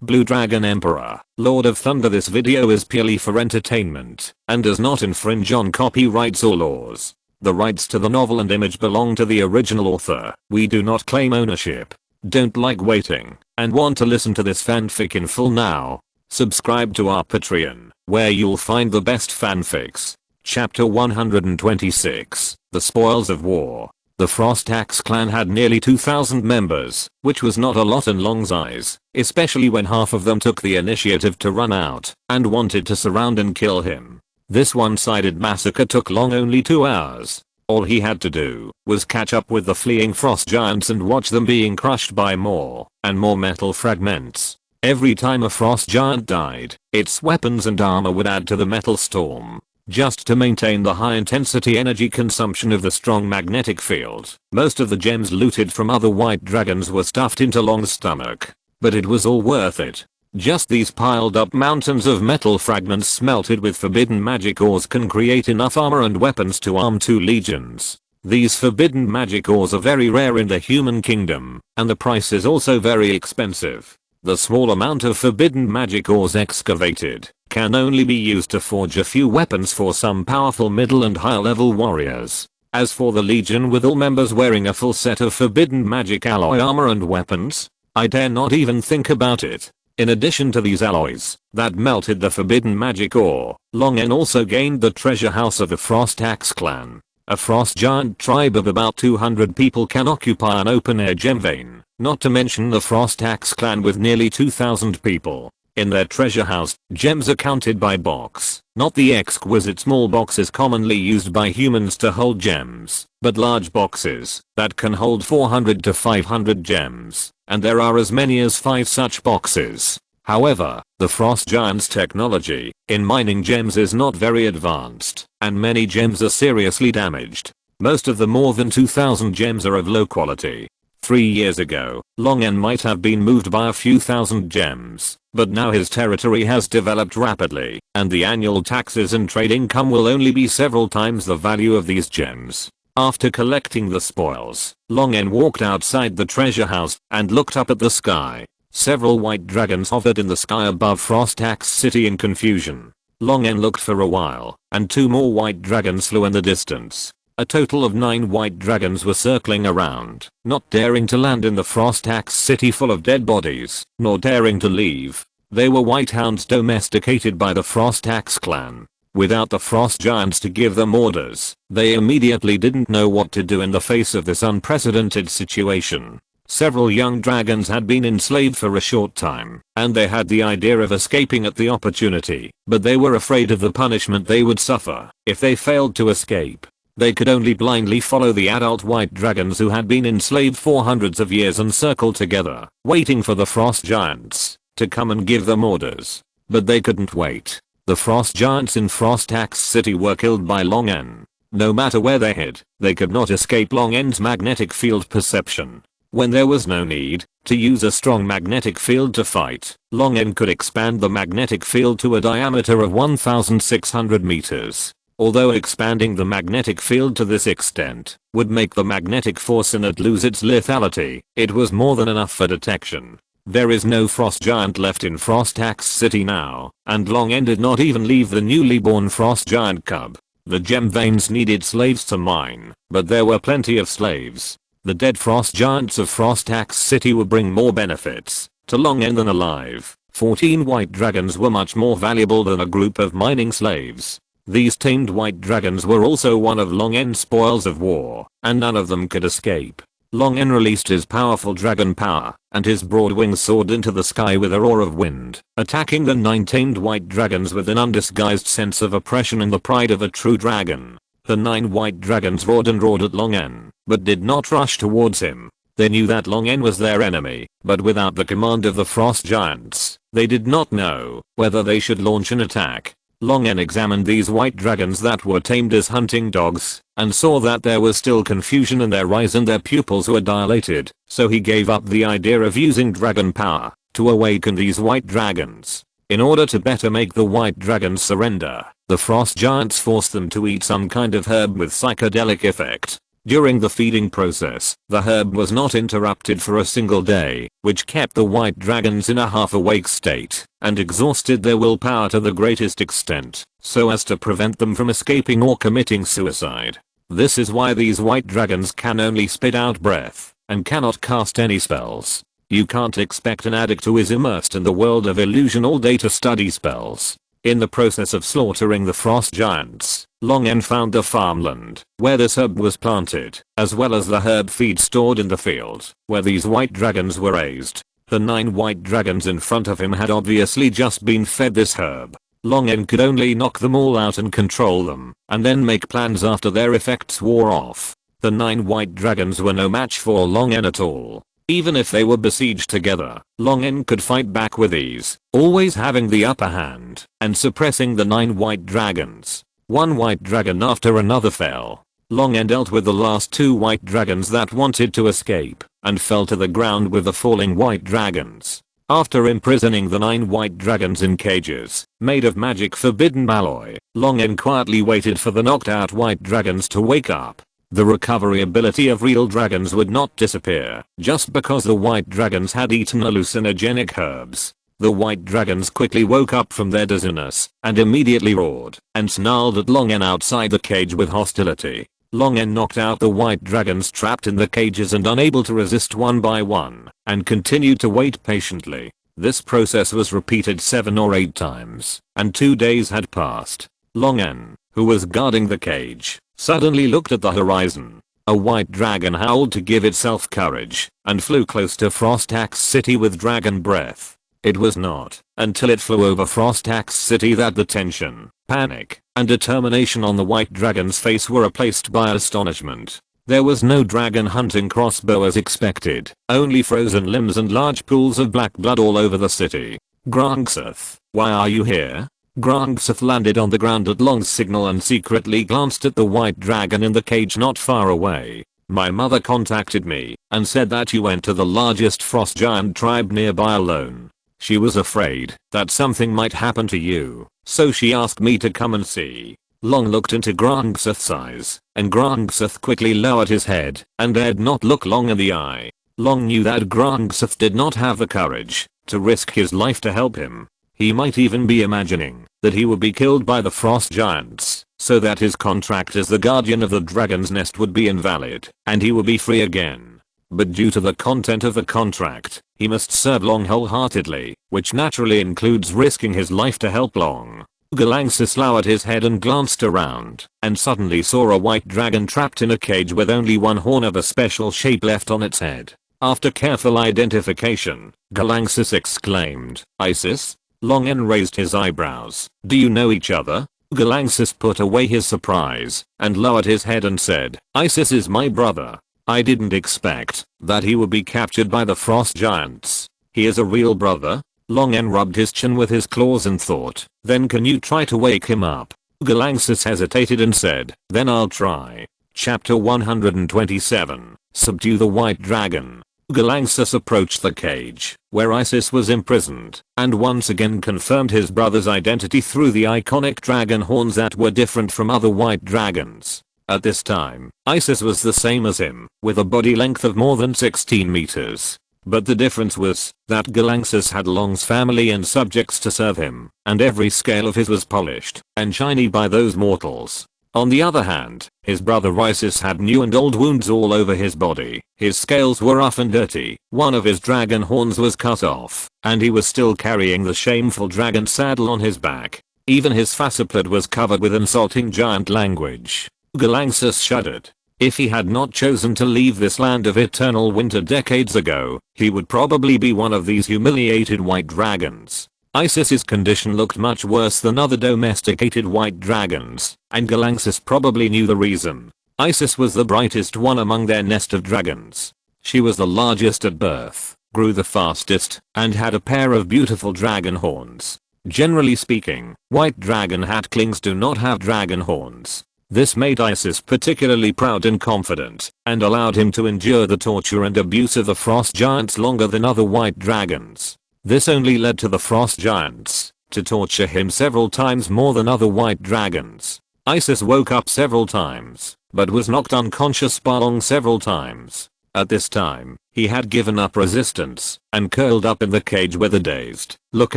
Blue Dragon Emperor, Lord of Thunder. This video is purely for entertainment and does not infringe on copyrights or laws. The rights to the novel and image belong to the original author. We do not claim ownership. Don't like waiting and want to listen to this fanfic in full now? Subscribe to our Patreon, where you'll find the best fanfics. Chapter 126, The Spoils of War. The Frost Axe clan had nearly 2,000 members, which was not a lot in Long's eyes, especially when half of them took the initiative to run out and wanted to surround and kill him. This one-sided massacre took Long only 2 hours. All he had to do was catch up with the fleeing frost giants and watch them being crushed by more and more metal fragments. Every time a frost giant died, its weapons and armor would add to the metal storm. Just to maintain the high intensity energy consumption of the strong magnetic field, most of the gems looted from other white dragons were stuffed into Long's stomach. But it was all worth it. Just these piled up mountains of metal fragments smelted with forbidden magic ores can create enough armor and weapons to arm 2 legions. These forbidden magic ores are very rare in the human kingdom, and the price is also very expensive. The small amount of forbidden magic ores excavated can only be used to forge a few weapons for some powerful middle and higher level warriors. As for the legion with all members wearing a full set of forbidden magic alloy armor and weapons, I dare not even think about it. In addition to these alloys that melted the forbidden magic ore, Longen also gained the treasure house of the Frost Axe clan. A frost giant tribe of about 200 people can occupy an open air gem vein, not to mention the Frost Axe clan with nearly 2,000 people. In their treasure house, gems are counted by box, not the exquisite small boxes commonly used by humans to hold gems, but large boxes that can hold 400 to 500 gems, and there are as many as 5 such boxes. However, the frost giant's technology in mining gems is not very advanced, and many gems are seriously damaged. Most of the more than 2,000 gems are of low quality. 3 years ago, Longen might have been moved by a few thousand gems, but now his territory has developed rapidly, and the annual taxes and trade income will only be several times the value of these gems. After collecting the spoils, Longen walked outside the treasure house and looked up at the sky. Several white dragons hovered in the sky above Frost Axe City in confusion. Longen looked for a while, and 2 more white dragons flew in the distance. A total of 9 white dragons were circling around, not daring to land in the Frost Axe City full of dead bodies, nor daring to leave. They were white hounds domesticated by the Frost Axe clan. Without the frost giants to give them orders, they immediately didn't know what to do in the face of this unprecedented situation. Several young dragons had been enslaved for a short time, and they had the idea of escaping at the opportunity, but they were afraid of the punishment they would suffer if they failed to escape. They could only blindly follow the adult white dragons who had been enslaved for hundreds of years and circle together, waiting for the frost giants to come and give them orders. But they couldn't wait. The frost giants in Frost Axe City were killed by Longen. No matter where they hid, they could not escape Longen's magnetic field perception. When there was no need to use a strong magnetic field to fight, Longen could expand the magnetic field to a diameter of 1,600 meters. Although expanding the magnetic field to this extent would make the magnetic force in it lose its lethality, it was more than enough for detection. There is no frost giant left in Frost Axe City now, and Longen did not even leave the newly born frost giant cub. The gem veins needed slaves to mine, but there were plenty of slaves. The dead frost giants of Frost Axe City would bring more benefits to Longen than alive. 14 white dragons were much more valuable than a group of mining slaves. These tamed white dragons were also one of Longen's spoils of war, and none of them could escape. Longen released his powerful dragon power, and his broad wings soared into the sky with a roar of wind, attacking the 9 tamed white dragons with an undisguised sense of oppression and the pride of a true dragon. The 9 white dragons roared and roared at Longen, but did not rush towards him. They knew that Longen was their enemy, but without the command of the frost giants, they did not know whether they should launch an attack. Longen examined these white dragons that were tamed as hunting dogs, and saw that there was still confusion in their eyes and their pupils were dilated, so he gave up the idea of using dragon power to awaken these white dragons. In order to better make the white dragons surrender, the frost giants forced them to eat some kind of herb with psychedelic effect. During the feeding process, the herb was not interrupted for a single day, which kept the white dragons in a half-awake state and exhausted their willpower to the greatest extent, so as to prevent them from escaping or committing suicide. This is why these white dragons can only spit out breath and cannot cast any spells. You can't expect an addict who is immersed in the world of illusion all day to study spells. In the process of slaughtering the frost giants, Long N found the farmland where this herb was planted, as well as the herb feed stored in the field where these white dragons were raised. The 9 white dragons in front of him had obviously just been fed this herb. Long N could only knock them all out and control them, and then make plans after their effects wore off. The 9 white dragons were no match for Long N at all. Even if they were besieged together, Long N could fight back with ease, always having the upper hand and suppressing the 9 white dragons. One white dragon after another fell. Long N dealt with the last 2 white dragons that wanted to escape and fell to the ground with the falling white dragons. After imprisoning the 9 white dragons in cages made of magic forbidden alloy, Long N quietly waited for the knocked out white dragons to wake up. The recovery ability of real dragons would not disappear just because the white dragons had eaten hallucinogenic herbs. The white dragons quickly woke up from their dizziness and immediately roared and snarled at Long N outside the cage with hostility. Long N knocked out the white dragons trapped in the cages and unable to resist one by one, and continued to wait patiently. This process was repeated 7 or 8 times, and 2 days had passed. Long N, who was guarding the cage, suddenly looked at the horizon. A white dragon howled to give itself courage and flew close to Frost Axe City with dragon breath. It was not until it flew over Frost Axe City that the tension, panic, and determination on the white dragon's face were replaced by astonishment. There was no dragon hunting crossbow as expected, only frozen limbs and large pools of black blood all over the city. Grungseth, why are you here? Grungseth landed on the ground at Long's signal and secretly glanced at the white dragon in the cage not far away. My mother contacted me and said that you went to the largest frost giant tribe nearby alone. She was afraid that something might happen to you, so she asked me to come and see. Long looked into Grungseth's eyes, and Grungseth quickly lowered his head and dared not look Long in the eye. Long knew that Grungseth did not have the courage to risk his life to help him. He might even be imagining that he would be killed by the frost giants, so that his contract as the guardian of the dragon's nest would be invalid, and he would be free again. But due to the content of the contract, he must serve Long wholeheartedly, which naturally includes risking his life to help Long. Galangsis lowered his head and glanced around, and suddenly saw a white dragon trapped in a cage with only one horn of a special shape left on its head. After careful identification, Galangsis exclaimed, "Isis?" Long N raised his eyebrows. "Do you know each other?" Galangsis put away his surprise and lowered his head and said, "Isis is my brother. I didn't expect that he would be captured by the frost giants. He is a real brother?" Long N rubbed his chin with his claws and thought, "Then can you try to wake him up?" Galangsis hesitated and said, "Then I'll try." Chapter 127. Subdue the White Dragon. Galangsis approached the cage where Isis was imprisoned and once again confirmed his brother's identity through the iconic dragon horns that were different from other white dragons. At this time, Isis was the same as him, with a body length of more than 16 meters. But the difference was that Galangsis had Long's family and subjects to serve him, and every scale of his was polished and shiny by those mortals. On the other hand, his brother Isis had new and old wounds all over his body. His scales were rough and dirty, one of his dragon horns was cut off, and he was still carrying the shameful dragon saddle on his back. Even his faciplate was covered with insulting giant language. Galangsis shuddered. If he had not chosen to leave this land of eternal winter decades ago, he would probably be one of these humiliated white dragons. Isis's condition looked much worse than other domesticated white dragons, and Galangsis probably knew the reason. Isis was the brightest one among their nest of dragons. She was the largest at birth, grew the fastest, and had a pair of beautiful dragon horns. Generally speaking, white dragon hatchlings do not have dragon horns. This made Isis particularly proud and confident, and allowed him to endure the torture and abuse of the frost giants longer than other white dragons. This only led to the frost giants to torture him several times more than other white dragons. Isis woke up several times but was knocked unconscious by Long several times. At this time, he had given up resistance and curled up in the cage with a dazed look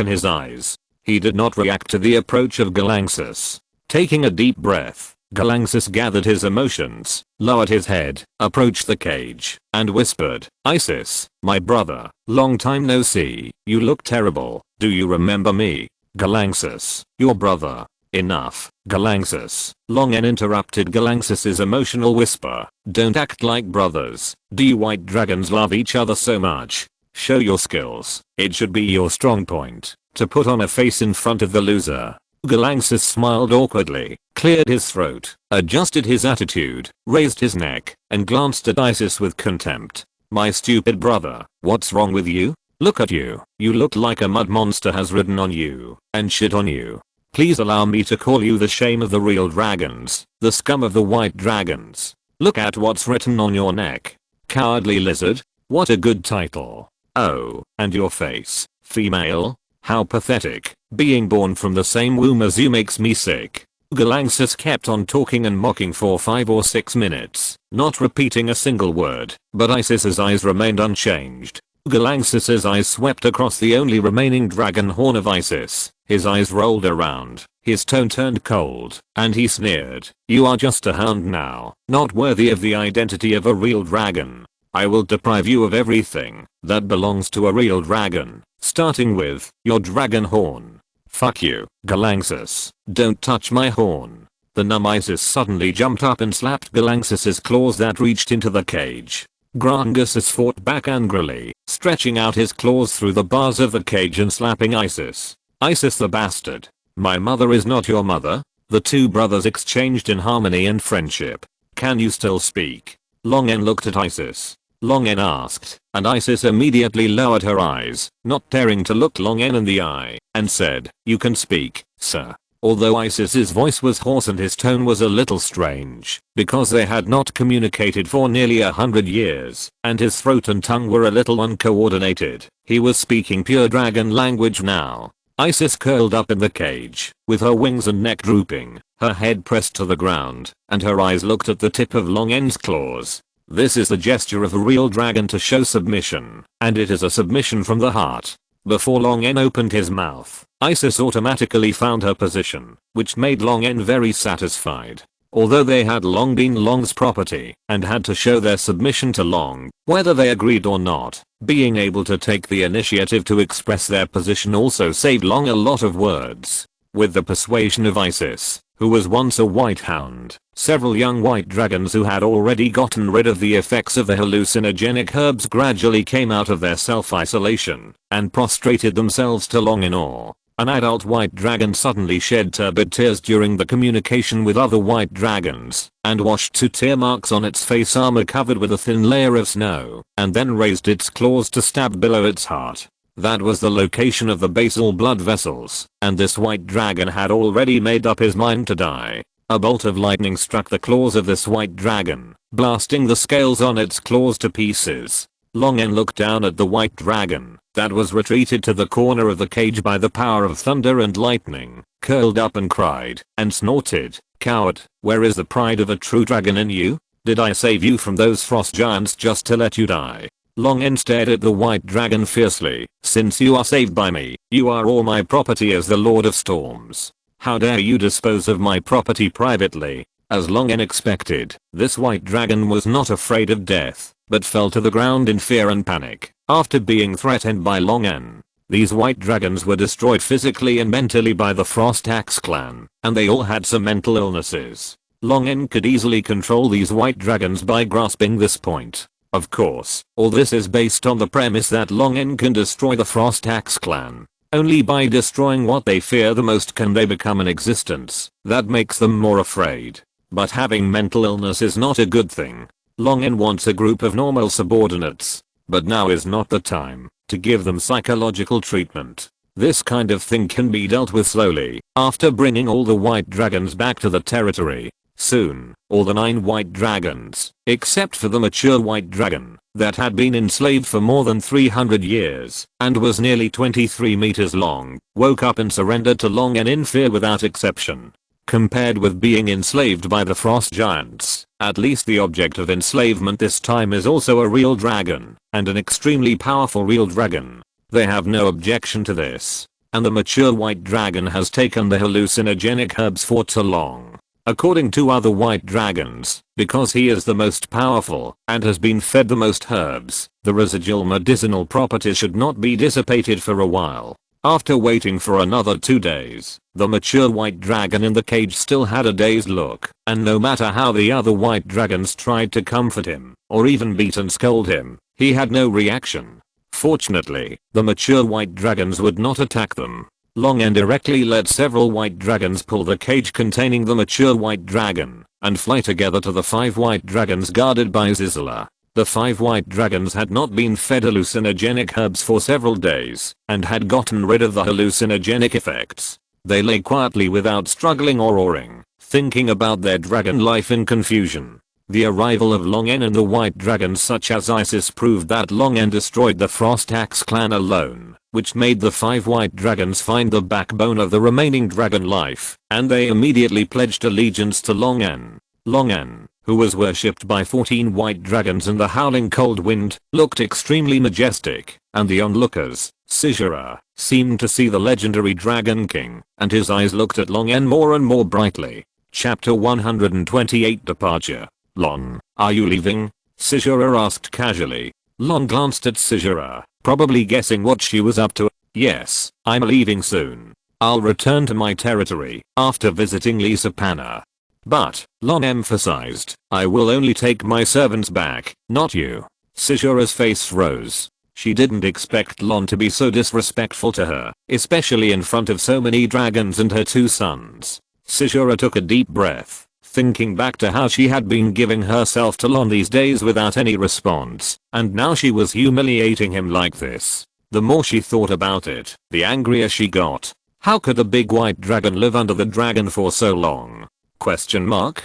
in his eyes. He did not react to the approach of Galangsis. Taking a deep breath, Galangsis gathered his emotions, lowered his head, approached the cage, and whispered, "Isis, my brother, long time no see, you look terrible, do you remember me?" "Galangsis, your brother." "Enough, Galangsis." Longen interrupted Galangsis's emotional whisper. "Don't act like brothers. Do you white dragons love each other so much? Show your skills. It should be your strong point, to put on a face in front of the loser." Galangsis smiled awkwardly, cleared his throat, adjusted his attitude, raised his neck, and glanced at Isis with contempt. "My stupid brother, what's wrong with you? Look at you. You look like a mud monster has ridden on you and shit on you. Please allow me to call you the shame of the real dragons, the scum of the white dragons. Look at what's written on your neck. Cowardly lizard. What a good title. Oh, and your face, female. How pathetic. Being born from the same womb as you makes me sick." Galangsis kept on talking and mocking for 5 or 6 minutes, not repeating a single word, but Isis's eyes remained unchanged. Galangsis's eyes swept across the only remaining dragon horn of Isis. His eyes rolled around, his tone turned cold, and he sneered, "You are just a hound now, not worthy of the identity of a real dragon. I will deprive you of everything that belongs to a real dragon, starting with your dragon horn. Fuck you, Galangsis. Don't touch my horn." The numb Isis suddenly jumped up and slapped Galangsis's claws that reached into the cage. Grangasis fought back angrily, stretching out his claws through the bars of the cage and slapping Isis. "Isis the bastard. My mother is not your mother." The two brothers exchanged in harmony and friendship. "Can you still speak?" Longen looked at Isis. Longen asked, and Isis immediately lowered her eyes, not daring to look Longen in the eye, and said, "You can speak, sir." Although Isis's voice was hoarse and his tone was a little strange, because they had not communicated for nearly 100 years, and his throat and tongue were a little uncoordinated, he was speaking pure dragon language now. Isis curled up in the cage, with her wings and neck drooping, her head pressed to the ground, and her eyes looked at the tip of Longen's claws. This is the gesture of a real dragon to show submission, and it is a submission from the heart. Before Longen opened his mouth, Isis automatically found her position, which made Longen very satisfied. Although they had long been Long's property and had to show their submission to Long, whether they agreed or not, being able to take the initiative to express their position also saved Long a lot of words. With the persuasion of Isis, who was once a white hound, several young white dragons who had already gotten rid of the effects of the hallucinogenic herbs gradually came out of their self-isolation and prostrated themselves to Long in awe. An adult white dragon suddenly shed turbid tears during the communication with other white dragons, and washed 2 tear marks on its face armor covered with a thin layer of snow, and then raised its claws to stab below its heart. That was the location of the basal blood vessels, and this white dragon had already made up his mind to die. A bolt of lightning struck the claws of this white dragon, blasting the scales on its claws to pieces. Longen looked down at the white dragon, that was retreated to the corner of the cage by the power of thunder and lightning, curled up and cried, and snorted, "Coward, where is the pride of a true dragon in you? Did I save you from those frost giants just to let you die?" Longen stared at the white dragon fiercely. "Since you are saved by me, you are all my property as the Lord of Storms. How dare you dispose of my property privately?" As Longen expected, this white dragon was not afraid of death, but fell to the ground in fear and panic, after being threatened by Longen. These white dragons were destroyed physically and mentally by the Frost Axe clan, and they all had some mental illnesses. Longen could easily control these white dragons by grasping this point. Of course, all this is based on the premise that Longen can destroy the Frost Axe clan. Only by destroying what they fear the most can they become an existence that makes them more afraid. But having mental illness is not a good thing. Longen wants a group of normal subordinates, but now is not the time to give them psychological treatment. This kind of thing can be dealt with slowly, after bringing all the white dragons back to the territory. Soon, all the 9 white dragons, except for the mature white dragon, that had been enslaved for more than 300 years, and was nearly 23 meters long, woke up and surrendered to Longen in fear without exception. Compared with being enslaved by the frost giants, At least the object of enslavement this time is also a real dragon, and an extremely powerful real dragon. They have no objection to this. And the mature white dragon has taken the hallucinogenic herbs for too long. According to other white dragons, because he is the most powerful and has been fed the most herbs, the residual medicinal properties should not be dissipated for a while. After waiting for another 2 days, the mature white dragon in the cage still had a dazed look, and no matter how the other white dragons tried to comfort him, or even beat and scold him, he had no reaction. Fortunately, the mature white dragons would not attack them. Long N directly let several white dragons pull the cage containing the mature white dragon, and fly together to the 5 white dragons guarded by Zizala. The 5 white dragons had not been fed hallucinogenic herbs for several days, and had gotten rid of the hallucinogenic effects. They lay quietly without struggling or roaring, thinking about their dragon life in confusion. The arrival of Long N and the white dragons such as Isis proved that Long N destroyed the Frost Axe clan alone, which made the 5 white dragons find the backbone of the remaining dragon life, and they immediately pledged allegiance to Long N. Long N, who was worshipped by 14 white dragons in the howling cold wind, looked extremely majestic, and the onlookers, Sizura, seemed to see the legendary Dragon King, and his eyes looked at Long N more and more brightly. Chapter 128 Departure. Lon, are you leaving? Sizura asked casually. Lon glanced at Sizura, probably guessing what she was up to. Yes, I'm leaving soon. I'll return to my territory after visiting Lisa Panna. But, Lon emphasized, I will only take my servants back, not you. Sizura's face froze. She didn't expect Lon to be so disrespectful to her, especially in front of so many dragons and her 2 sons. Sizura took a deep breath, thinking back to how she had been giving herself to Lon these days without any response, and now she was humiliating him like this. The more she thought about it, the angrier she got. How could a big white dragon live under the dragon for so long? Question mark?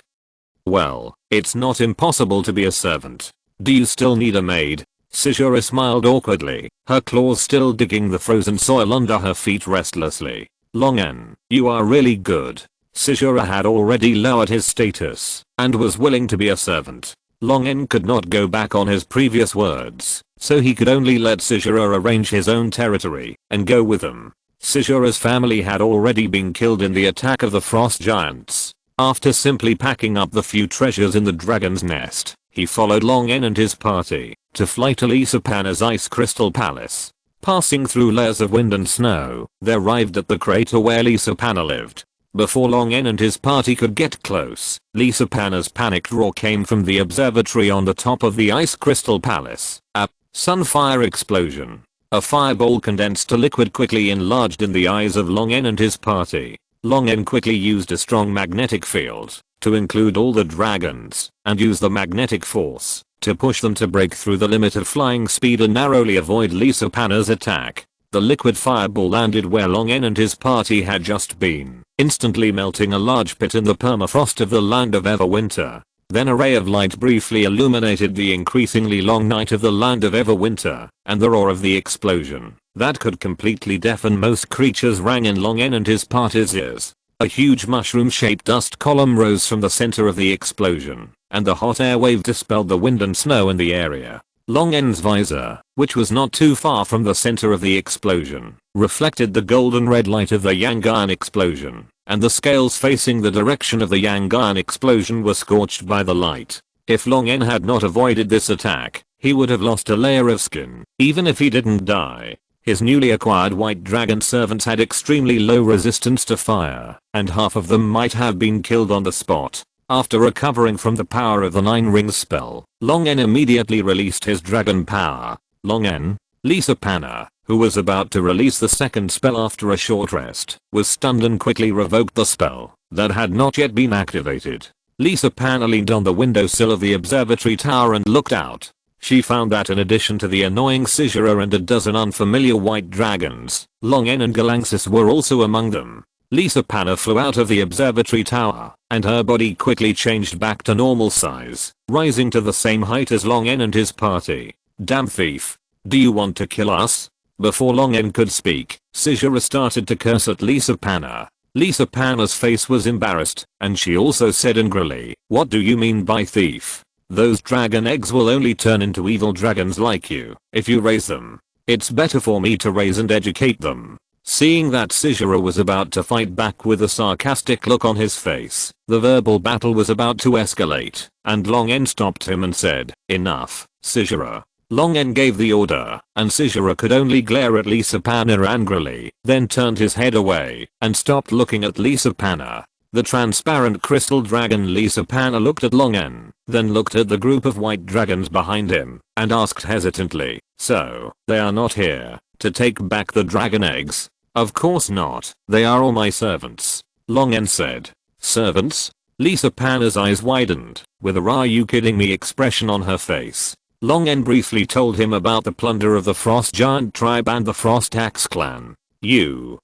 Well, it's not impossible to be a servant. Do you still need a maid? Sizura smiled awkwardly, her claws still digging the frozen soil under her feet restlessly. Long N, you are really good. Sizura had already lowered his status, and was willing to be a servant. Long N could not go back on his previous words, so he could only let Sizura arrange his own territory, and go with them. Sizura's family had already been killed in the attack of the frost giants. After simply packing up the few treasures in the dragon's nest, he followed Long N and his party, to fly to Lisa Panna's ice crystal palace. Passing through layers of wind and snow, they arrived at the crater where Lisa Panna lived. Before Long N and his party could get close, Lisa Panna's panicked roar came from the observatory on the top of the ice crystal palace. A sunfire explosion. A fireball condensed to liquid quickly enlarged in the eyes of Long N and his party. Long N quickly used a strong magnetic field, to include all the dragons, and used the magnetic force, to push them to break through the limit of flying speed and narrowly avoid Lisa Panna's attack. The liquid fireball landed where Long N and his party had just been, instantly melting a large pit in the permafrost of the land of Everwinter. Then a ray of light briefly illuminated the increasingly long night of the land of Everwinter, and the roar of the explosion, that could completely deafen most creatures, rang in Long N and his party's ears. A huge mushroom-shaped dust column rose from the center of the explosion, and the hot air wave dispelled the wind and snow in the area. Long N's visor, which was not too far from the center of the explosion, reflected the golden red light of the Yangan explosion, and the scales facing the direction of the Yangan explosion were scorched by the light. If Long N had not avoided this attack, he would have lost a layer of skin, even if he didn't die. His newly acquired white dragon servants had extremely low resistance to fire, and half of them might have been killed on the spot. After recovering from the power of the 9 rings spell, Long N immediately released his dragon power. Long N, Lisa Panna, who was about to release the second spell after a short rest, was stunned and quickly revoked the spell that had not yet been activated. Lisa Panna leaned on the windowsill of the observatory tower and looked out. She found that in addition to the annoying Sizura and a dozen unfamiliar white dragons, Long N and Galaxis were also among them. Lisa Panna flew out of the observatory tower, and her body quickly changed back to normal size, rising to the same height as Long N and his party. Damn thief. Do you want to kill us? Before Long N could speak, Sizura started to curse at Lisa Panna. Lisa Panna's face was embarrassed, and she also said angrily, "What do you mean by thief? Those dragon eggs will only turn into evil dragons like you if you raise them. It's better for me to raise and educate them." Seeing that Sizura was about to fight back with a sarcastic look on his face, the verbal battle was about to escalate, and Long N stopped him and said, "Enough, Sizura." Long N gave the order, and Sizura could only glare at Lisa Panna angrily, then turned his head away and stopped looking at Lisa Panna. The transparent crystal dragon Lisa Panna looked at Long N, then looked at the group of white dragons behind him, and asked hesitantly, "So, they are not here to take back the dragon eggs?" "Of course not, they are all my servants," Long N said. "Servants?" Lisa Panna's eyes widened, with a "are you kidding me" expression on her face. Long N briefly told him about the plunder of the Frost Giant tribe and the Frost Axe clan. You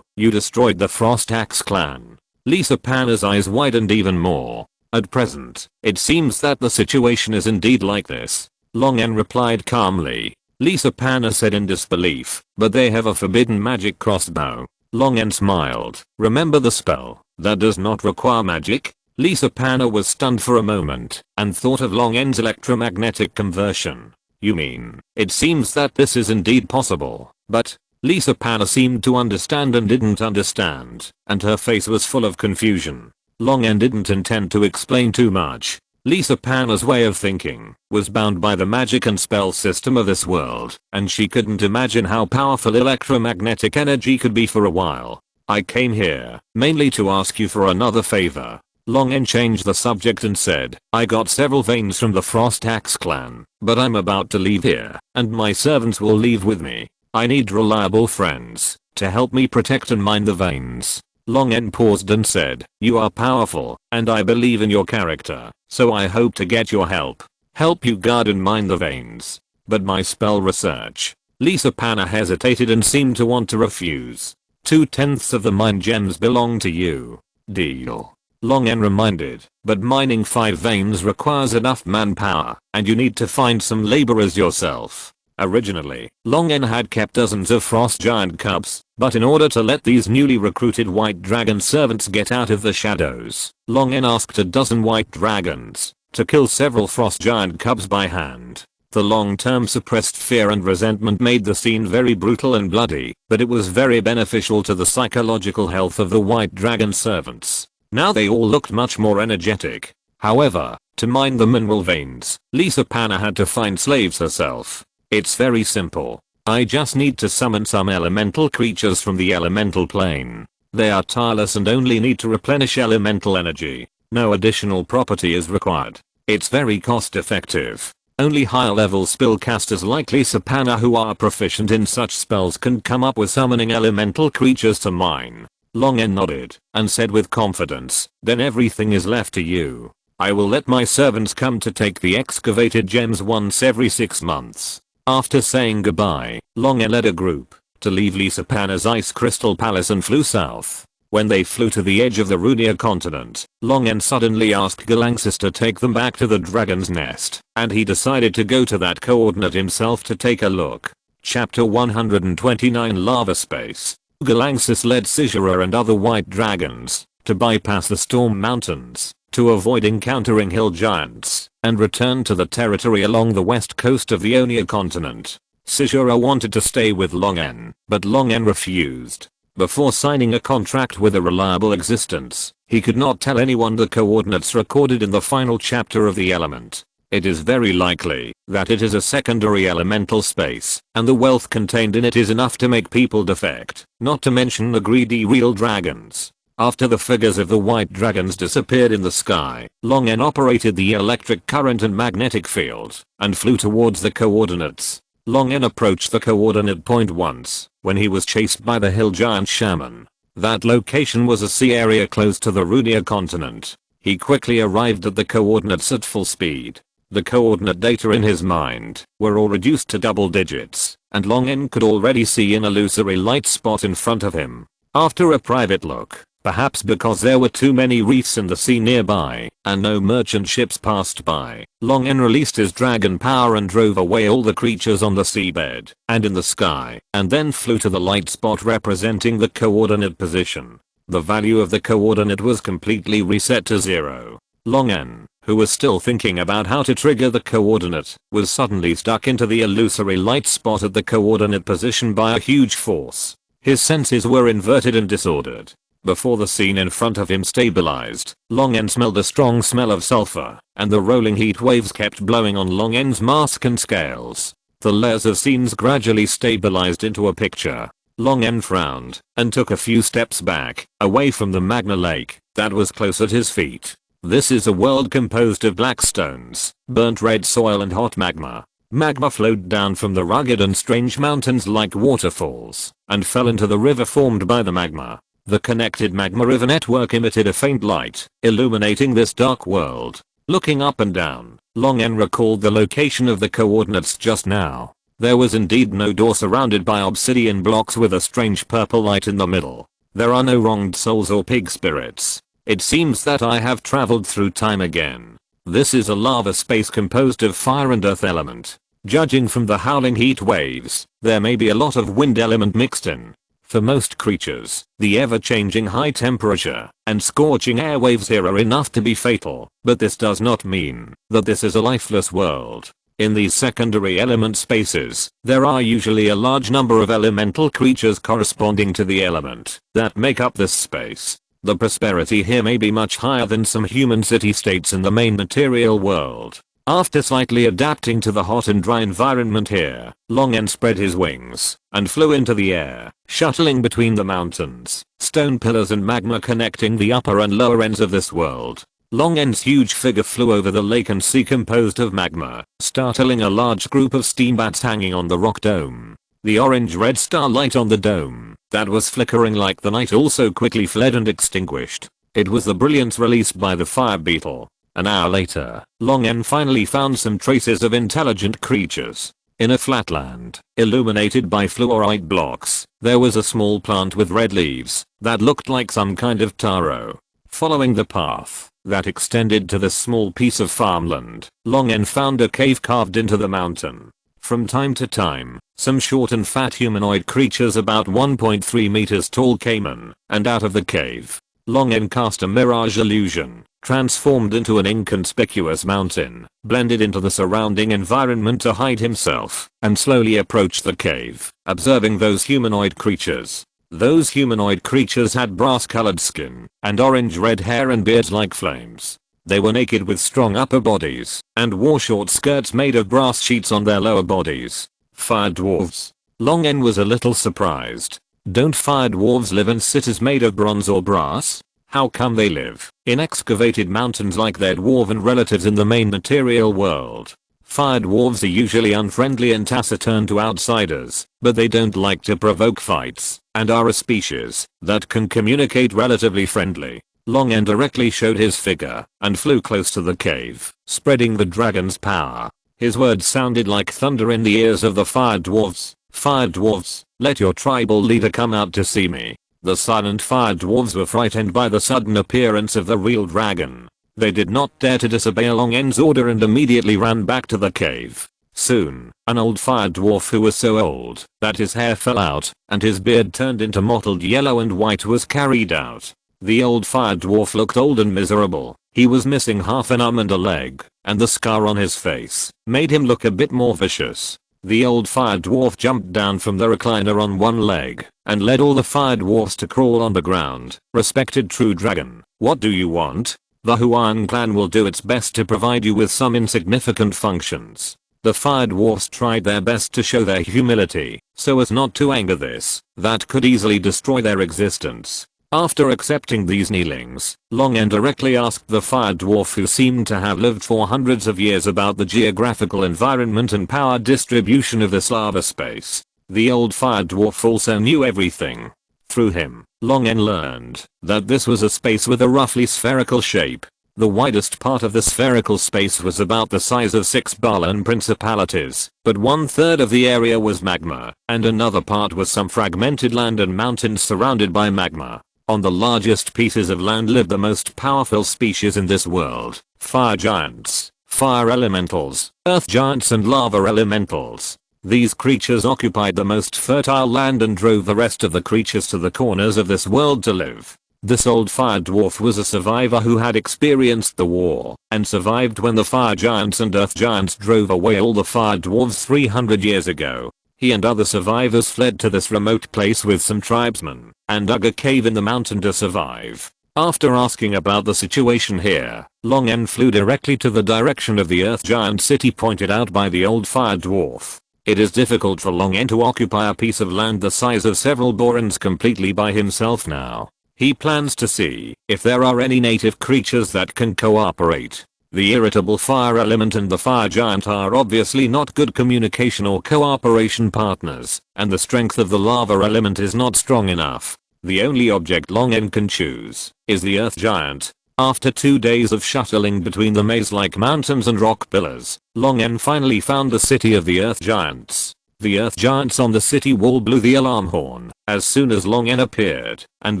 destroyed the Frost Axe clan." Lisa Panna's eyes widened even more. "At present, it seems that the situation is indeed like this," Long N replied calmly. Lisa Panna said in disbelief, "But they have a forbidden magic crossbow." Long N smiled. "Remember the spell that does not require magic?" Lisa Panna was stunned for a moment and thought of Long N's electromagnetic conversion. "You mean, it seems that this is indeed possible, but..." Lisa Panna seemed to understand and didn't understand, and her face was full of confusion. Long N didn't intend to explain too much. Lisa Panna's way of thinking was bound by the magic and spell system of this world, and she couldn't imagine how powerful electromagnetic energy could be for a while. "I came here mainly to ask you for another favor." Long N changed the subject and said, "I got several veins from the Frost Axe clan, but I'm about to leave here, and my servants will leave with me. I need reliable friends to help me protect and mine the veins." Long N paused and said, "You are powerful, and I believe in your character, so I hope to get your help. Help you guard and mine the veins. But my spell research..." Lisa Panna hesitated and seemed to want to refuse. "2/10 of the mine gems belong to you. Deal?" Long N reminded, "But mining 5 veins requires enough manpower, and you need to find some laborers yourself." Originally, Long N had kept dozens of frost giant cubs, but in order to let these newly recruited white dragon servants get out of the shadows, Long N asked a dozen white dragons to kill several frost giant cubs by hand. The long-term suppressed fear and resentment made the scene very brutal and bloody, but it was very beneficial to the psychological health of the white dragon servants. Now they all looked much more energetic. However, to mine the mineral veins, Lisa Panna had to find slaves herself. "It's very simple. I just need to summon some elemental creatures from the elemental plane. They are tireless and only need to replenish elemental energy. No additional property is required. It's very cost effective. Only higher level spellcasters like Lisa Panna who are proficient in such spells can come up with summoning elemental creatures to mine." Long N nodded and said with confidence, "Then everything is left to you. I will let my servants come to take the excavated gems once every 6 months." After saying goodbye, Long N led a group to leave Lisa Panna's ice crystal palace and flew south. When they flew to the edge of the Runia continent, Long N suddenly asked Galaxis to take them back to the dragon's nest, and he decided to go to that coordinate himself to take a look. Chapter 129 Lava Space. Galaxis led Sizura and other white dragons to bypass the storm mountains to avoid encountering hill giants and return to the territory along the west coast of the Ionia continent. Sizura wanted to stay with Long N, but Long N refused. Before signing a contract with a reliable existence, he could not tell anyone the coordinates recorded in the final chapter of the element. It is very likely that it is a secondary elemental space, and the wealth contained in it is enough to make people defect, not to mention the greedy real dragons. After the figures of the white dragons disappeared in the sky, Long N operated the electric current and magnetic field, and flew towards the coordinates. Long N approached the coordinate point once, when he was chased by the hill giant shaman. That location was a sea area close to the Runia continent. He quickly arrived at the coordinates at full speed. The coordinate data in his mind were all reduced to double digits, and Long N could already see an illusory light spot in front of him. After a private look, Perhaps because there were too many reefs in the sea nearby, and no merchant ships passed by, Long N released his dragon power and drove away all the creatures on the seabed and in the sky, and then flew to the light spot representing the coordinate position. The value of the coordinate was completely reset to 0. Long N, who was still thinking about how to trigger the coordinate, was suddenly stuck into the illusory light spot at the coordinate position by a huge force. His senses were inverted and disordered. Before the scene in front of him stabilized, Long N smelled a strong smell of sulfur, and the rolling heat waves kept blowing on Long N's mask and scales. The layers of scenes gradually stabilized into a picture. Long N frowned, and took a few steps back, away from the magma lake, that was close at his feet. This is a world composed of black stones, burnt red soil and hot magma. Magma flowed down from the rugged and strange mountains like waterfalls, and fell into the river formed by the magma. The connected magma river network emitted a faint light, illuminating this dark world. Looking up and down, Long N recalled the location of the coordinates just now. There was indeed no door surrounded by obsidian blocks with a strange purple light in the middle. There are no wronged souls or pig spirits. It seems that I have traveled through time again. This is a lava space composed of fire and earth element. Judging from the howling heat waves, there may be a lot of wind element mixed in. For most creatures, the ever-changing high temperature and scorching air waves here are enough to be fatal, but this does not mean that this is a lifeless world. In these secondary element spaces, there are usually a large number of elemental creatures corresponding to the element that make up this space. The prosperity here may be much higher than some human city-states in the main material world. After slightly adapting to the hot and dry environment here, Long N spread his wings and flew into the air, shuttling between the mountains, stone pillars and magma connecting the upper and lower ends of this world. Long N's huge figure flew over the lake and sea composed of magma, startling a large group of steam bats hanging on the rock dome. The orange-red starlight on the dome that was flickering like the night also quickly fled and extinguished. It was the brilliance released by the fire beetle. An hour later, Long N finally found some traces of intelligent creatures. In a flatland, illuminated by fluorite blocks, there was a small plant with red leaves that looked like some kind of taro. Following the path that extended to this small piece of farmland, Long N found a cave carved into the mountain. From time to time, some short and fat humanoid creatures about 1.3 meters tall came in and out of the cave. Long N cast a mirage illusion, transformed into an inconspicuous mountain, blended into the surrounding environment to hide himself, and slowly approached the cave, observing those humanoid creatures. Those humanoid creatures had brass-colored skin, and orange-red hair and beards like flames. They were naked with strong upper bodies, and wore short skirts made of brass sheets on their lower bodies. Fire dwarves. Long N was a little surprised. Don't fire dwarves live in cities made of bronze or brass? How come they live in excavated mountains like their dwarven relatives in the main material world? Fire dwarves are usually unfriendly and taciturn to outsiders, but they don't like to provoke fights, and are a species that can communicate relatively friendly. Long N directly showed his figure and flew close to the cave, spreading the dragon's power. His words sounded like thunder in the ears of the fire dwarves. Fire dwarves, let your tribal leader come out to see me. The silent fire dwarves were frightened by the sudden appearance of the real dragon. They did not dare to disobey Long N's order and immediately ran back to the cave. Soon, an old fire dwarf who was so old that his hair fell out and his beard turned into mottled yellow and white was carried out. The old fire dwarf looked old and miserable. He was missing half an arm and a leg, and the scar on his face made him look a bit more vicious. The old fire dwarf jumped down from the recliner on one leg and led all the fire dwarfs to crawl on the ground. Respected true dragon, what do you want? The Hawaiian clan will do its best to provide you with some insignificant functions. The fire dwarfs tried their best to show their humility so as not to anger this that could easily destroy their existence. After accepting these kneelings, Long N directly asked the fire dwarf who seemed to have lived for hundreds of years about the geographical environment and power distribution of this lava space. The old fire dwarf also knew everything. Through him, Long N learned that this was a space with a roughly spherical shape. The widest part of the spherical space was about the size of 6 Balan principalities, but 1/3 of the area was magma, and another part was some fragmented land and mountains surrounded by magma. On the largest pieces of land lived the most powerful species in this world, fire giants, fire elementals, earth giants and lava elementals. These creatures occupied the most fertile land and drove the rest of the creatures to the corners of this world to live. This old fire dwarf was a survivor who had experienced the war and survived when the fire giants and earth giants drove away all the fire dwarves 300 years ago. He and other survivors fled to this remote place with some tribesmen and dug a cave in the mountain to survive. After asking about the situation here, Long N flew directly to the direction of the earth giant city pointed out by the old fire dwarf. It is difficult for Long N to occupy a piece of land the size of several Borans completely by himself now. He plans to see if there are any native creatures that can cooperate. The irritable fire element and the fire giant are obviously not good communication or cooperation partners, and the strength of the lava element is not strong enough. The only object Long N can choose is the earth giant. After 2 days of shuttling between the maze-like mountains and rock pillars, Long N finally found the city of the earth giants. The earth giants on the city wall blew the alarm horn as soon as Long N appeared, and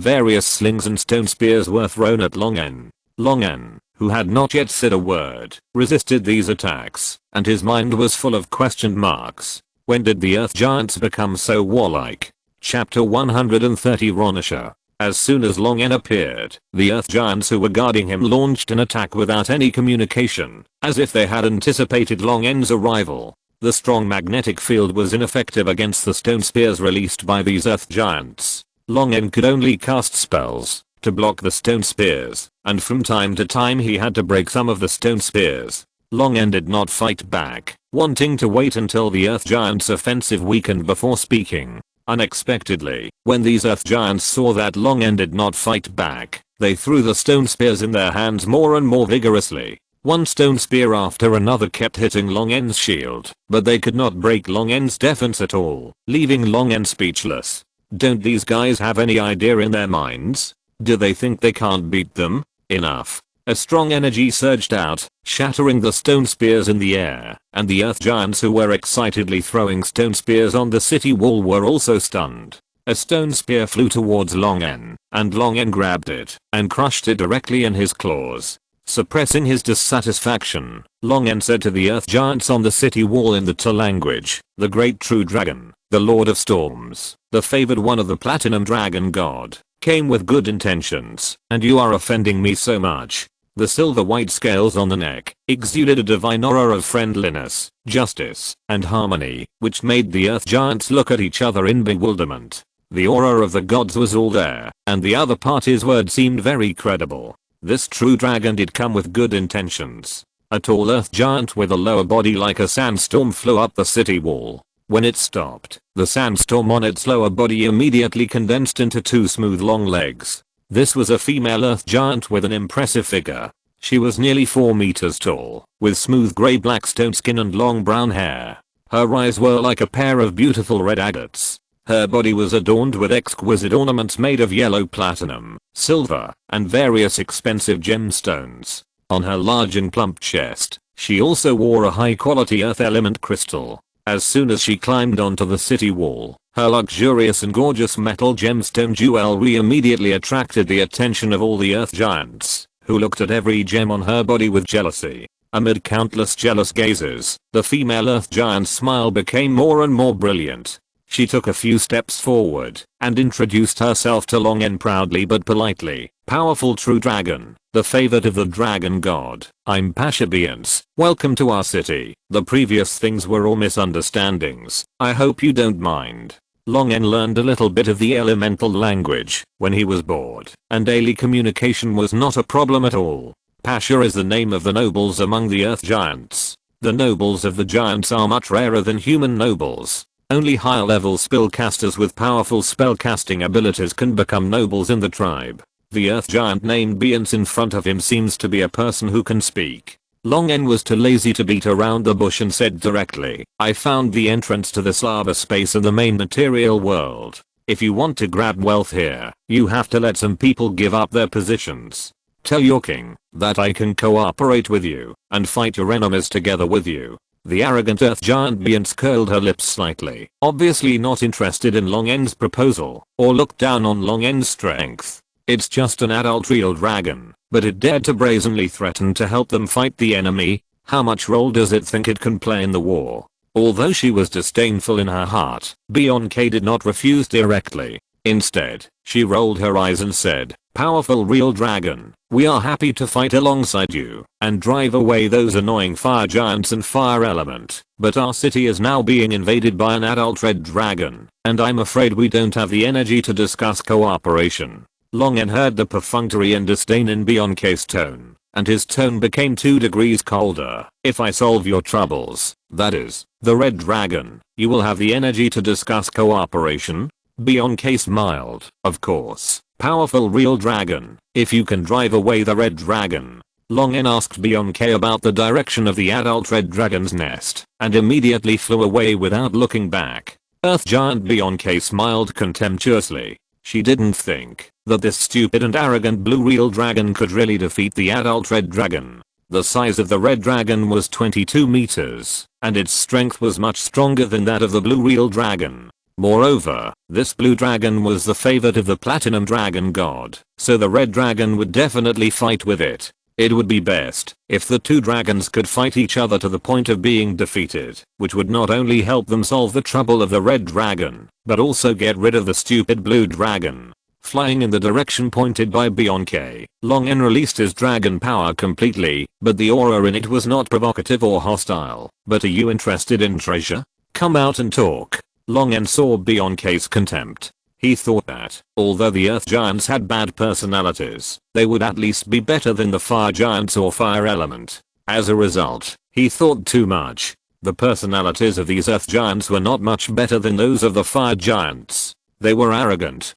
various slings and stone spears were thrown at Long N. Long N, who had not yet said a word, resisted these attacks, and his mind was full of question marks. When did the earth giants become so warlike? Chapter 130 Ronisha. As soon as Long N appeared, the earth giants who were guarding him launched an attack without any communication, as if they had anticipated Long N's arrival. The strong magnetic field was ineffective against the stone spears released by these earth giants. Long N could only cast spells to block the stone spears, and from time to time he had to break some of the stone spears. Long N did not fight back, wanting to wait until the earth giants' offensive weakened before speaking. Unexpectedly, when these earth giants saw that Long N did not fight back, they threw the stone spears in their hands more and more vigorously. One stone spear after another kept hitting Long N's shield, but they could not break Long N's defense at all, leaving Long N speechless. Don't these guys have any idea in their minds? Do they think they can't beat them? Enough. A strong energy surged out, shattering the stone spears in the air, and the earth giants who were excitedly throwing stone spears on the city wall were also stunned. A stone spear flew towards Long N, and Long N grabbed it and crushed it directly in his claws. Suppressing his dissatisfaction, Long N said to the earth giants on the city wall in the Tu language, "The great true dragon, the lord of storms, the favored one of the platinum dragon god, came with good intentions, and you are offending me so much." The silver white scales on the neck exuded a divine aura of friendliness, justice, and harmony, which made the earth giants look at each other in bewilderment. The aura of the gods was all there, and the other party's word seemed very credible. This true dragon did come with good intentions. A tall earth giant with a lower body like a sandstorm flew up the city wall. When it stopped, the sandstorm on its lower body immediately condensed into 2 smooth long legs. This was a female earth giant with an impressive figure. She was nearly 4 meters tall, with smooth gray black stone skin and long brown hair. Her eyes were like a pair of beautiful red agates. Her body was adorned with exquisite ornaments made of yellow platinum, silver, and various expensive gemstones. On her large and plump chest, she also wore a high-quality earth element crystal. As soon as she climbed onto the city wall, her luxurious and gorgeous metal gemstone jewelry immediately attracted the attention of all the earth giants, who looked at every gem on her body with jealousy. Amid countless jealous gazes, the female earth giant's smile became more and more brilliant. She took a few steps forward and introduced herself to Long N proudly but politely. "Powerful true dragon, the favorite of the dragon god, I'm Pashabians. Welcome to our city. The previous things were all misunderstandings. I hope you don't mind." Long N learned a little bit of the elemental language when he was bored, and daily communication was not a problem at all. Pasha is the name of the nobles among the earth giants. The nobles of the giants are much rarer than human nobles. Only higher level spellcasters with powerful spellcasting abilities can become nobles in the tribe. The earth giant named Beance in front of him seems to be a person who can speak. Long N was too lazy to beat around the bush and said directly, "I found the entrance to this lava space in the main material world. If you want to grab wealth here, you have to let some people give up their positions. Tell your king that I can cooperate with you and fight your enemies together with you." The arrogant earth giant Beance curled her lips slightly, obviously not interested in Long N's proposal, or looked down on Long N's strength. It's just an adult real dragon, but it dared to brazenly threaten to help them fight the enemy. How much role does it think it can play in the war? Although she was disdainful in her heart, Bianca did not refuse directly. Instead, she rolled her eyes and said, "Powerful real dragon, we are happy to fight alongside you and drive away those annoying fire giants and fire element, but our city is now being invaded by an adult red dragon, and I'm afraid we don't have the energy to discuss cooperation." Longen heard the perfunctory and disdain in Bianca's tone, and his tone became 2 degrees colder. "If I solve your troubles, that is, the red dragon, you will have the energy to discuss cooperation?" Bianca smiled. "Of course, powerful real dragon, if you can drive away the red dragon." Longen asked Bianca about the direction of the adult red dragon's nest, and immediately flew away without looking back. Earth giant Bianca smiled contemptuously. She didn't think that this stupid and arrogant blue real dragon could really defeat the adult red dragon. The size of the red dragon was 22 meters, and its strength was much stronger than that of the blue real dragon. Moreover, this blue dragon was the favorite of the platinum dragon god, so the red dragon would definitely fight with it. It would be best if the 2 dragons could fight each other to the point of being defeated, which would not only help them solve the trouble of the red dragon, but also get rid of the stupid blue dragon. Flying in the direction pointed by Bianca, Longen released his dragon power completely, but the aura in it was not provocative or hostile. "But are you interested in treasure? Come out and talk." Longen saw Bianca's contempt. He thought that, although the earth giants had bad personalities, they would at least be better than the fire giants or fire element. As a result, he thought too much. The personalities of these earth giants were not much better than those of the fire giants. They were arrogant,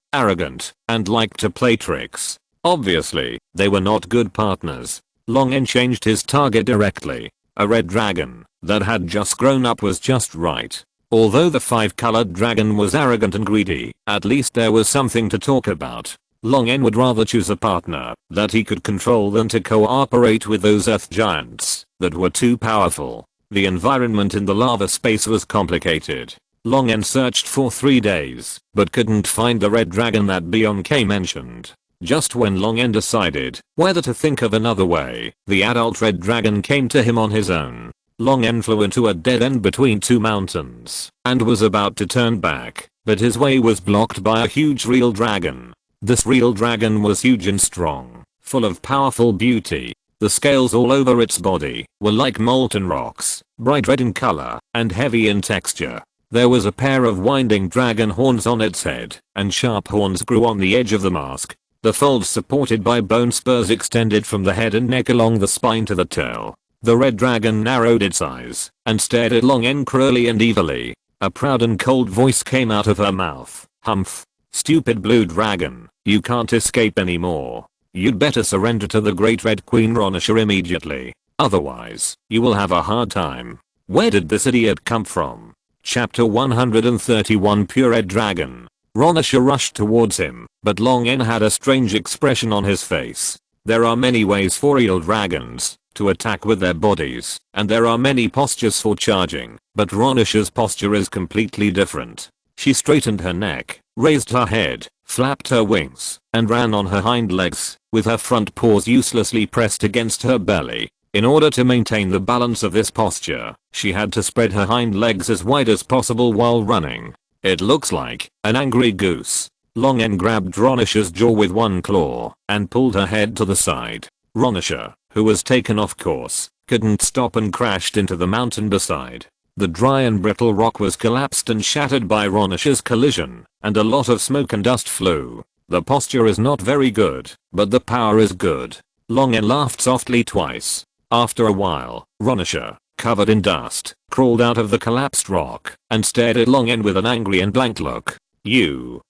and liked to play tricks. Obviously, they were not good partners. Longen changed his target directly. A red dragon that had just grown up was just right. Although the 5-colored dragon was arrogant and greedy, at least there was something to talk about. Longen would rather choose a partner that he could control than to cooperate with those earth giants that were too powerful. The environment in the lava space was complicated. Longen searched for 3 days, but couldn't find the red dragon that Bianca mentioned. Just when Longen decided whether to think of another way, the adult red dragon came to him on his own. Longen flew into a dead end between 2 mountains, and was about to turn back, but his way was blocked by a huge real dragon. This real dragon was huge and strong, full of powerful beauty. The scales all over its body were like molten rocks, bright red in color, and heavy in texture. There was a pair of winding dragon horns on its head, and sharp horns grew on the edge of the mask. The folds supported by bone spurs extended from the head and neck along the spine to the tail. The red dragon narrowed its eyes and stared at Longen cruelly and evilly. A proud and cold voice came out of her mouth. "Humph. Stupid blue dragon, you can't escape anymore. You'd better surrender to the great red queen Ronisha immediately. Otherwise, you will have a hard time." Where did this idiot come from? Chapter 131 Pure Red Dragon. Ronisha rushed towards him, but Longen had a strange expression on his face. There are many ways for real dragons to attack with their bodies, and there are many postures for charging, but Ronisha's posture is completely different. She straightened her neck, raised her head, flapped her wings, and ran on her hind legs, with her front paws uselessly pressed against her belly. In order to maintain the balance of this posture, she had to spread her hind legs as wide as possible while running. It looks like an angry goose. Longen grabbed Ronisha's jaw with one claw and pulled her head to the side. Ronisha, who was taken off course, couldn't stop and crashed into the mountain beside. The dry and brittle rock was collapsed and shattered by Ronisha's collision, and a lot of smoke and dust flew. The posture is not very good, but the power is good. Longen laughed softly twice. After a while, Ronisha, covered in dust, crawled out of the collapsed rock and stared at Longen with an angry and blank look. You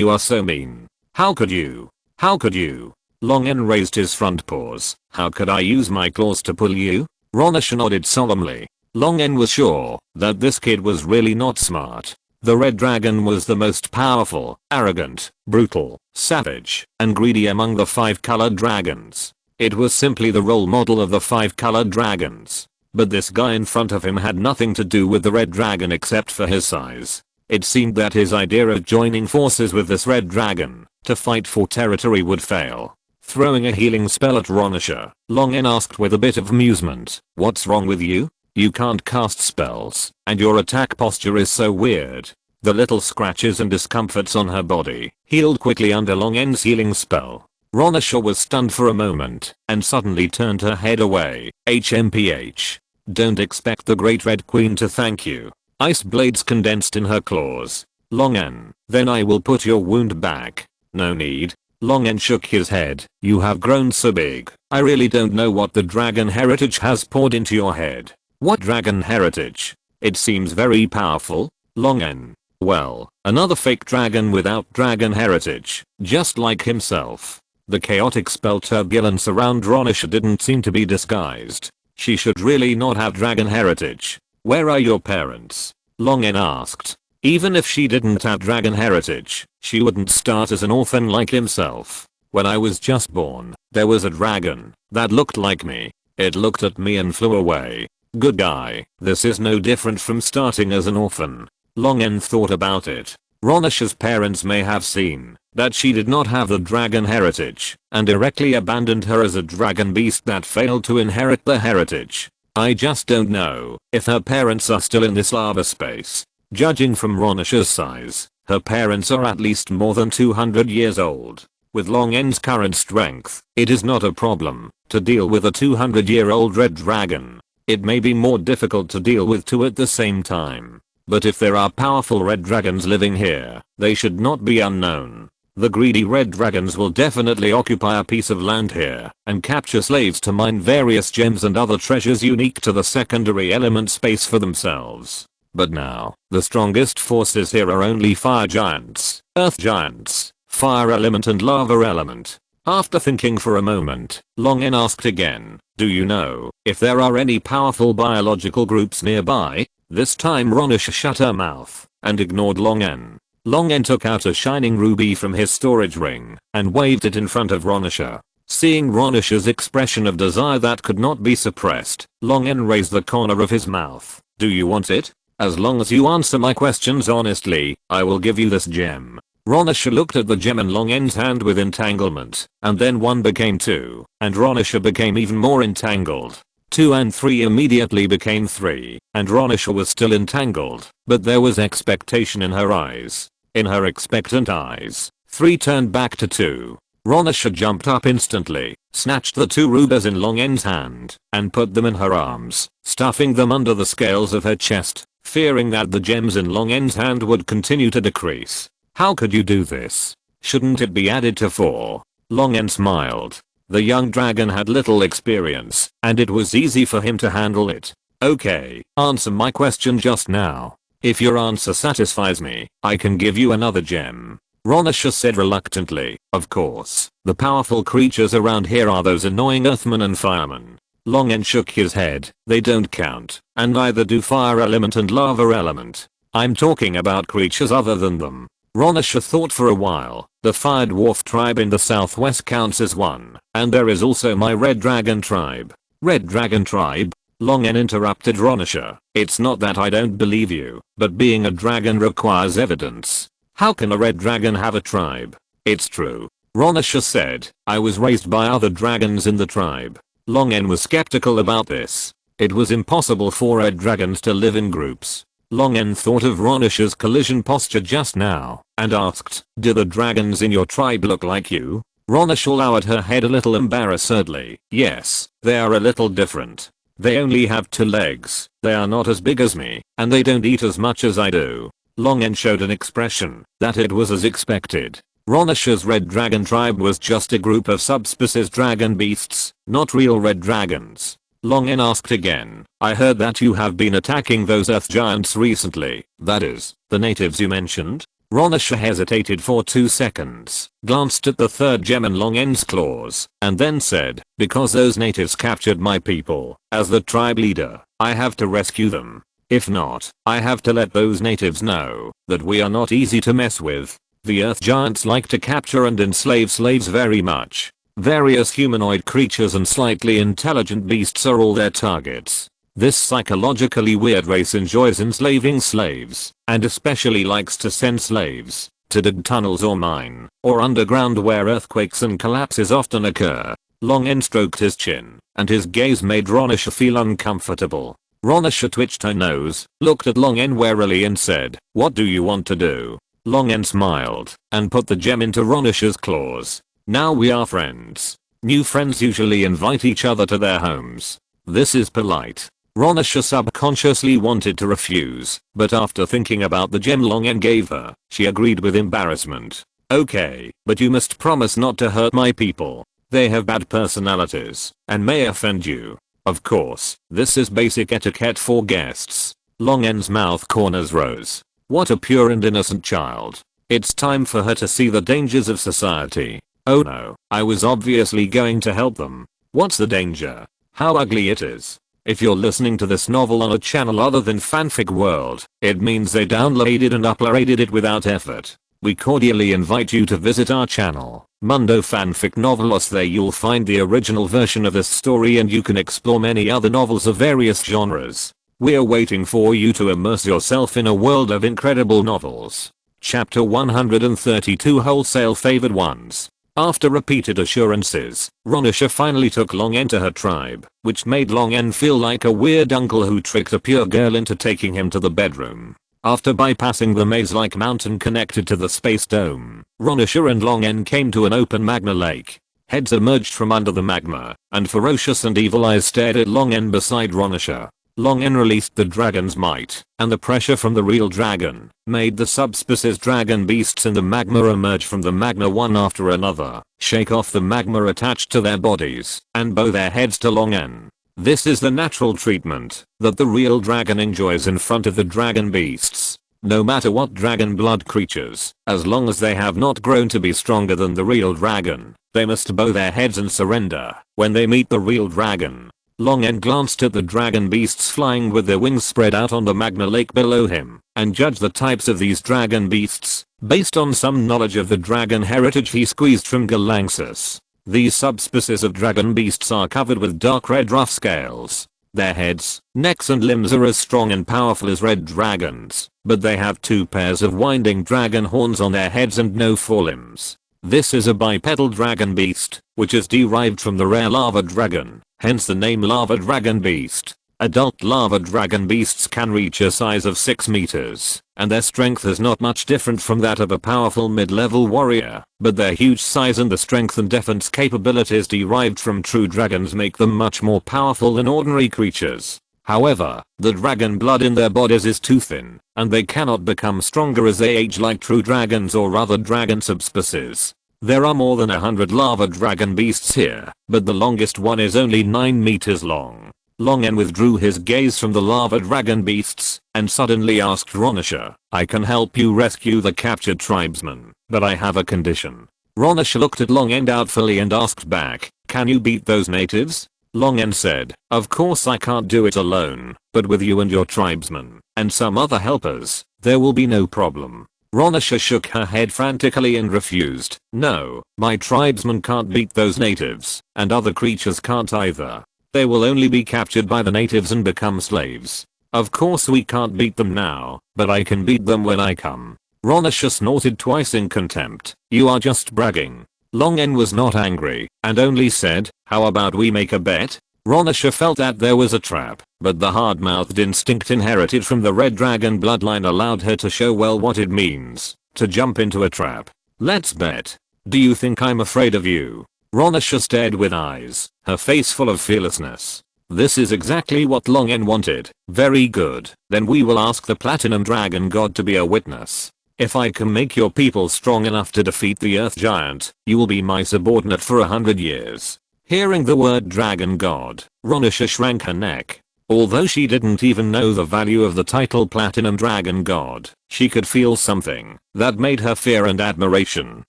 are so mean. How could you? How could you? Longen raised his front paws. How could I use my claws to pull you? Ronisha nodded solemnly. Longen was sure that this kid was really not smart. The red dragon was the most powerful, arrogant, brutal, savage, and greedy among the 5-colored dragons. It was simply the role model of the 5-colored dragons. But this guy in front of him had nothing to do with the red dragon except for his size. It seemed that his idea of joining forces with this red dragon To fight for territory would fail. Throwing a healing spell at Ronisha, Long N asked with a bit of amusement, "What's wrong with you? You can't cast spells, and your attack posture is so weird." The little scratches and discomforts on her body healed quickly under Long N's healing spell. Ronisha was stunned for a moment and suddenly turned her head away. HMPH. Don't expect the Great Red Queen to thank you. Ice blades condensed in her claws. Long N, then I will put your wound back. No need. Long N shook his head. You have grown so big. I really don't know what the dragon heritage has poured into your head. What dragon heritage? It seems very powerful. Long N. Well, another fake dragon without dragon heritage, just like himself. The chaotic spell turbulence around Ronisha didn't seem to be disguised. She should really not have dragon heritage. Where are your parents? Long N asked. Even if she didn't have dragon heritage, she wouldn't start as an orphan like himself. When I was just born, there was a dragon that looked like me. It looked at me and flew away. Good guy. This is no different from starting as an orphan. Long N thought about it. Ronisha's parents may have seen that she did not have the dragon heritage and directly abandoned her as a dragon beast that failed to inherit the heritage. I just don't know if her parents are still in this lava space. Judging from Ronisha's size, her parents are at least more than 200 years old. With Long N's current strength, it is not a problem to deal with a 200-year-old red dragon. It may be more difficult to deal with two at the same time. But if there are powerful red dragons living here, they should not be unknown. The greedy red dragons will definitely occupy a piece of land here and capture slaves to mine various gems and other treasures unique to the secondary element space for themselves. But now, the strongest forces here are only fire giants, earth giants, fire element and lava element. After thinking for a moment, Long N asked again, do you know if there are any powerful biological groups nearby? This time Ronisha shut her mouth and ignored Long N. Long N took out a shining ruby from his storage ring and waved it in front of Ronisha. Seeing Ronisha's expression of desire that could not be suppressed, Long N raised the corner of his mouth. Do you want it? As long as you answer my questions honestly, I will give you this gem. Ronisha looked at the gem in Long N's hand with entanglement, and then 1 became 2, and Ronisha became even more entangled. 2 and 3 immediately became 3, and Ronisha was still entangled, but there was expectation in her eyes. In her expectant eyes, 3 turned back to 2. Ronisha jumped up instantly, snatched the 2 rubies in Long N's hand, and put them in her arms, stuffing them under the scales of her chest, fearing that the gems in Long N's hand would continue to decrease. How could you do this? Shouldn't it be added to 4? Long N smiled. The young dragon had little experience, and it was easy for him to handle it. Okay, answer my question just now. If your answer satisfies me, I can give you another gem. Ronisha said reluctantly. Of course, the powerful creatures around here are those annoying earthmen and firemen. Long N shook his head. They don't count, and neither do fire element and lava element. I'm talking about creatures other than them. Ronisha thought for a while. The fire dwarf tribe in the southwest counts as one, and there is also my red dragon tribe. Red dragon tribe? Long N interrupted Ronisha. It's not that I don't believe you, but being a dragon requires evidence. How can a red dragon have a tribe? It's true. Ronisha said, I was raised by other dragons in the tribe. Long N was skeptical about this. It was impossible for red dragons to live in groups. Long N thought of Ronisha's collision posture just now, and asked, do the dragons in your tribe look like you? Ronisha lowered her head a little embarrassedly. Yes, they are a little different. They only have 2 legs, they are not as big as me, and they don't eat as much as I do. Long N showed an expression that it was as expected. Ronisha's red dragon tribe was just a group of subspecies dragon beasts, not real red dragons. Long N asked again, I heard that you have been attacking those earth giants recently, that is, the natives you mentioned? Ronisha hesitated for 2 seconds, glanced at the 3rd gem in Long N's claws, and then said, because those natives captured my people, as the tribe leader, I have to rescue them. If not, I have to let those natives know that we are not easy to mess with. The earth giants like to capture and enslave slaves very much. Various humanoid creatures and slightly intelligent beasts are all their targets. This psychologically weird race enjoys enslaving slaves, and especially likes to send slaves to dig tunnels or mine, or underground where earthquakes and collapses often occur. Long N stroked his chin, and his gaze made Ronisha feel uncomfortable. Ronisha twitched her nose, looked at Long N warily and said, "What do you want to do?" Long N smiled, and put the gem into Ronisha's claws. "Now we are friends." New friends usually invite each other to their homes. This is polite. Ronisha subconsciously wanted to refuse, but after thinking about the gem Long N gave her, she agreed with embarrassment. "Okay, but you must promise not to hurt my people. They have bad personalities, and may offend you." "Of course, this is basic etiquette for guests." Long N's mouth corners rose. What a pure and innocent child. It's time for her to see the dangers of society. Oh no, I was obviously going to help them. What's the danger? How ugly it is. If you're listening to this novel on a channel other than Fanfic World, it means they downloaded and uploaded it without effort. We cordially invite you to visit our channel, Mundo Fanfic Novelos. There you'll find the original version of this story and you can explore many other novels of various genres. We're waiting for you to immerse yourself in a world of incredible novels. Chapter 132 Wholesale Favored Ones. After repeated assurances, Ronisha finally took Long N to her tribe, which made Long N feel like a weird uncle who tricked a pure girl into taking him to the bedroom. After bypassing the maze-like mountain connected to the space dome, Ronisha and Long N came to an open magma lake. Heads emerged from under the magma, and ferocious and evil eyes stared at Long N beside Ronisha. Long N released the dragon's might, and the pressure from the real dragon made the subspecies dragon beasts in the magma emerge from the magma one after another, shake off the magma attached to their bodies, and bow their heads to Long N. This is the natural treatment that the real dragon enjoys in front of the dragon beasts. No matter what dragon blood creatures, as long as they have not grown to be stronger than the real dragon, they must bow their heads and surrender when they meet the real dragon. Long N glanced at the dragon beasts flying with their wings spread out on the magma lake below him, and judged the types of these dragon beasts based on some knowledge of the dragon heritage he squeezed from Galaxus. These subspecies of dragon beasts are covered with dark red rough scales. Their heads, necks and limbs are as strong and powerful as red dragons, but they have 2 pairs of winding dragon horns on their heads and no forelimbs. This is a bipedal dragon beast, which is derived from the rare lava dragon, hence the name lava dragon beast. Adult lava dragon beasts can reach a size of 6 meters, and their strength is not much different from that of a powerful mid-level warrior, but their huge size and the strength and defense capabilities derived from true dragons make them much more powerful than ordinary creatures. However, the dragon blood in their bodies is too thin, and they cannot become stronger as they age like true dragons or other dragon subspecies. There are more than 100 lava dragon beasts here, but the longest one is only 9 meters long. Long N withdrew his gaze from the lava dragon beasts, and suddenly asked Ronisha, "I can help you rescue the captured tribesmen, but I have a condition." Ronisha looked at Long N doubtfully and asked back, "Can you beat those natives?" Long N said, "Of course I can't do it alone, but with you and your tribesmen, and some other helpers, there will be no problem." Ronisha shook her head frantically and refused. "No, my tribesmen can't beat those natives, and other creatures can't either. They will only be captured by the natives and become slaves. Of course we can't beat them now, but I can beat them when I come." Ronisha snorted twice in contempt. "You are just bragging." Long N was not angry, and only said, "How about we make a bet?" Ronisha felt that there was a trap, but the hard-mouthed instinct inherited from the red dragon bloodline allowed her to show well what it means to jump into a trap. "Let's bet. Do you think I'm afraid of you?" Ronisha stared with eyes, her face full of fearlessness. This is exactly what Long N wanted. "Very good, then we will ask the Platinum Dragon God to be a witness. If I can make your people strong enough to defeat the Earth Giant, you will be my subordinate for 100 years. Hearing the word Dragon God, Ronisha shrank her neck. Although she didn't even know the value of the title Platinum Dragon God, she could feel something that made her fear and admiration.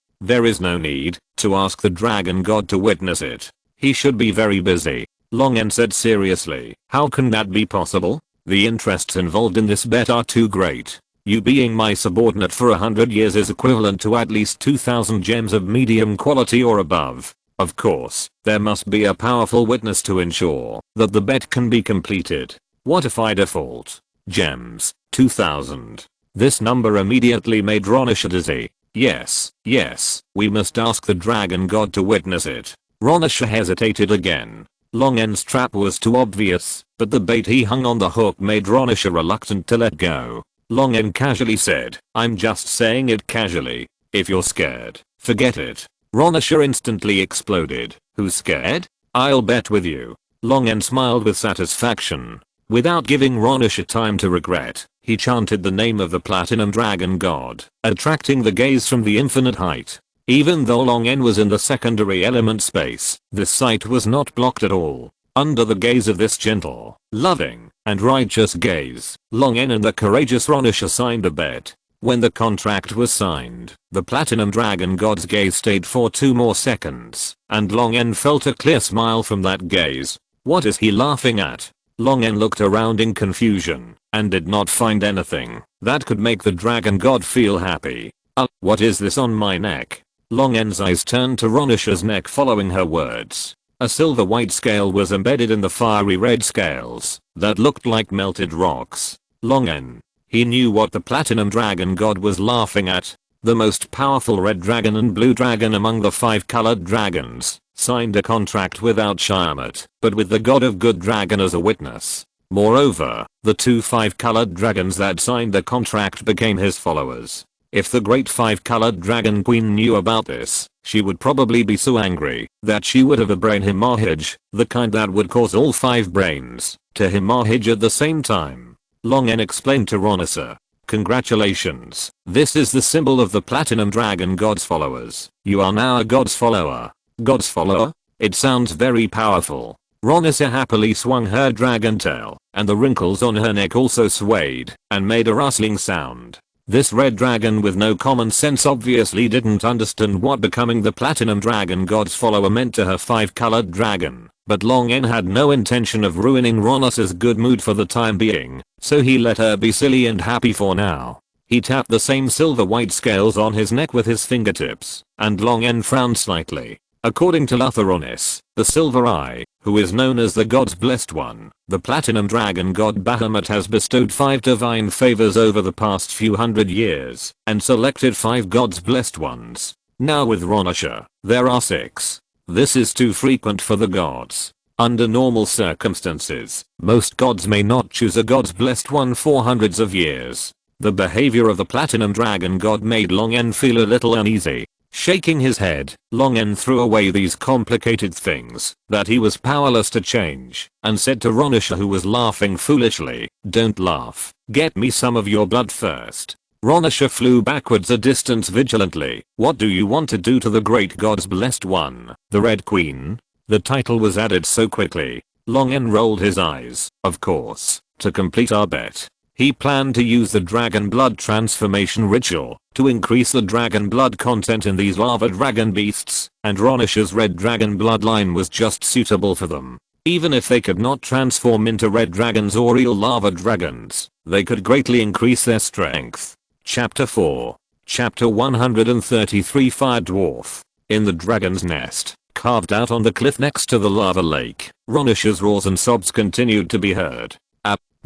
There is no need to ask the Dragon God to witness it. He should be very busy. Long N said seriously, "How can that be possible? The interests involved in this bet are too great. You being my subordinate for 100 years is equivalent to at least 2,000 gems of medium quality or above. Of course, there must be a powerful witness to ensure that the bet can be completed. What if I default? Gems, 2,000. This number immediately made Ronisha dizzy. Yes, yes, we must ask the dragon god to witness it. Ronisha hesitated again. Long N's trap was too obvious, but the bait he hung on the hook made Ronisha reluctant to let go. Long N casually said, I'm just saying it casually. If you're scared, forget it. Ronisha instantly exploded. Who's scared? I'll bet with you. Long N smiled with satisfaction. Without giving Ronisha time to regret, he chanted the name of the platinum dragon god, attracting the gaze from the infinite height. Even though Long N was in the secondary element space, this sight was not blocked at all. Under the gaze of this gentle, loving, and righteous gaze, Long N and the courageous Ronisha signed a bet. When the contract was signed, the platinum dragon god's gaze stayed for 2 more seconds, and Long N felt a clear smile from that gaze. What is he laughing at? Long N looked around in confusion, and did not find anything that could make the dragon god feel happy. What is this on my neck? Long N's eyes turned to Ronisha's neck following her words. A silver white scale was embedded in the fiery red scales that looked like melted rocks. Long N. He knew what the platinum dragon god was laughing at. The most powerful red dragon and blue dragon among the 5 colored dragons signed a contract without Shyamut, but with the god of good dragon as a witness. Moreover, the 2 5-colored dragons that signed the contract became his followers. If the great 5-colored dragon queen knew about this, she would probably be so angry that she would have a brain hemorrhage, the kind that would cause all 5 brains to hemorrhage at the same time. Long N explained to Ronisha. Congratulations, this is the symbol of the platinum dragon god's followers. You are now a god's follower. God's follower? It sounds very powerful. Ronisha happily swung her dragon tail, and the wrinkles on her neck also swayed and made a rustling sound. This red dragon with no common sense obviously didn't understand what becoming the platinum dragon god's follower meant to her 5-colored dragon, but Long N had no intention of ruining Ronisha's good mood for the time being, so he let her be silly and happy for now. He tapped the same silver white scales on his neck with his fingertips, and Long N frowned slightly. According to Latheronis, the Silver Eye, who is known as the God's Blessed One, the Platinum Dragon God Bahamut has bestowed 5 divine favors over the past few hundred years, and selected 5 God's Blessed Ones. Now with Ronisha, there are 6. This is too frequent for the gods. Under normal circumstances, most gods may not choose a God's Blessed One for hundreds of years. The behavior of the Platinum Dragon God made Long N feel a little uneasy. Shaking his head, Long N threw away these complicated things that he was powerless to change, and said to Ronisha, who was laughing foolishly, "Don't laugh, get me some of your blood first." Ronisha flew backwards a distance vigilantly. "What do you want to do to the great god's blessed one, the Red Queen?" The title was added so quickly. Long N rolled his eyes. "Of course, to complete our bet." He planned to use the dragon blood transformation ritual to increase the dragon blood content in these lava dragon beasts, and Ronisha's red dragon bloodline was just suitable for them. Even if they could not transform into red dragons or real lava dragons, they could greatly increase their strength. Chapter 4. Chapter 133 Fire Dwarf. In the dragon's nest, carved out on the cliff next to the lava lake, Ronisha's roars and sobs continued to be heard.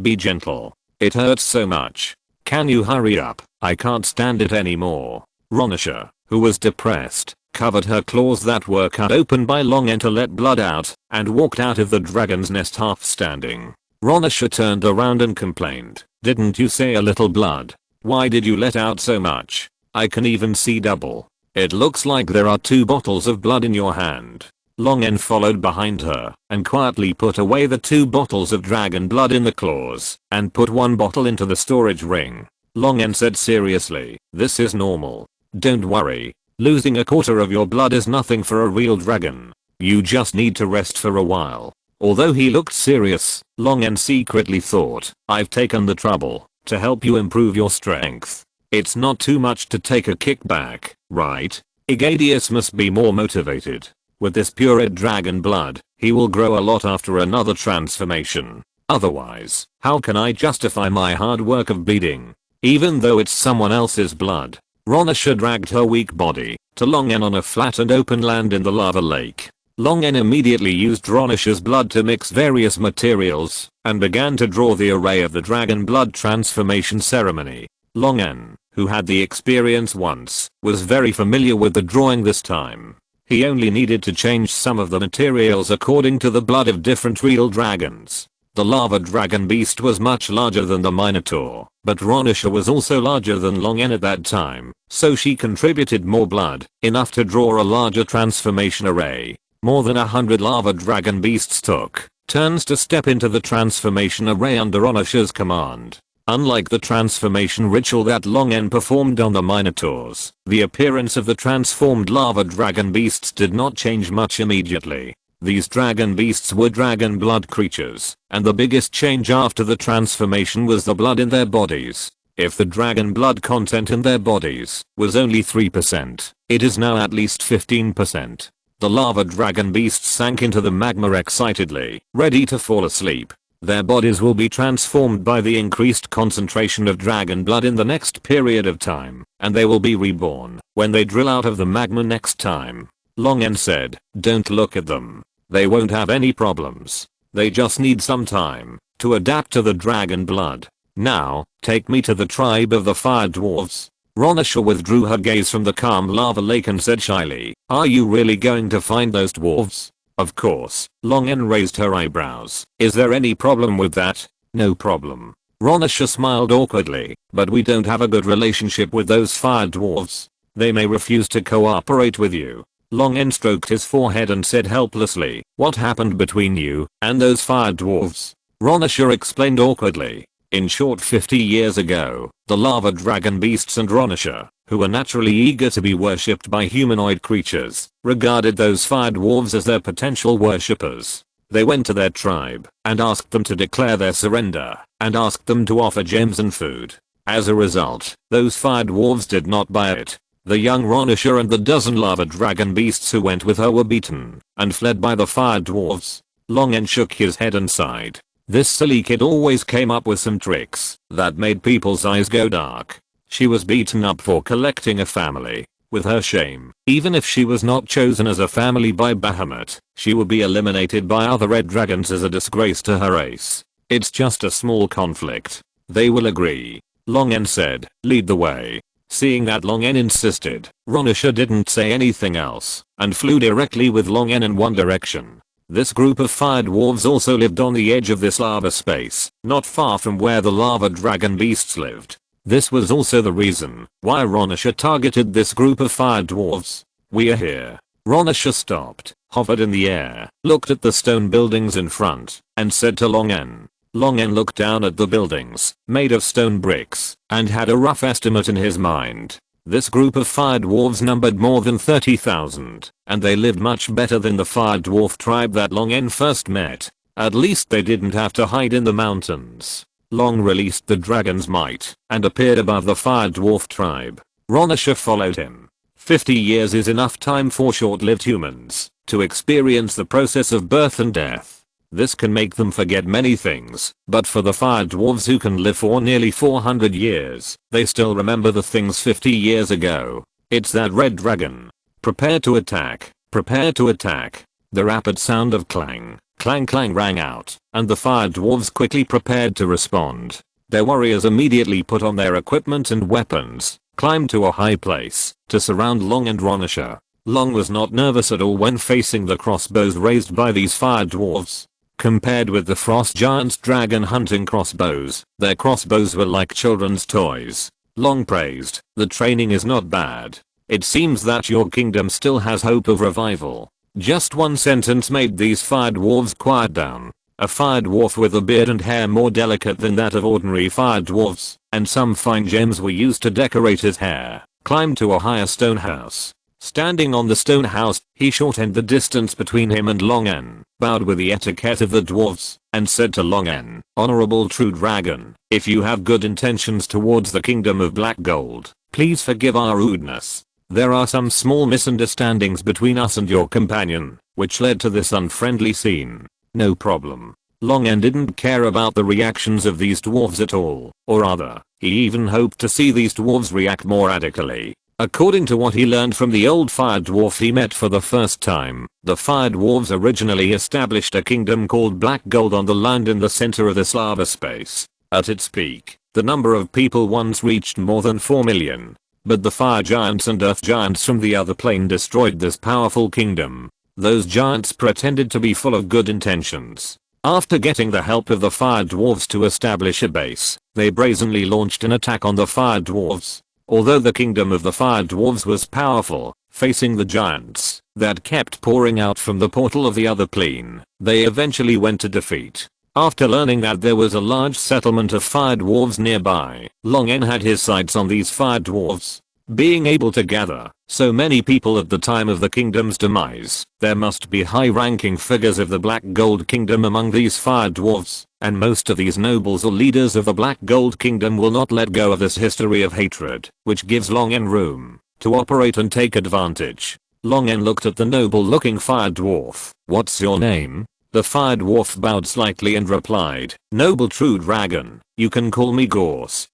Be gentle. It hurts so much. Can you hurry up? I can't stand it anymore." Ronisha, who was depressed, covered her claws that were cut open by Long N to let blood out, and walked out of the dragon's nest half standing. Ronisha turned around and complained, "Didn't you say a little blood? Why did you let out so much? I can even see double. It looks like there are 2 bottles of blood in your hand." Long N followed behind her and quietly put away the 2 bottles of dragon blood in the claws and put 1 bottle into the storage ring. Long N said seriously, "This is normal. Don't worry. Losing a quarter of your blood is nothing for a real dragon. You just need to rest for a while." Although he looked serious, Long N secretly thought, "I've taken the trouble to help you improve your strength. It's not too much to take a kickback, right?" Igadius must be more motivated. With this purebred dragon blood, he will grow a lot after another transformation. Otherwise, how can I justify my hard work of bleeding, even though it's someone else's blood? Ronisha dragged her weak body to Long N on a flat and open land in the lava lake. Long N immediately used Ronisha's blood to mix various materials and began to draw the array of the dragon blood transformation ceremony. Long N, who had the experience once, was very familiar with the drawing this time. He only needed to change some of the materials according to the blood of different real dragons. The lava dragon beast was much larger than the Minotaur, but Ronisha was also larger than Longen at that time, so she contributed more blood, enough to draw a larger transformation array. More than 100 lava dragon beasts took turns to step into the transformation array under Ronisha's command. Unlike the transformation ritual that Longen performed on the Minotaurs, the appearance of the transformed lava dragon beasts did not change much immediately. These dragon beasts were dragon blood creatures, and the biggest change after the transformation was the blood in their bodies. If the dragon blood content in their bodies was only 3%, it is now at least 15%. The lava dragon beasts sank into the magma excitedly, ready to fall asleep. Their bodies will be transformed by the increased concentration of dragon blood in the next period of time, and they will be reborn when they drill out of the magma next time. Longen said, "Don't look at them. They won't have any problems. They just need some time to adapt to the dragon blood. Now, take me to the tribe of the fire dwarves." Ronisha withdrew her gaze from the calm lava lake and said shyly, "Are you really going to find those dwarves?" "Of course." Longen raised her eyebrows. "Is there any problem with that?" "No problem." Ronisha smiled awkwardly, "But we don't have a good relationship with those fire dwarves. They may refuse to cooperate with you." Longen stroked his forehead and said helplessly, "What happened between you and those fire dwarves?" Ronisha explained awkwardly. In short, 50 years ago, the lava dragon beasts and Ronisha, who were naturally eager to be worshipped by humanoid creatures, regarded those fire dwarves as their potential worshippers. They went to their tribe and asked them to declare their surrender, and asked them to offer gems and food. As a result, those fire dwarves did not buy it. The young Ronisha and the dozen lava dragon beasts who went with her were beaten and fled by the fire dwarves. Longen shook his head and sighed. This silly kid always came up with some tricks that made people's eyes go dark. She was beaten up for collecting a family. With her shame, even if she was not chosen as a family by Bahamut, she would be eliminated by other red dragons as a disgrace to her race. It's just a small conflict. They will agree. Longen said, "Lead the way." Seeing that Longen insisted, Ronisha didn't say anything else and flew directly with Longen in one direction. This group of fire dwarves also lived on the edge of this lava space, not far from where the lava dragon beasts lived. This was also the reason why Ronisha targeted this group of fire dwarves. "We are here." Ronisha stopped, hovered in the air, looked at the stone buildings in front, and said to Longen. Longen looked down at the buildings, made of stone bricks, and had a rough estimate in his mind. This group of fire dwarves numbered more than 30,000, and they lived much better than the fire dwarf tribe that Longen first met. At least they didn't have to hide in the mountains. Long released the dragon's might and appeared above the fire dwarf tribe. Ronisha followed him. 50 years is enough time for short-lived humans to experience the process of birth and death. This can make them forget many things, but for the fire dwarves who can live for nearly 400 years, they still remember the things 50 years ago. It's that red dragon. Prepare to attack. Prepare to attack. The rapid sound of clang, clang clang rang out, and the fire dwarves quickly prepared to respond. Their warriors immediately put on their equipment and weapons, climbed to a high place to surround Long and Ronisha. Long was not nervous at all when facing the crossbows raised by these fire dwarves. Compared with the frost giant's dragon hunting crossbows, their crossbows were like children's toys. Long praised, "The training is not bad. It seems that your kingdom still has hope of revival." Just one sentence made these fire dwarves quiet down. A fire dwarf with a beard and hair more delicate than that of ordinary fire dwarfs, and some fine gems were used to decorate his hair, climbed to a higher stone house. Standing on the stone house, he shortened the distance between him and Longen, bowed with the etiquette of the dwarves, and said to Longen, "Honorable true dragon, if you have good intentions towards the kingdom of black gold, please forgive our rudeness. There are some small misunderstandings between us and your companion, which led to this unfriendly scene." "No problem." Longen didn't care about the reactions of these dwarves at all, or rather, he even hoped to see these dwarves react more radically. According to what he learned from the old fire dwarf he met for the first time, the fire dwarves originally established a kingdom called Black Gold on the land in the center of this lava space. At its peak, The number of people once reached more than 4 million. But the fire giants and earth giants from the other plane destroyed this powerful kingdom. Those giants pretended to be full of good intentions. After getting the help of the fire dwarves to establish a base, they brazenly launched an attack on the fire dwarves. Although the kingdom of the fire dwarves was powerful, facing the giants that kept pouring out from the portal of the other plane, they eventually went to defeat. After learning that there was a large settlement of fire dwarves nearby, Long N had his sights on these fire dwarves. Being able to gather so many people at the time of the kingdom's demise, there must be high-ranking figures of the Black Gold Kingdom among these fire dwarves, and most of these nobles or leaders of the Black Gold Kingdom will not let go of this history of hatred, which gives Long N room to operate and take advantage. Long N looked at the noble-looking fire dwarf. "What's your name?" The fire dwarf bowed slightly and replied, "Noble True Dragon, you can call me Gorse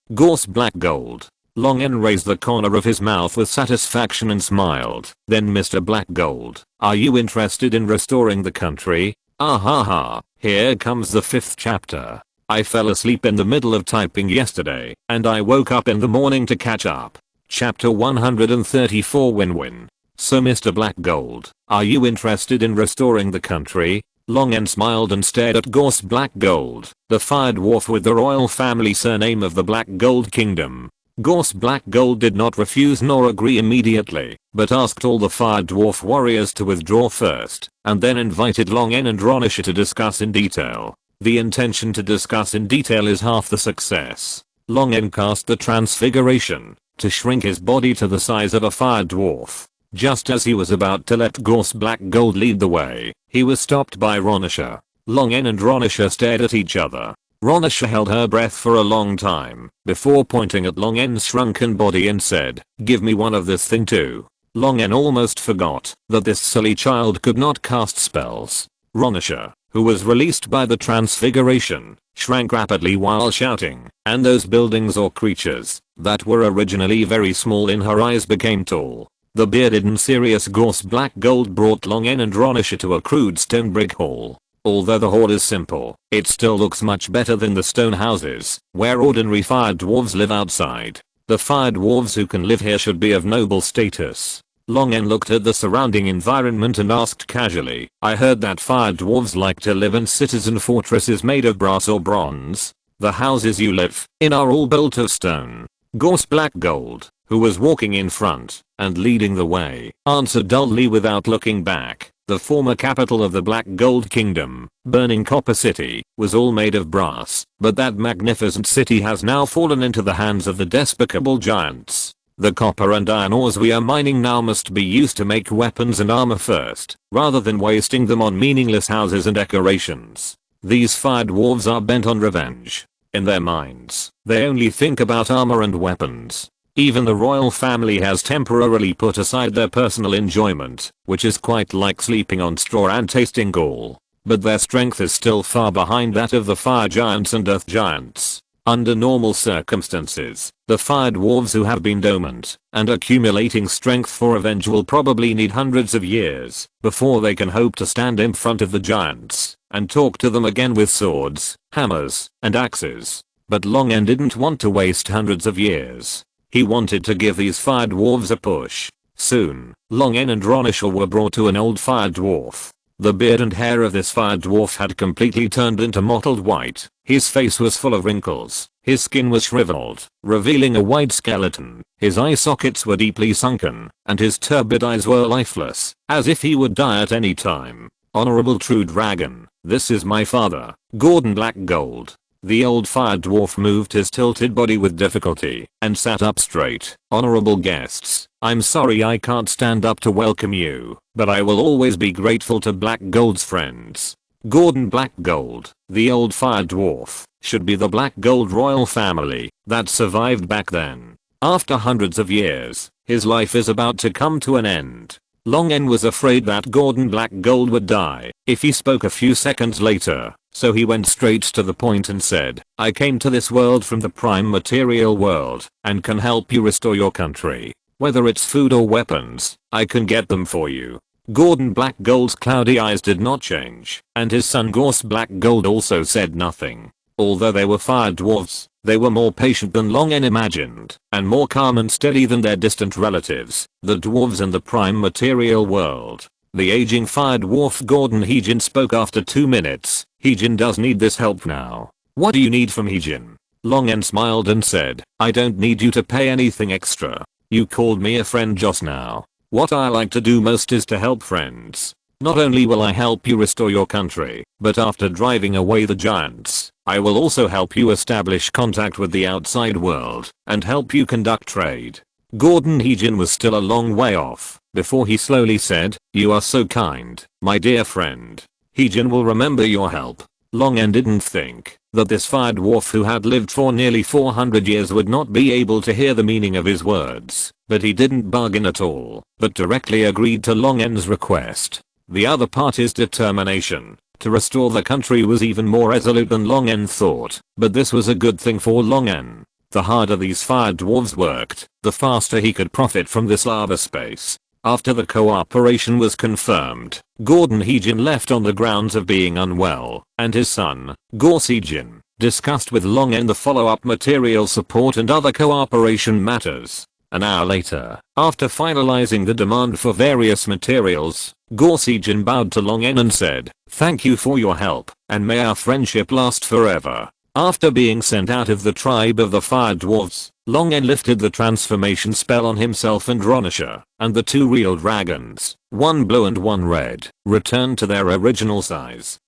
Black Gold." Long N raised the corner of his mouth with satisfaction and smiled. "Then Mr. Black Gold, are you interested in restoring the country?" "Ah ha ha, here comes the 5th chapter. I fell asleep in the middle of typing yesterday, and I woke up in the morning to catch up." Chapter 134 Win-Win. "So Mr. Black Gold, are you interested in restoring the country?" Long N smiled and stared at Gorse Black Gold, the fire dwarf with the royal family surname of the Black Gold Kingdom. Gorse Black Gold did not refuse nor agree immediately, but asked all the fire dwarf warriors to withdraw first, and then invited Long N and Ronisha to discuss in detail. The intention to discuss in detail is half the success. Long N cast the transfiguration to shrink his body to the size of a fire dwarf. Just as he was about to let Gorse Black Gold lead the way, he was stopped by Ronisha. Long N and Ronisha stared at each other. Ronisha held her breath for a long time before pointing at Long N's shrunken body and said, "Give me one of this thing too." Long N almost forgot that this silly child could not cast spells. Ronisha, who was released by the transfiguration, shrank rapidly while shouting, and those buildings or creatures that were originally very small in her eyes became tall. The bearded and serious Gorse Black Gold brought Long N and Ronisha to a crude stone brick hall. Although the hall is simple, it still looks much better than the stone houses, where ordinary fire dwarves live outside. The fire dwarves who can live here should be of noble status. Long N looked at the surrounding environment and asked casually, "I heard that fire dwarves like to live in citizen fortresses made of brass or bronze. The houses you live in are all built of stone." Gorse Black Gold, who was walking in front and leading the way, answered dully without looking back. The former capital of the Black Gold Kingdom, Burning Copper City, was all made of brass, but that magnificent city has now fallen into the hands of the despicable giants. The copper and iron ores we are mining now must be used to make weapons and armor first, rather than wasting them on meaningless houses and decorations. These fire dwarves are bent on revenge. In their minds, they only think about armor and weapons. Even the royal family has temporarily put aside their personal enjoyment, which is quite like sleeping on straw and tasting gall. But their strength is still far behind that of the fire giants and earth giants. Under normal circumstances, the fire dwarves who have been dormant and accumulating strength for revenge will probably need hundreds of years before they can hope to stand in front of the giants and talk to them again with swords, hammers, and axes. But Long N didn't want to waste hundreds of years. He wanted to give these fire dwarves a push. Soon, Long N and Ronisha were brought to an old fire dwarf. The beard and hair of this fire dwarf had completely turned into mottled white. His face was full of wrinkles. His skin was shriveled, revealing a white skeleton. His eye sockets were deeply sunken, and his turbid eyes were lifeless, as if he would die at any time. "Honorable True Dragon, this is my father, Gordon Black Gold." The old fire dwarf moved his tilted body with difficulty and sat up straight. "Honorable guests, I'm sorry I can't stand up to welcome you, but I will always be grateful to Black Gold's friends." Gordon Black Gold, the old fire dwarf, should be the Black Gold royal family that survived back then. After hundreds of years, his life is about to come to an end. Long N was afraid that Gordon Black Gold would die if he spoke a few seconds later, so he went straight to the point and said, "I came to this world from the prime material world and can help you restore your country. Whether it's food or weapons, I can get them for you." Gordon Black Gold's cloudy eyes did not change, and his son Gorse Black Gold also said nothing. Although they were fire dwarves, They were more patient than Long N imagined, and more calm and steady than their distant relatives, the dwarves in the prime material world. The aging fire dwarf Gordon Heejin spoke after 2 minutes. Heejin does need this help now. What do you need from Heejin? Long N smiled and said, I don't need you to pay anything extra. You called me a friend just now. What I like to do most is to help friends. Not only will I help you restore your country, but after driving away the giants, I will also help you establish contact with the outside world and help you conduct trade. Gordon Heejin was still a long way off before he slowly said, you are so kind, my dear friend. Heejin will remember your help. Long N didn't think that this fire dwarf who had lived for nearly 400 years would not be able to hear the meaning of his words, but he didn't bargain at all, but directly agreed to Long N's request. The other party's determination to restore the country was even more resolute than Long N thought, but this was a good thing for Long N. The harder these fire dwarves worked, the faster he could profit from this lava space. After the cooperation was confirmed, Gordon Heejin left on the grounds of being unwell, and his son, Gore Seejin, discussed with Long N the follow-up material support and other cooperation matters. An hour later, after finalizing the demand for various materials, Gore Seejin bowed to Long N and said, thank you for your help, and may our friendship last forever. After being sent out of the tribe of the fire dwarves, Long N lifted the transformation spell on himself and Ronisha, and the 2 real dragons, one blue and one red, returned to their original size.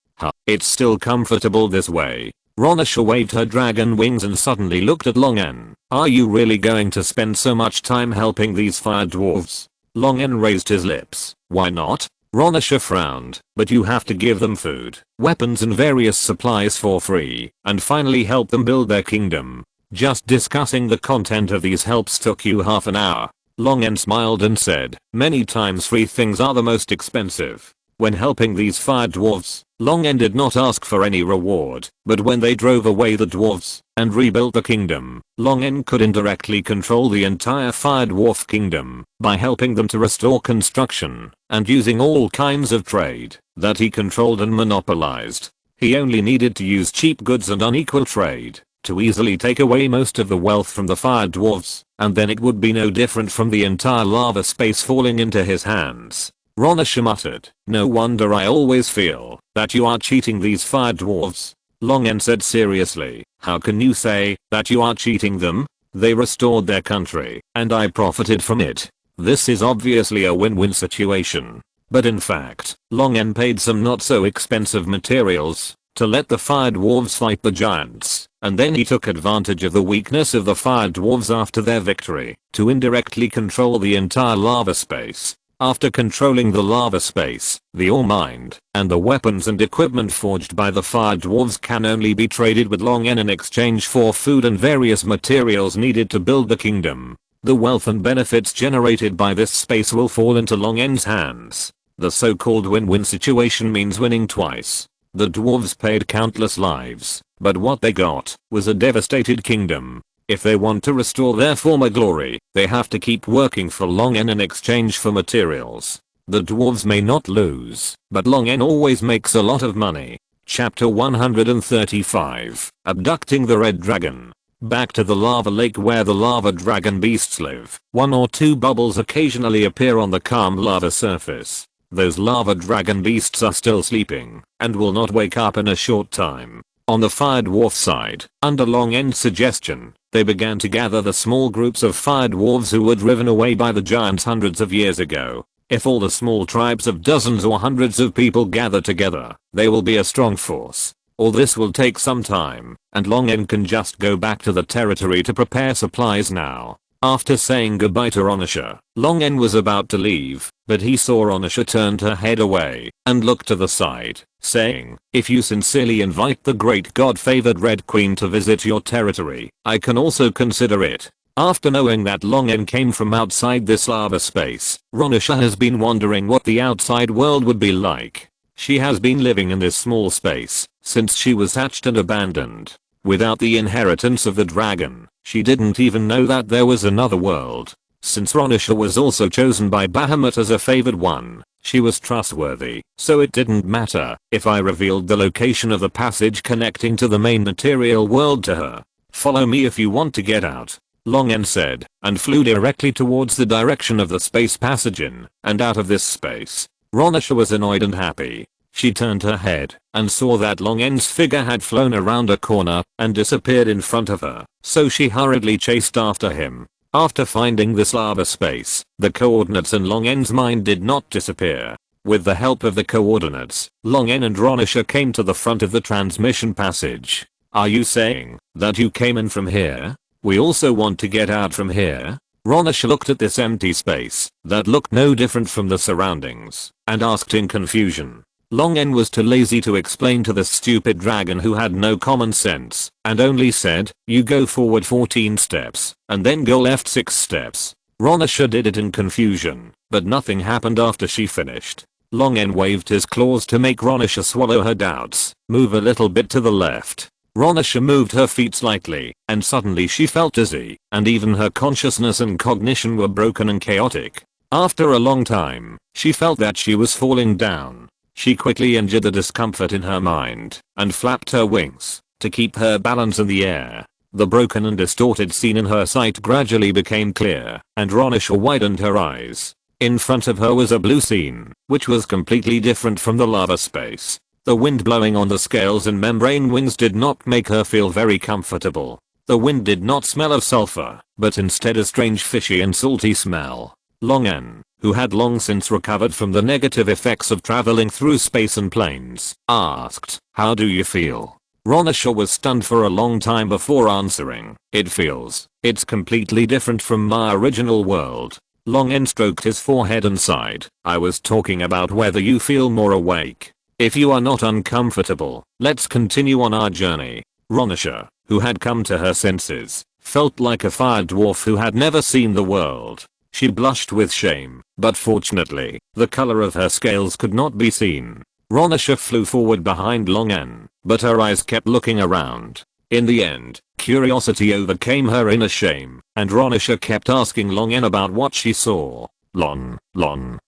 It's still comfortable this way. Ronisha waved her dragon wings and suddenly looked at Long N. Are you really going to spend so much time helping these fire dwarves? Long N raised his lips. Why not? Ronisha frowned, but you have to give them food, weapons and various supplies for free, and finally help them build their kingdom. Just discussing the content of these helps took you half an hour. Long N smiled and said, many times free things are the most expensive. When helping these fire dwarves, Long N did not ask for any reward, but when they drove away the dwarves and rebuilt the kingdom, Long N could indirectly control the entire fire dwarf kingdom by helping them to restore construction and using all kinds of trade that he controlled and monopolized. He only needed to use cheap goods and unequal trade to easily take away most of the wealth from the fire dwarves, and then it would be no different from the entire lava space falling into his hands. Ronisha muttered, no wonder I always feel that you are cheating these fire dwarves. Long N said seriously, how can you say that you are cheating them? They restored their country, and I profited from it. This is obviously a win-win situation. But in fact, Long N paid some not so expensive materials to let the fire dwarves fight the giants, and then he took advantage of the weakness of the fire dwarves after their victory to indirectly control the entire lava space. After controlling the lava space, the ore mined, and the weapons and equipment forged by the fire dwarves can only be traded with Long N in exchange for food and various materials needed to build the kingdom. The wealth and benefits generated by this space will fall into Long N's hands. The so-called win-win situation means winning twice. The dwarves paid countless lives, but what they got was a devastated kingdom. If they want to restore their former glory, they have to keep working for Long N in exchange for materials. The dwarves may not lose, but Long N always makes a lot of money. Chapter 135, Abducting the Red Dragon. Back to the lava lake where the lava dragon beasts live. 1 or 2 bubbles occasionally appear on the calm lava surface. Those lava dragon beasts are still sleeping, and will not wake up in a short time. On the fire dwarf side, under Long N's suggestion, they began to gather the small groups of fire dwarves who were driven away by the giants hundreds of years ago. If all the small tribes of dozens or hundreds of people gather together, they will be a strong force. All this will take some time, and Long N can just go back to the territory to prepare supplies now. After saying goodbye to Ronisha, Long N was about to leave, but he saw Ronisha turned her head away and looked to the side, saying, if you sincerely invite the great god-favored Red Queen to visit your territory, I can also consider it. After knowing that Long N came from outside this lava space, Ronisha has been wondering what the outside world would be like. She has been living in this small space since she was hatched and abandoned. Without the inheritance of the dragon, she didn't even know that there was another world. Since Ronisha was also chosen by Bahamut as a favored one, she was trustworthy, so it didn't matter if I revealed the location of the passage connecting to the main material world to her. Follow me if you want to get out. Long N said, and flew directly towards the direction of the space passage in and out of this space. Ronisha was annoyed and happy. She turned her head and saw that Long N's figure had flown around a corner and disappeared in front of her, so she hurriedly chased after him. After finding this lava space, the coordinates in Long N's mind did not disappear. With the help of the coordinates, Long N and Ronisha came to the front of the transmission passage. Are you saying that you came in from here? We also want to get out from here. Ronisha looked at this empty space that looked no different from the surroundings and asked in confusion. Long N was too lazy to explain to the stupid dragon who had no common sense and only said, you go forward 14 steps and then go left 6 steps. Ronisha did it in confusion, but nothing happened after she finished. Long N waved his claws to make Ronisha swallow her doubts. Move a little bit to the left. Ronisha moved her feet slightly, and suddenly she felt dizzy, and even her consciousness and cognition were broken and chaotic. After a long time, she felt that she was falling down. She quickly injured the discomfort in her mind and flapped her wings to keep her balance in the air. The broken and distorted scene in her sight gradually became clear, and Ronisha widened her eyes. In front of her was a blue scene, which was completely different from the lava space. The wind blowing on the scales and membrane wings did not make her feel very comfortable. The wind did not smell of sulfur, but instead a strange fishy and salty smell. Long N, who had long since recovered from the negative effects of traveling through space and planes, asked, how do you feel? Ronisha was stunned for a long time before answering. It's completely different from my original world. Long N stroked his forehead and sighed. I was talking about whether you feel more awake. If you are not uncomfortable, let's continue on our journey. Ronisha, who had come to her senses, felt like a fire dwarf who had never seen the world. She blushed with shame, but fortunately, the color of her scales could not be seen. Ronisha flew forward behind Long N, but her eyes kept looking around. In the end, curiosity overcame her inner shame, and Ronisha kept asking Long N about what she saw. Lon,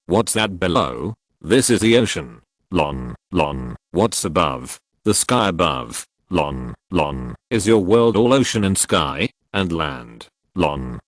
what's that below? This is the ocean. Lon, what's above? The sky above. Lon, is your world all ocean and sky? And land? Lon,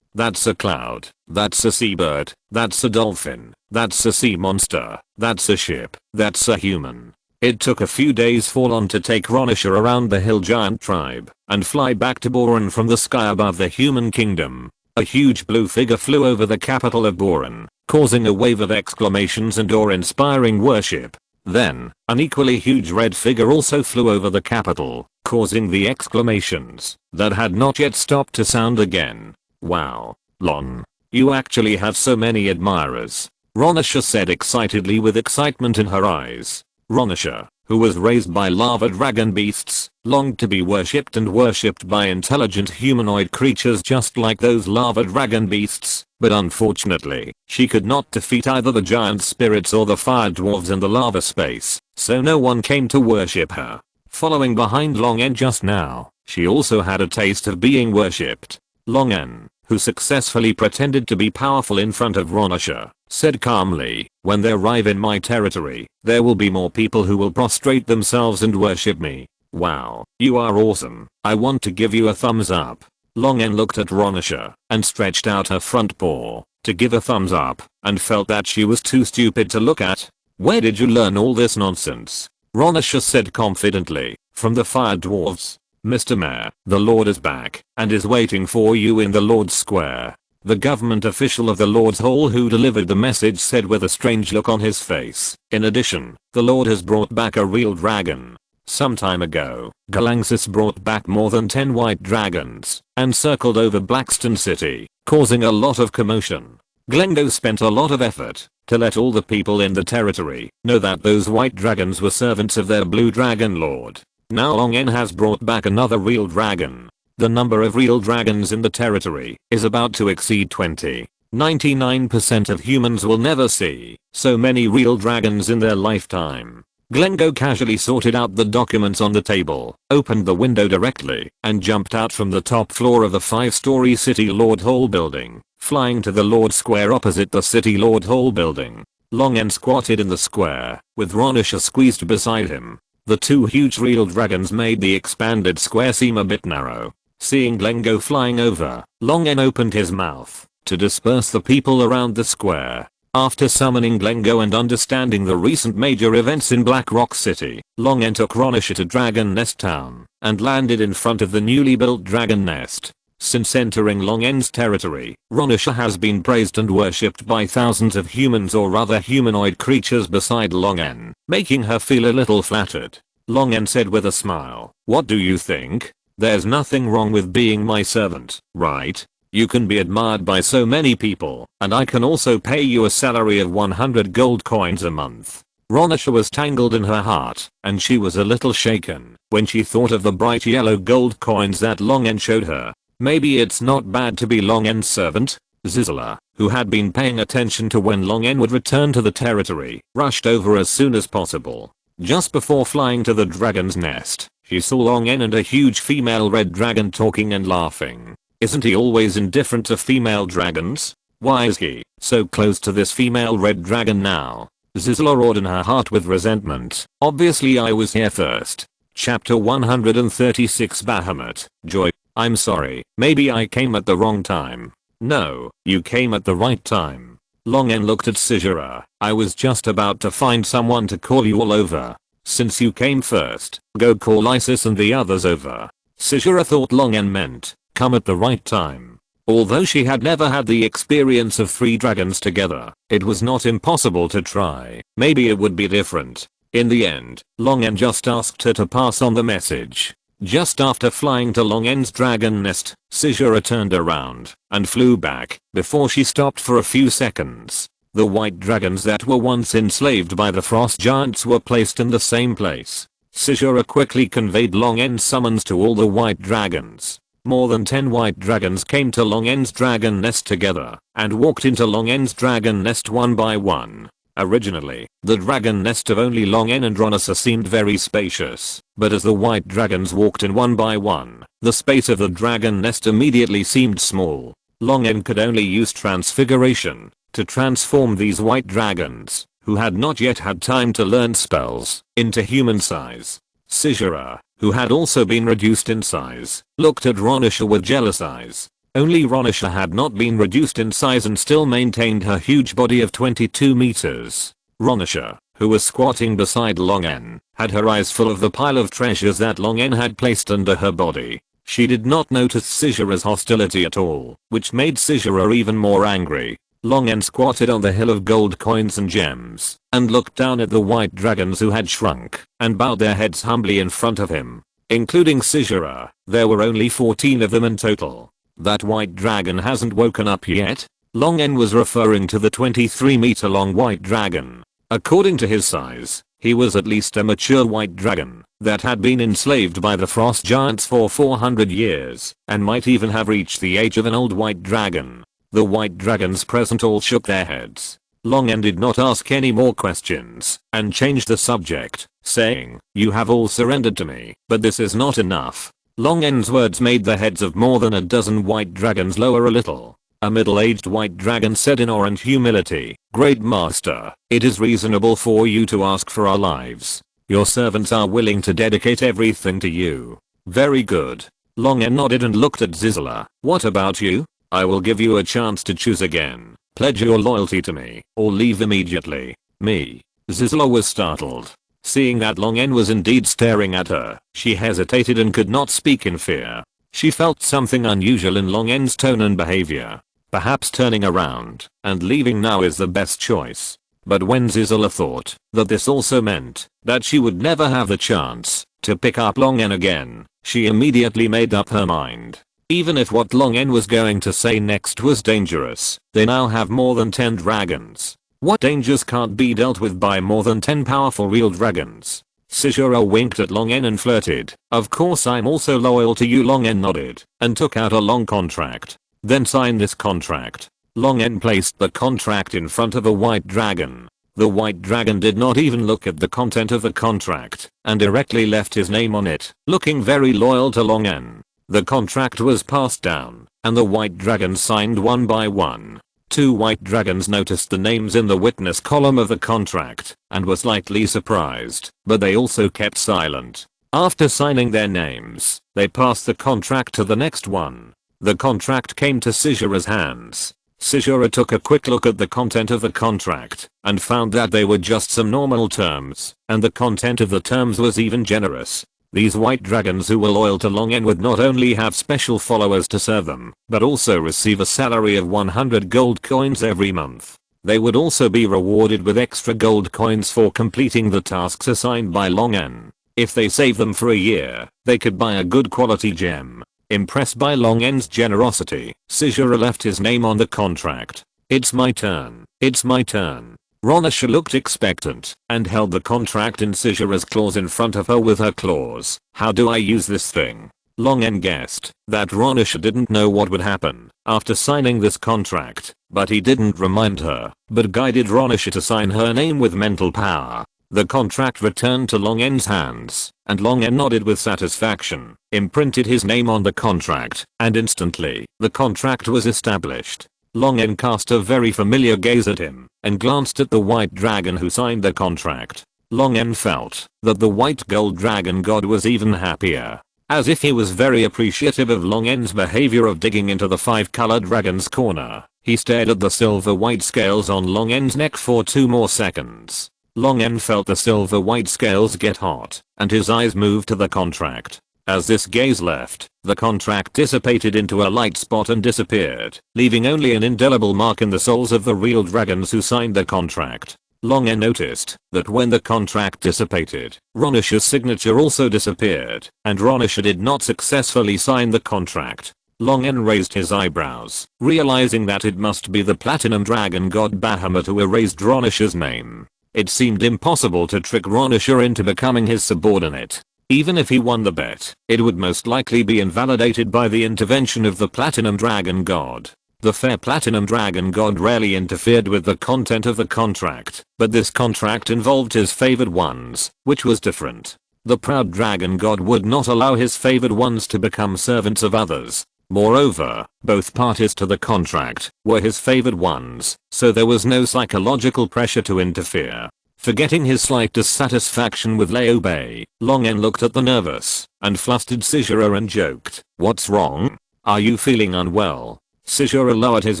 that's a cloud. That's a seabird. That's a dolphin. That's a sea monster. That's a ship. That's a human. It took a few days for Lon to take Ronisha around the hill giant tribe and fly back to Boran from the sky above the human kingdom. A huge blue figure flew over the capital of Boran, causing a wave of exclamations and awe-inspiring worship. Then, an equally huge red figure also flew over the capital, causing the exclamations that had not yet stopped to sound again. Wow, Lon, you actually have so many admirers. Ronisha said excitedly with excitement in her eyes. Ronisha, who was raised by lava dragon beasts, longed to be worshipped and worshipped by intelligent humanoid creatures just like those lava dragon beasts, but unfortunately, she could not defeat either the giant spirits or the fire dwarves in the lava space, so no one came to worship her. Following behind Long N just now, she also had a taste of being worshipped. Long N, who successfully pretended to be powerful in front of Ronisha, said calmly, when they arrive in my territory, there will be more people who will prostrate themselves and worship me. Wow, you are awesome. I want to give you a thumbs up. Long N looked at Ronisha and stretched out her front paw to give a thumbs up and felt that she was too stupid to look at. Where did you learn all this nonsense? Ronisha said confidently, from the fire dwarves. Mr. Mayor, the Lord is back and is waiting for you in the Lord's Square. The government official of the Lord's Hall who delivered the message said with a strange look on his face. In addition, the Lord has brought back a real dragon. Some time ago, Galangsis brought back more than 10 white dragons and circled over Blackstone City, causing a lot of commotion. Glengo spent a lot of effort to let all the people in the territory know that those white dragons were servants of their blue dragon lord. Now Long N has brought back another real dragon. The number of real dragons in the territory is about to exceed 20. 99% of humans will never see so many real dragons in their lifetime. Glengo casually sorted out the documents on the table, opened the window directly, and jumped out from the top floor of the 5-story City Lord Hall building, flying to the Lord Square opposite the City Lord Hall building. Long N squatted in the square, with Ronisha squeezed beside him. The two huge real dragons made the expanded square seem a bit narrow. Seeing Glenn go flying over, Long N opened his mouth to disperse the people around the square. After summoning Glengo and understanding the recent major events in Black Rock City, Long N took Ronisha to Dragon Nest Town and landed in front of the newly built Dragon Nest. Since entering Long N's territory, Ronisha has been praised and worshipped by thousands of humans or other humanoid creatures beside Long N, making her feel a little flattered. Long N said with a smile, "What do you think? There's nothing wrong with being my servant, right? You can be admired by so many people, and I can also pay you a salary of 100 gold coins a month." Ronisha was tangled in her heart, and she was a little shaken when she thought of the bright yellow gold coins that Long N showed her. Maybe it's not bad to be Long N's servant. Zizala, who had been paying attention to when Long N would return to the territory, rushed over as soon as possible. Just before flying to the dragon's nest, she saw Long N and a huge female red dragon talking and laughing. Isn't he always indifferent to female dragons? Why is he so close to this female red dragon now? Zizala roared in her heart with resentment. Obviously I was here first. Chapter 136 Bahamut, Joy. I'm sorry, maybe I came at the wrong time. No, you came at the right time. Long N looked at Sizura. I was just about to find someone to call you all over. Since you came first, go call Isis and the others over. Sizura thought Long N meant, come at the right time. Although she had never had the experience of 3 dragons together, it was not impossible to try. Maybe it would be different. In the end, Long N just asked her to pass on the message. Just after flying to Long N's dragon nest, Sizura turned around and flew back before she stopped for a few seconds. The white dragons that were once enslaved by the frost giants were placed in the same place. Sizura quickly conveyed Long N's summons to all the white dragons. More than 10 white dragons came to Long N's dragon nest together and walked into Long N's dragon nest one by one. Originally, the dragon nest of only Long N and Ronisha seemed very spacious, but as the white dragons walked in one by one, the space of the dragon nest immediately seemed small. Long N could only use transfiguration to transform these white dragons, who had not yet had time to learn spells, into human size. Sizura, who had also been reduced in size, looked at Ronisha with jealous eyes. Only Ronisha had not been reduced in size and still maintained her huge body of 22 meters. Ronisha, who was squatting beside Long N, had her eyes full of the pile of treasures that Long N had placed under her body. She did not notice Sizura's hostility at all, which made Sizura even more angry. Long N squatted on the hill of gold coins and gems, and looked down at the white dragons who had shrunk, and bowed their heads humbly in front of him. Including Sizura, there were only 14 of them in total. That white dragon hasn't woken up yet? Long N was referring to the 23-meter long white dragon. According to his size, he was at least a mature white dragon that had been enslaved by the frost giants for 400 years, and might even have reached the age of an old white dragon. The white dragons present all shook their heads. Long N did not ask any more questions, and changed the subject, saying, "You have all surrendered to me, but this is not enough." Long N's words made the heads of more than a dozen white dragons lower a little. A middle-aged white dragon said in awe and humility, "Great master, it is reasonable for you to ask for our lives. Your servants are willing to dedicate everything to you." "Very good." Long N nodded and looked at Zizala. "What about you? I will give you a chance to choose again. Pledge your loyalty to me, or leave immediately." "Me?" Zizala was startled. Seeing that Long N was indeed staring at her, she hesitated and could not speak in fear. She felt something unusual in Long N's tone and behavior. Perhaps turning around and leaving now is the best choice. But when Zizala thought that this also meant that she would never have the chance to pick up Long N again, she immediately made up her mind. Even if what Long N was going to say next was dangerous, they now have more than 10 dragons. What dangers can't be dealt with by more than 10 powerful real dragons? Sizura winked at Long N and flirted. "Of course I'm also loyal to you." Long N nodded and took out a long contract. "Then sign this contract." Long N placed the contract in front of a white dragon. The white dragon did not even look at the content of the contract and directly left his name on it, looking very loyal to Long N. The contract was passed down, and the white dragons signed one by one. Two white dragons noticed the names in the witness column of the contract and were slightly surprised, but they also kept silent. After signing their names, they passed the contract to the next one. The contract came to Sizura's hands. Sizura took a quick look at the content of the contract and found that they were just some normal terms, and the content of the terms was even generous. These white dragons who were loyal to Longen would not only have special followers to serve them, but also receive a salary of 100 gold coins every month. They would also be rewarded with extra gold coins for completing the tasks assigned by Longen. If they save them for a year, they could buy a good quality gem. Impressed by Longen's generosity, Sizura left his name on the contract. It's my turn. It's my turn. Ronisha looked expectant and held the contract in Sizura's claws in front of her with her claws. How do I use this thing? Longen guessed that Ronisha didn't know what would happen after signing this contract, but he didn't remind her, but guided Ronisha to sign her name with mental power. The contract returned to Longen's hands, and Longen nodded with satisfaction, imprinted his name on the contract, and instantly, the contract was established. Longen cast a very familiar gaze at him, and glanced at the white dragon who signed the contract. Longen felt that the white gold dragon god was even happier. As if he was very appreciative of Longen's behavior of digging into the 5-colored dragon's corner, he stared at the silver white scales on Longen's neck for 2 more seconds. Longen felt the silver white scales get hot, and his eyes moved to the contract. As this gaze left, the contract dissipated into a light spot and disappeared, leaving only an indelible mark in the souls of the real dragons who signed the contract. Longen noticed that when the contract dissipated, Ronisha's signature also disappeared, and Ronisha did not successfully sign the contract. Longen raised his eyebrows, realizing that it must be the platinum dragon god Bahamut who erased Ronisha's name. It seemed impossible to trick Ronisha into becoming his subordinate. Even if he won the bet, it would most likely be invalidated by the intervention of the platinum dragon god. The fair platinum dragon god rarely interfered with the content of the contract, but this contract involved his favored ones, which was different. The proud dragon god would not allow his favored ones to become servants of others. Moreover, both parties to the contract were his favored ones, so there was no psychological pressure to interfere. Forgetting his slight dissatisfaction with Leo Bay, Longen looked at the nervous and flustered Sizura and joked, "What's wrong? Are you feeling unwell?" Sizura lowered his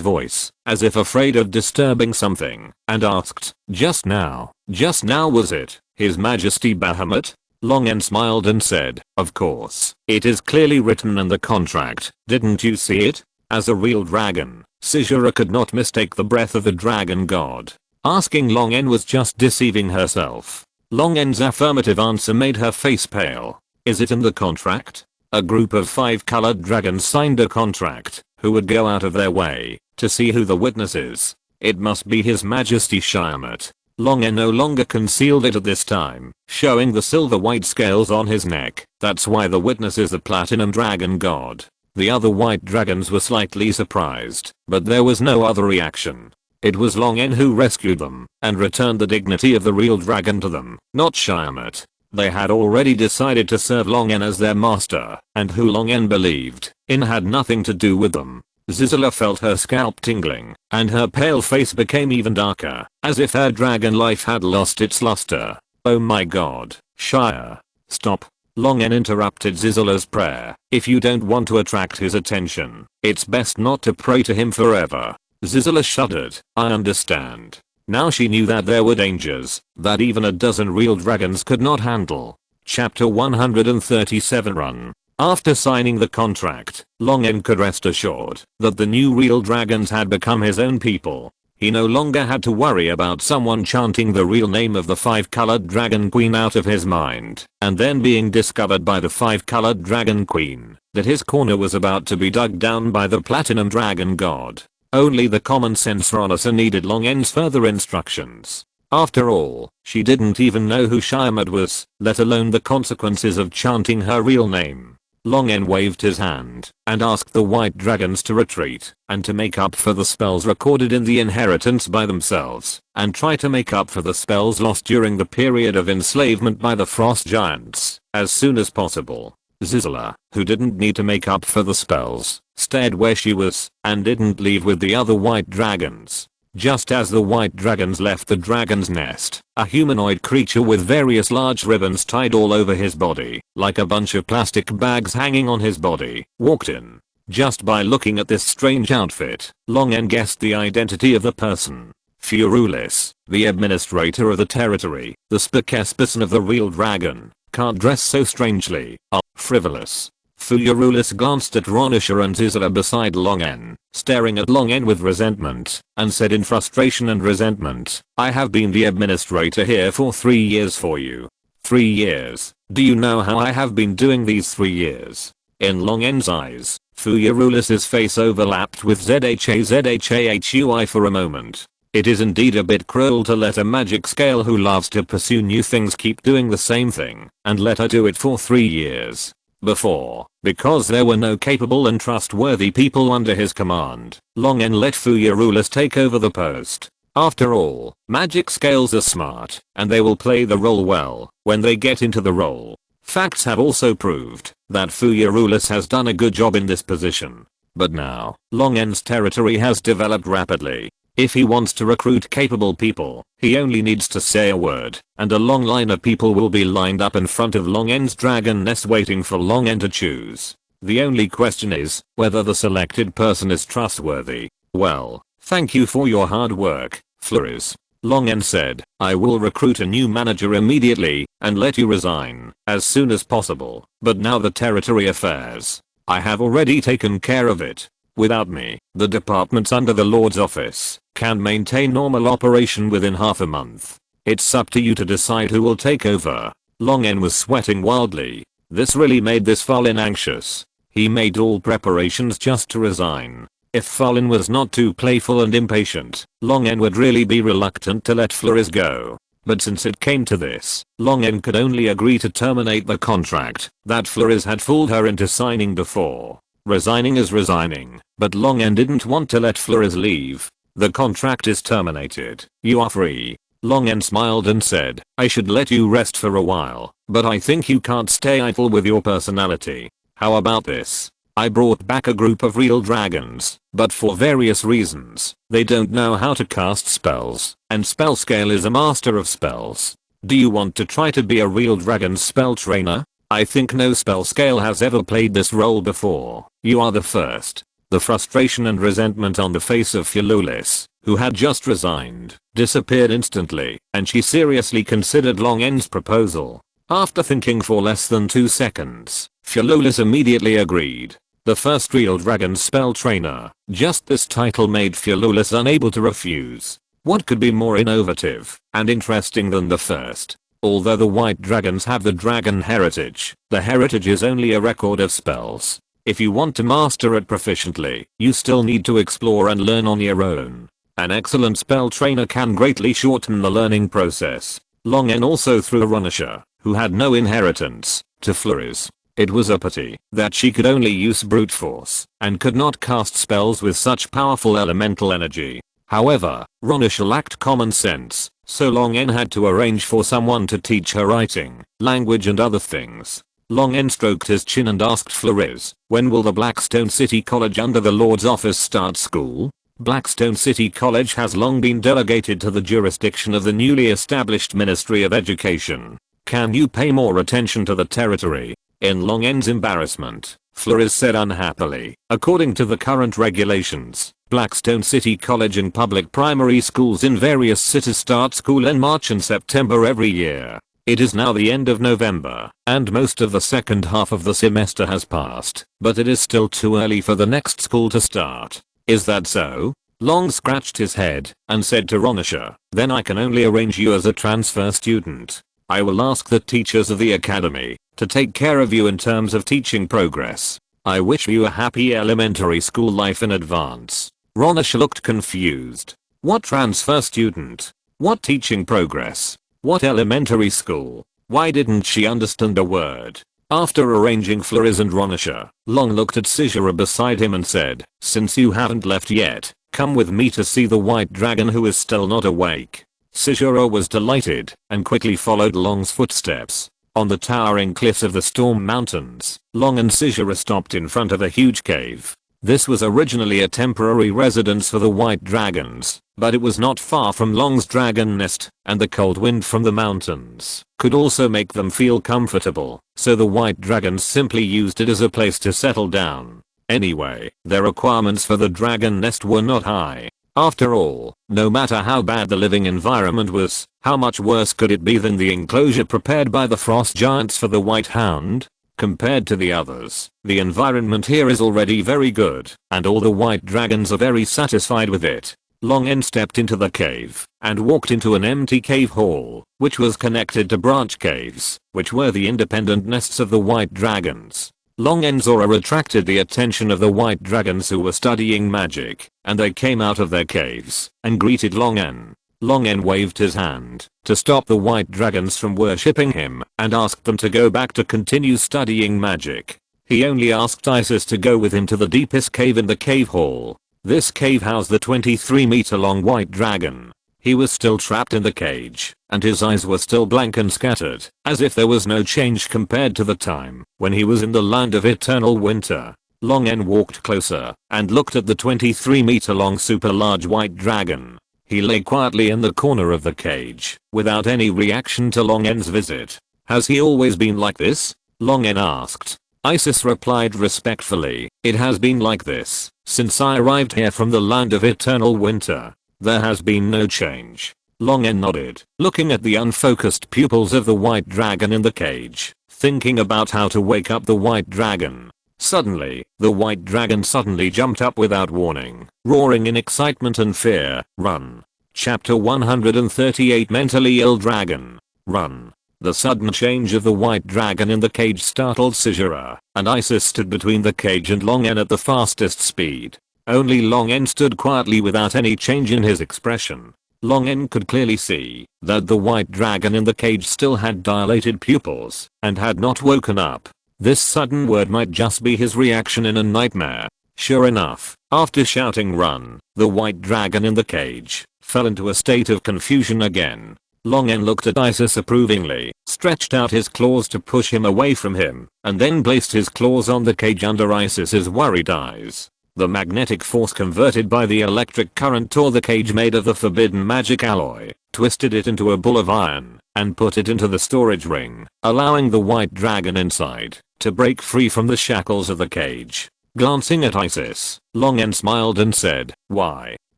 voice, as if afraid of disturbing something, and asked, Just now was it, His Majesty Bahamut?" Longen smiled and said, "Of course, it is clearly written in the contract, didn't you see it?" As a real dragon, Sizura could not mistake the breath of the dragon god. Asking Longen was just deceiving herself. Longen's affirmative answer made her face pale. "Is it in the contract?" A group of 5-colored dragons signed a contract, who would go out of their way to see who the witness is. It must be His Majesty Shyamut. Longen no longer concealed it at this time, showing the silver white scales on his neck. That's why the witness is the platinum dragon god. The other white dragons were slightly surprised, but there was no other reaction. It was Longen who rescued them and returned the dignity of the real dragon to them, not Shyamut. They had already decided to serve Longen as their master, and who Longen believed in had nothing to do with them. Zizula felt her scalp tingling, and her pale face became even darker, as if her dragon life had lost its luster. "Oh my god, Shia. Stop." Longen interrupted Zizula's prayer. "If you don't want to attract his attention, it's best not to pray to him forever." Zizula shuddered. "I understand." Now she knew that there were dangers that even a dozen real dragons could not handle. Chapter 137 Run. After signing the contract, Longen could rest assured that the new real dragons had become his own people. He no longer had to worry about someone chanting the real name of the 5-colored dragon queen out of his mind, and then being discovered by the 5-colored dragon queen that his corner was about to be dug down by the platinum dragon god. Only the common sense Ronisha needed Longen's further instructions. After all, she didn't even know who Shyamut was, let alone the consequences of chanting her real name. Longen waved his hand and asked the white dragons to retreat and to make up for the spells recorded in the inheritance by themselves, and try to make up for the spells lost during the period of enslavement by the frost giants as soon as possible. Zizula, who didn't need to make up for the spells, stayed where she was, and didn't leave with the other white dragons. Just as the white dragons left the dragon's nest, a humanoid creature with various large ribbons tied all over his body, like a bunch of plastic bags hanging on his body, walked in. Just by looking at this strange outfit, Longen guessed the identity of the person. Furulis, the administrator of the territory, the spokesperson of the real dragon, can't dress so strangely. Frivolous. Furulis glanced at Ronisha and Zizara beside Longen, staring at Longen with resentment, and said in frustration and resentment, I have been the administrator here for 3 years for you. 3 years. Do you know how I have been doing these 3 years? In Longen's eyes, Furulis's face overlapped with ZHAZHAHUI for a moment. It is indeed a bit cruel to let a magic scale who loves to pursue new things keep doing the same thing, and let her do it for 3 years. Before, because there were no capable and trustworthy people under his command, Longen let Furulis take over the post. After all, magic scales are smart, and they will play the role well when they get into the role. Facts have also proved that Furulis has done a good job in this position. But now, Longen's territory has developed rapidly. If he wants to recruit capable people, he only needs to say a word, and a long line of people will be lined up in front of Longen's dragon nest waiting for Longen to choose. The only question is whether the selected person is trustworthy. Well, thank you for your hard work, Floris. Longen said, I will recruit a new manager immediately, and let you resign as soon as possible, but now the territory affairs. I have already taken care of it. Without me, the departments under the Lord's office can maintain normal operation within half a month. It's up to you to decide who will take over. Longen was sweating wildly. This really made this Falin anxious. He made all preparations just to resign. If Falin was not too playful and impatient, Longen would really be reluctant to let Floris go. But since it came to this, Longen could only agree to terminate the contract that Floris had fooled her into signing before. Resigning is resigning, but Longen didn't want to let Floris leave. The contract is terminated. You are free. Longen smiled and said, I should let you rest for a while, but I think you can't stay idle with your personality. How about this? I brought back a group of real dragons, but for various reasons, they don't know how to cast spells, and Spellscale is a master of spells. Do you want to try to be a real dragon spell trainer? I think no Spellscale has ever played this role before. You are the first. The frustration and resentment on the face of Furulis, who had just resigned, disappeared instantly, and she seriously considered Longen's proposal. After thinking for less than 2 seconds, Furulis immediately agreed. The first real dragon spell trainer. Just this title made Furulis unable to refuse. What could be more innovative and interesting than the first? Although the white dragons have the dragon heritage, the heritage is only a record of spells. If you want to master it proficiently, you still need to explore and learn on your own. An excellent spell trainer can greatly shorten the learning process. Longen also threw Ronisha, who had no inheritance, to Floris. It was a pity that she could only use brute force and could not cast spells with such powerful elemental energy. However, Ronisha lacked common sense, so Longen had to arrange for someone to teach her writing, language and other things. Longen stroked his chin and asked Floris, when will the Blackstone City College under the Lord's office start school? Blackstone City College has long been delegated to the jurisdiction of the newly established Ministry of Education. Can you pay more attention to the territory? In Longen's embarrassment, Floris said unhappily, according to the current regulations, Blackstone City College and public primary schools in various cities start school in March and September every year. It is now the end of November, and most of the second half of the semester has passed, but it is still too early for the next school to start. Is that so? Long scratched his head and said to Ronisha, then I can only arrange you as a transfer student. I will ask the teachers of the academy to take care of you in terms of teaching progress. I wish you a happy elementary school life in advance. Ronisha looked confused. What transfer student? What teaching progress? What elementary school? Why didn't she understand a word? After arranging Floris and Ronisha, Long looked at Sizura beside him and said, since you haven't left yet, come with me to see the white dragon who is still not awake. Sizura was delighted and quickly followed Long's footsteps. On the towering cliffs of the Storm Mountains, Long and Sizura stopped in front of a huge cave. This was originally a temporary residence for the white dragons, but it was not far from Long's dragon nest, and the cold wind from the mountains could also make them feel comfortable, so the white dragons simply used it as a place to settle down. Anyway, their requirements for the dragon nest were not high. After all, no matter how bad the living environment was, how much worse could it be than the enclosure prepared by the frost giants for the white hound? Compared to the others, the environment here is already very good, and all the white dragons are very satisfied with it. Long N stepped into the cave and walked into an empty cave hall, which was connected to branch caves, which were the independent nests of the white dragons. Long N's aura attracted the attention of the white dragons who were studying magic, and they came out of their caves and greeted Long N. Long N waved his hand to stop the white dragons from worshipping him and asked them to go back to continue studying magic. He only asked Isis to go with him to the deepest cave in the cave hall. This cave housed the 23-meter long white dragon. He was still trapped in the cage, and his eyes were still blank and scattered, as if there was no change compared to the time when he was in the land of eternal winter. Long N walked closer and looked at the 23-meter long super large white dragon. He lay quietly in the corner of the cage, without any reaction to Long N's visit. Has he always been like this? Long N asked. Isis replied respectfully, it has been like this since I arrived here from the land of eternal winter. There has been no change. Long N nodded, looking at the unfocused pupils of the white dragon in the cage, thinking about how to wake up the white dragon. Suddenly, the white dragon suddenly jumped up without warning, roaring in excitement and fear. Run. Chapter 138 Mentally Ill Dragon. Run. The sudden change of the white dragon in the cage startled Sizura, and Isis stood between the cage and Long N at the fastest speed. Only Long N stood quietly without any change in his expression. Long N could clearly see that the white dragon in the cage still had dilated pupils and had not woken up. This sudden word might just be his reaction in a nightmare. Sure enough, after shouting run, the white dragon in the cage fell into a state of confusion again. Long N looked at Isis approvingly, stretched out his claws to push him away from him, and then placed his claws on the cage under Isis's worried eyes. The magnetic force converted by the electric current tore the cage made of the forbidden magic alloy, twisted it into a ball of iron, and put it into the storage ring, allowing the white dragon inside to break free from the shackles of the cage. Glancing at Isis, Long N smiled and said, "Why?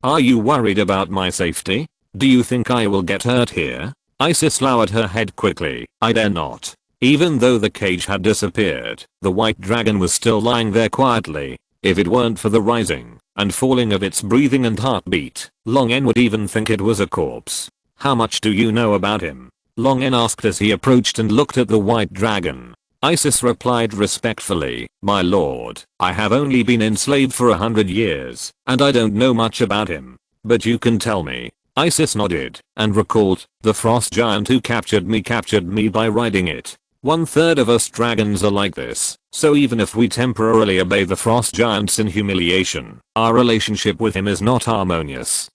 Are you worried about my safety? Do you think I will get hurt here?" Isis lowered her head quickly. "I dare not." Even though the cage had disappeared, the white dragon was still lying there quietly. If it weren't for the rising and falling of its breathing and heartbeat, Long N would even think it was a corpse. "How much do you know about him?" Long N asked as he approached and looked at the white dragon. Isis replied respectfully, "My lord, I have only been enslaved for 100 years, and I don't know much about him. But you can tell me." Isis nodded and recalled, "The frost giant who captured me by riding it. 1/3 of us dragons are like this, so even if we temporarily obey the frost giants in humiliation, our relationship with him is not harmonious."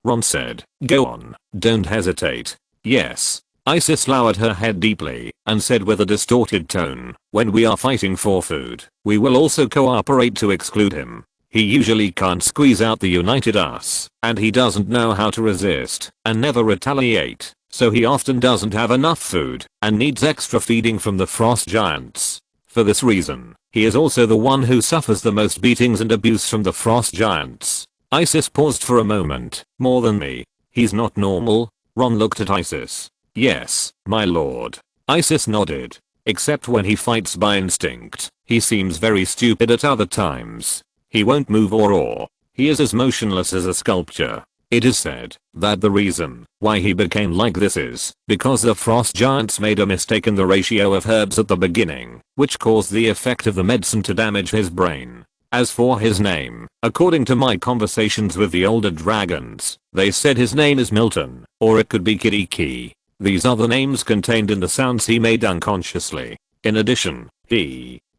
Ron said. "Go on, don't hesitate." "Yes." Isis lowered her head deeply and said with a distorted tone, "When we are fighting for food, we will also cooperate to exclude him. He usually can't squeeze out the united us, and he doesn't know how to resist and never retaliate, so he often doesn't have enough food and needs extra feeding from the frost giants. For this reason, he is also the one who suffers the most beatings and abuse from the frost giants." Isis paused for a moment. "More than me. He's not normal?" Ron looked at Isis. "Yes, my lord." Isis nodded. "Except when he fights by instinct, he seems very stupid at other times. He won't move or roar. He is as motionless as a sculpture. It is said that the reason why he became like this is because the frost giants made a mistake in the ratio of herbs at the beginning, which caused the effect of the medicine to damage his brain. As for his name, according to my conversations with the older dragons, they said his name is Milton, or it could be Kiriki. These are the names contained in the sounds he made unconsciously. In addition,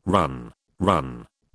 run,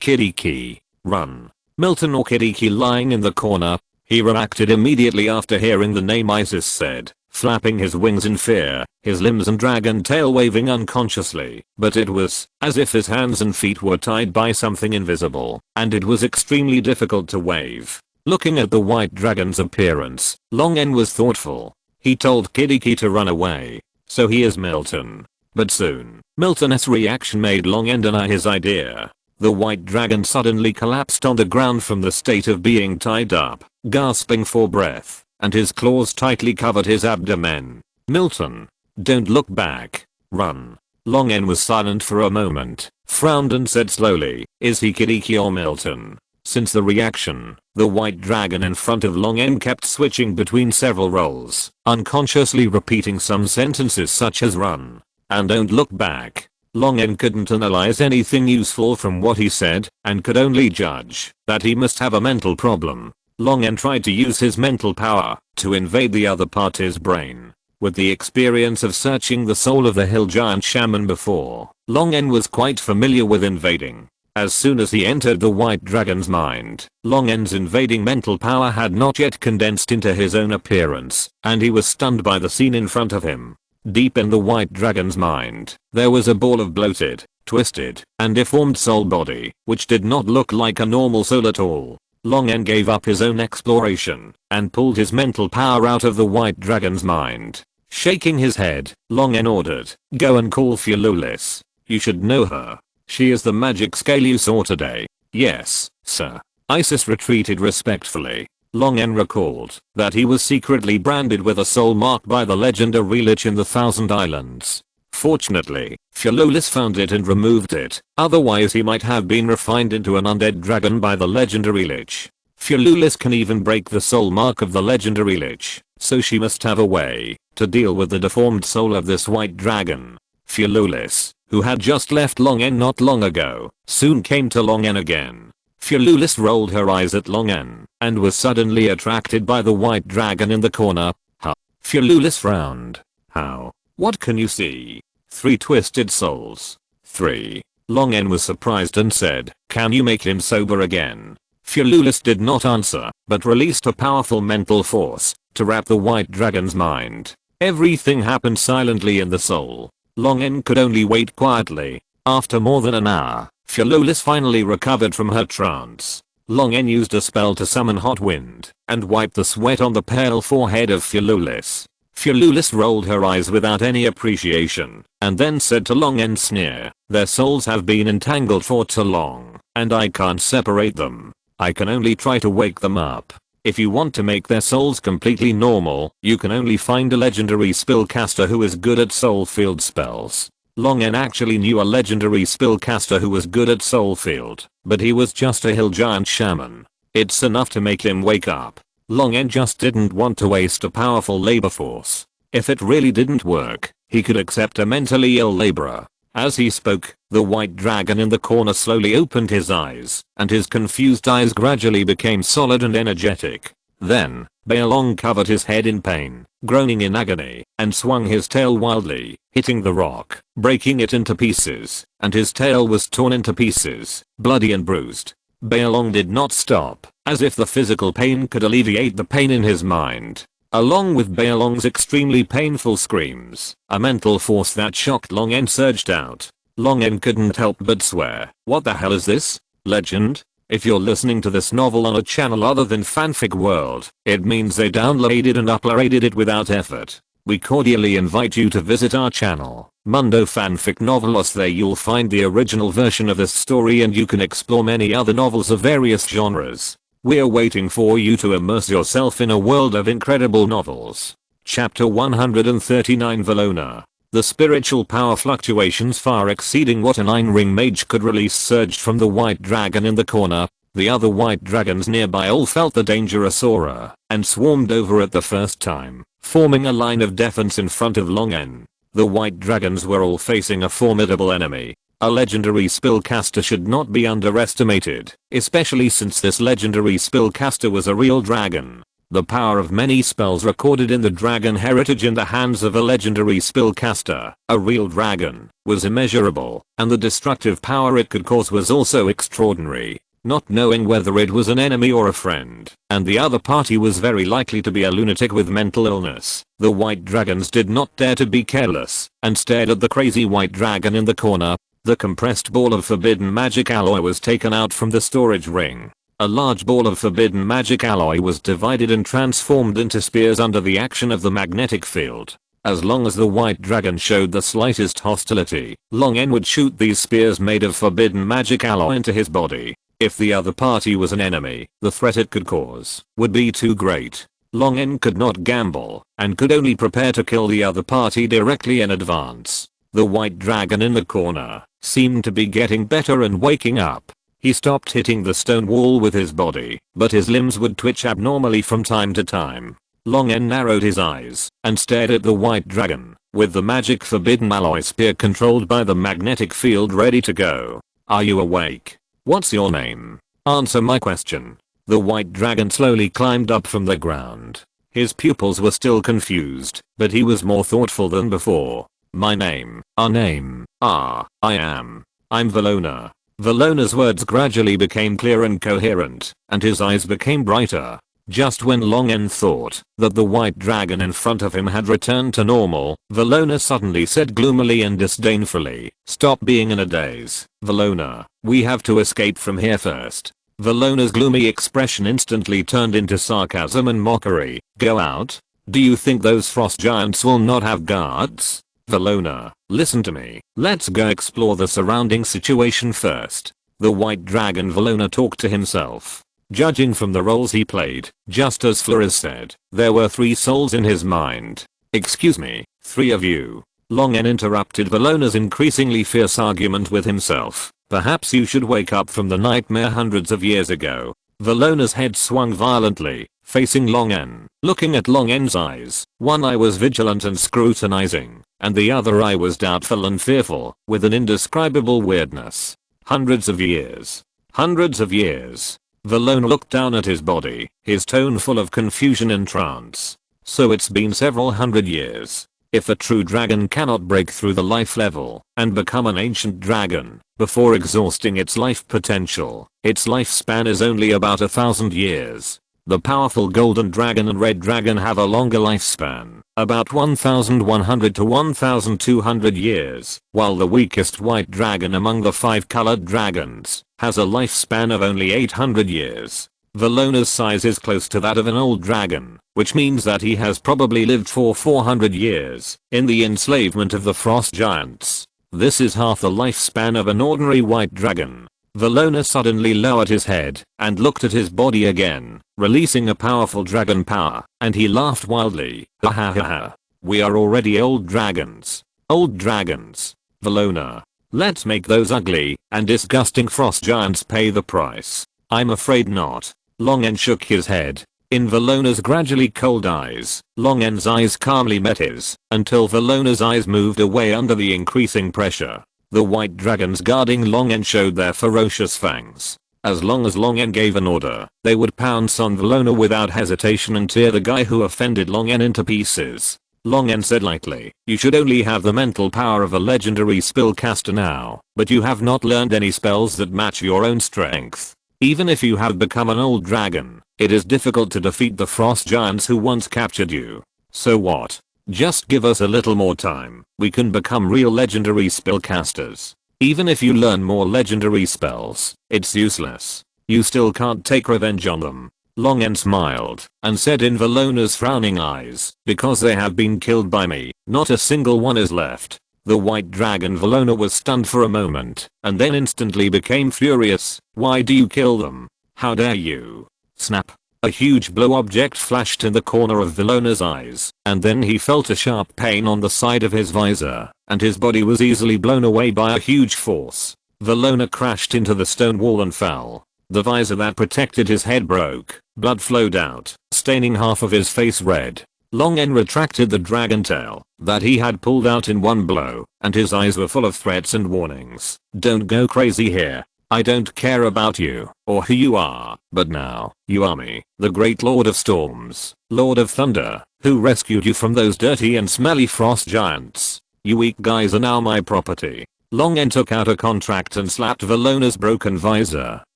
Kiriki, run. Milton or Kiriki lying in the corner. He reacted immediately after hearing the name Isis said, flapping his wings in fear, his limbs and dragon tail waving unconsciously, but it was as if his hands and feet were tied by something invisible, and it was extremely difficult to wave. Looking at the white dragon's appearance, Long N was thoughtful. He told Kidiki to run away. So he is Milton. But soon, Milton's reaction made Long N deny his idea. The white dragon suddenly collapsed on the ground from the state of being tied up, gasping for breath, and his claws tightly covered his abdomen. Milton, don't look back. Run. Long N was silent for a moment, frowned and said slowly, is he Kidiki or Milton? Since the reaction, the white dragon in front of Long N kept switching between several roles, unconsciously repeating some sentences such as run and don't look back. Long N couldn't analyze anything useful from what he said, and could only judge that he must have a mental problem. Long N tried to use his mental power to invade the other party's brain. With the experience of searching the soul of the hill giant shaman before, Long N was quite familiar with invading. As soon as he entered the white dragon's mind, Long N's invading mental power had not yet condensed into his own appearance, and he was stunned by the scene in front of him. Deep in the white dragon's mind, there was a ball of bloated, twisted, and deformed soul body, which did not look like a normal soul at all. Long N gave up his own exploration, and pulled his mental power out of the white dragon's mind. Shaking his head, Long N ordered, go and call Fululis. You should know her. She is the magic scale you saw today. Yes, sir. Isis retreated respectfully. Long N recalled that he was secretly branded with a soul mark by the legendary lich in the Thousand Islands. Fortunately, Fululis found it and removed it, otherwise he might have been refined into an undead dragon by the legendary lich. Fululis can even break the soul mark of the legendary lich, so she must have a way to deal with the deformed soul of this white dragon. Fululis, who had just left Long N not long ago, soon came to Long N again. Fululis rolled her eyes at Long N, and was suddenly attracted by the white dragon in the corner. Huh. Fululis frowned. How? What can you see? 3 twisted souls. 3. Long N was surprised and said, can you make him sober again? Fululis did not answer, but released a powerful mental force to wrap the white dragon's mind. Everything happened silently in the soul. Long N could only wait quietly. After more than an hour, Fululis finally recovered from her trance. Long N used a spell to summon hot wind, and wiped the sweat on the pale forehead of Fululis. Fululis rolled her eyes without any appreciation, and then said to Long N sneer, their souls have been entangled for too long, and I can't separate them. I can only try to wake them up. If you want to make their souls completely normal, you can only find a legendary spellcaster who is good at soul field spells. Long N actually knew a legendary spellcaster who was good at soul field, but he was just a hill giant shaman. It's enough to make him wake up. Long N just didn't want to waste a powerful labor force. If it really didn't work, he could accept a mentally ill laborer. As he spoke, the white dragon in the corner slowly opened his eyes, and his confused eyes gradually became solid and energetic. Then, Baelong covered his head in pain, groaning in agony, and swung his tail wildly, hitting the rock, breaking it into pieces, and his tail was torn into pieces, bloody and bruised. Baelong did not stop, as if the physical pain could alleviate the pain in his mind. Along with Baelong's extremely painful screams, a mental force that shocked Long N surged out. Long N couldn't help but swear, what the hell is this? Legend? If you're listening to this novel on a channel other than Fanfic World, it means they downloaded and uploaded it without effort. We cordially invite you to visit our channel, Mundo Fanfic Novelos. There you'll find the original version of this story and you can explore many other novels of various genres. We're waiting for you to immerse yourself in a world of incredible novels. Chapter 139 Valona. The spiritual power fluctuations far exceeding what a 9-ring mage could release surged from the white dragon in the corner. The other white dragons nearby all felt the dangerous aura and swarmed over at the first time, forming a line of defense in front of Long N. The white dragons were all facing a formidable enemy. A legendary spellcaster should not be underestimated, especially since this legendary spellcaster was a real dragon. The power of many spells recorded in the dragon heritage in the hands of a legendary spellcaster, a real dragon, was immeasurable, and the destructive power it could cause was also extraordinary. not knowing whether it was an enemy or a friend, and the other party was very likely to be a lunatic with mental illness. The white dragons did not dare to be careless, and stared at the crazy white dragon in the corner. The compressed ball of forbidden magic alloy was taken out from the storage ring. A large ball of forbidden magic alloy was divided and transformed into spears under the action of the magnetic field. As long as the white dragon showed the slightest hostility, Long N would shoot these spears made of forbidden magic alloy into his body. If the other party was an enemy, the threat it could cause would be too great. Long N could not gamble, and could only prepare to kill the other party directly in advance. The white dragon in the corner seemed to be getting better and waking up. He stopped hitting the stone wall with his body, but his limbs would twitch abnormally from time to time. Long N narrowed his eyes and stared at the white dragon, with the magic forbidden alloy spear controlled by the magnetic field ready to go. Are you awake? What's your name? Answer my question. The white dragon slowly climbed up from the ground. His pupils were still confused, but he was more thoughtful than before. My name, our name, I am. I'm Valona. Valona's words gradually became clear and coherent, and his eyes became brighter. Just when Long N thought that the white dragon in front of him had returned to normal, Valona suddenly said gloomily and disdainfully, "Stop being in a daze, Valona. We have to escape from here first." Valona's gloomy expression instantly turned into sarcasm and mockery. "Go out? Do you think those frost giants will not have guards? Valona, listen to me. Let's go explore the surrounding situation first." The white dragon Valona talked to himself. Judging from the roles he played, just as Flores said, there were 3 souls in his mind. "Excuse me, 3 of you?" Long N interrupted Valona's increasingly fierce argument with himself. "Perhaps you should wake up from the nightmare hundreds of years ago." Valona's head swung violently, facing Long N. Looking at Long N's eyes, one eye was vigilant and scrutinizing, and the other eye was doubtful and fearful, with an indescribable weirdness. Hundreds of years. Hundreds of years. Valona looked down at his body, his tone full of confusion and trance. So it's been several hundred years. If a true dragon cannot break through the life level and become an ancient dragon before exhausting its life potential, its lifespan is only about 1,000 years. The powerful golden dragon and red dragon have a longer lifespan, about 1,100 to 1,200 years, while the weakest white dragon among the 5 colored dragons has a lifespan of only 800 years. Valona's size is close to that of an old dragon, which means that he has probably lived for 400 years in the enslavement of the frost giants. This is half the lifespan of an ordinary white dragon. Valona suddenly lowered his head and looked at his body again, releasing a powerful dragon power, and he laughed wildly. "Ha ha ha ha. We are already old dragons. Old dragons. Valona. Let's make those ugly and disgusting frost giants pay the price." "I'm afraid not." Long N shook his head. In Valona's gradually cold eyes, Long N's eyes calmly met his, until Valona's eyes moved away under the increasing pressure. The white dragons guarding Long N showed their ferocious fangs. As long as Long N gave an order, they would pounce on Valona without hesitation and tear the guy who offended Long N into pieces. Long N said lightly, "You should only have the mental power of a legendary spellcaster now, but you have not learned any spells that match your own strength. Even if you have become an old dragon, it is difficult to defeat the frost giants who once captured you. So what? Just give us a little more time. We can become real legendary spellcasters. Even if you learn more legendary spells, it's useless. You still can't take revenge on them." Long N smiled and said in Valona's frowning eyes, "Because they have been killed by me, not a single one is left." The white dragon Valona was stunned for a moment, and then instantly became furious. "Why do you kill them? How dare you?" Snap. A huge blue object flashed in the corner of Valona's eyes, and then he felt a sharp pain on the side of his visor, and his body was easily blown away by a huge force. Valona crashed into the stone wall and fell. The visor that protected his head broke. Blood flowed out, staining half of his face red. Long N retracted the dragon tail that he had pulled out in one blow, and his eyes were full of threats and warnings. "Don't go crazy here. I don't care about you or who you are, but now you are me, the great Lord of Storms, Lord of Thunder, who rescued you from those dirty and smelly frost giants. You weak guys are now my property." Long took out a contract and slapped Velona's broken visor.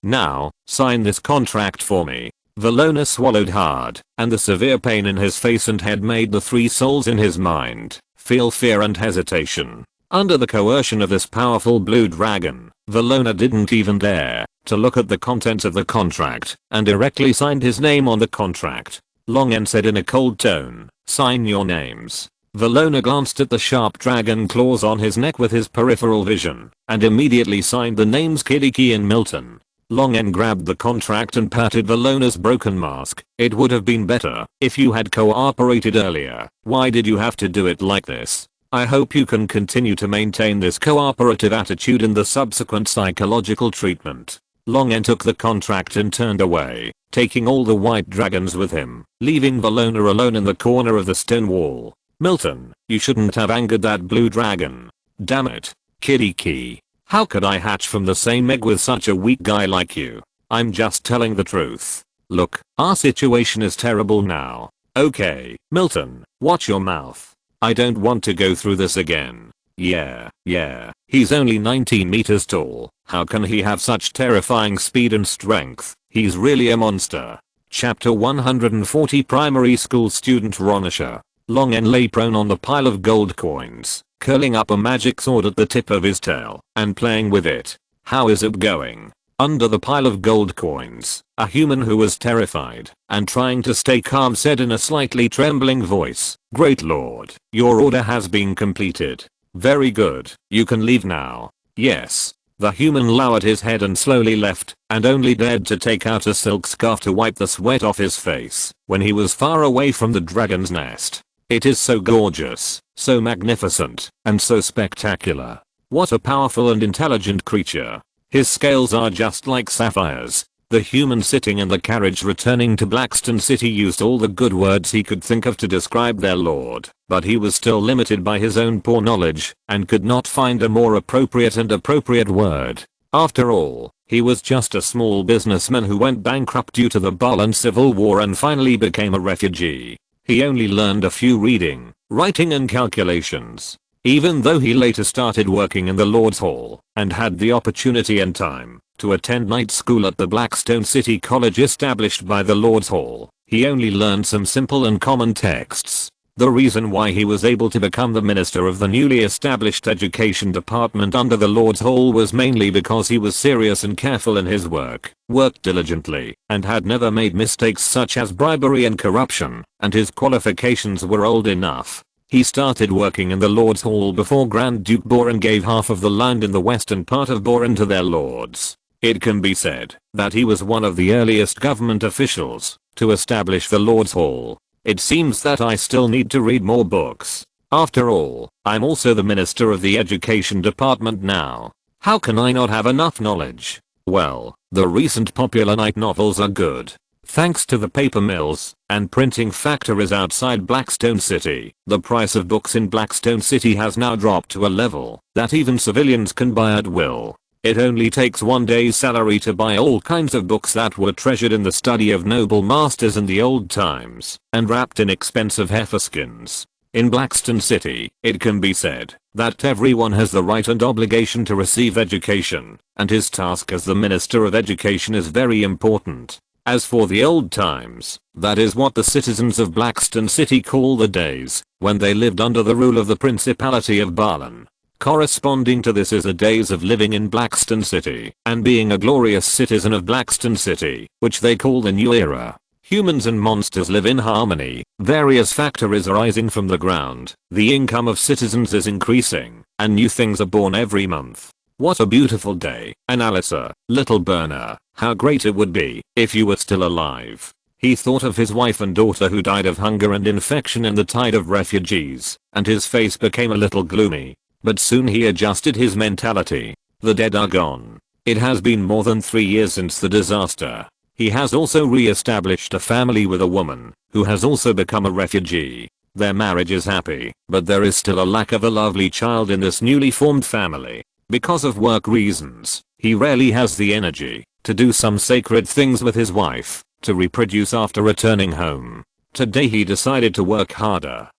"Now, sign this contract for me." Velona swallowed hard, and the severe pain in his face and head made the three souls in his mind feel fear and hesitation. Under the coercion of this powerful blue dragon, Velona didn't even dare to look at the contents of the contract and directly signed his name on the contract. Long said in a cold tone, "Sign your names." Velona glanced at the sharp dragon claws on his neck with his peripheral vision and immediately signed the names Kiriki and Milton. Long grabbed the contract and patted Velona's broken mask. "It would have been better if you had cooperated earlier. Why did you have to do it like this? I hope you can continue to maintain this cooperative attitude in the subsequent psychological treatment." Long took the contract and turned away, taking all the white dragons with him, leaving Velona alone in the corner of the stone wall. "Milton, you shouldn't have angered that blue dragon. Damn it. Kiriki. How could I hatch from the same egg with such a weak guy like you? I'm just telling the truth. Look, our situation is terrible now. Okay, Milton, watch your mouth. I don't want to go through this again." Yeah, he's only 19 meters tall. How can he have such terrifying speed and strength? He's really a monster. Chapter 140 Primary School Student Ronisha. Long lay prone on the pile of gold coins, curling up a magic sword at the tip of his tail and playing with it. "How is it going?" Under the pile of gold coins, a human who was terrified and trying to stay calm said in a slightly trembling voice, "Great Lord, your order has been completed. Very good, you can leave now." "Yes." The human lowered his head and slowly left, and only dared to take out a silk scarf to wipe the sweat off his face when he was far away from the dragon's nest. "It is so gorgeous, so magnificent, and so spectacular. What a powerful and intelligent creature. His scales are just like sapphires." The human sitting in the carriage returning to Blackstone City used all the good words he could think of to describe their lord, but he was still limited by his own poor knowledge and could not find a more appropriate word. After all, he was just a small businessman who went bankrupt due to the Balan Civil War and finally became a refugee. He only learned a few reading, writing and calculations. Even though he later started working in the Lord's Hall and had the opportunity and time to attend night school at the Blackstone City College established by the Lord's Hall, he only learned some simple and common texts. The reason why he was able to become the minister of the newly established education department under the Lord's Hall was mainly because he was serious and careful in his work, worked diligently, and had never made mistakes such as bribery and corruption, and his qualifications were old enough. He started working in the Lord's Hall before Grand Duke Boran gave half of the land in the western part of Boran to their lords. It can be said that he was one of the earliest government officials to establish the Lord's Hall. It seems that I still need to read more books. After all, I'm also the minister of the education department now. How can I not have enough knowledge? Well, the recent popular night novels are good. Thanks to the paper mills and printing factories outside Blackstone City, the price of books in Blackstone City has now dropped to a level that even civilians can buy at will. It only takes one day's salary to buy all kinds of books that were treasured in the study of noble masters in the old times and wrapped in expensive heifer skins. In Blackstone City, it can be said that everyone has the right and obligation to receive education, and his task as the Minister of Education is very important. As for the old times, that is what the citizens of Blackstone City call the days when they lived under the rule of the Principality of Balan. Corresponding to this is the days of living in Blackstone City and being a glorious citizen of Blackstone City, which they call the New Era. Humans and monsters live in harmony, various factories are rising from the ground, the income of citizens is increasing, and new things are born every month. What a beautiful day, Analisa, little burner. How great it would be if you were still alive. He thought of his wife and daughter who died of hunger and infection in the tide of refugees, and his face became a little gloomy. But soon he adjusted his mentality. The dead are gone. It has been more than 3 years since the disaster. He has also re-established a family with a woman who has also become a refugee. Their marriage is happy, but there is still a lack of a lovely child in this newly formed family. Because of work reasons, he rarely has the energy to do some sacred things with his wife, to reproduce after returning home. Today he decided to work harder.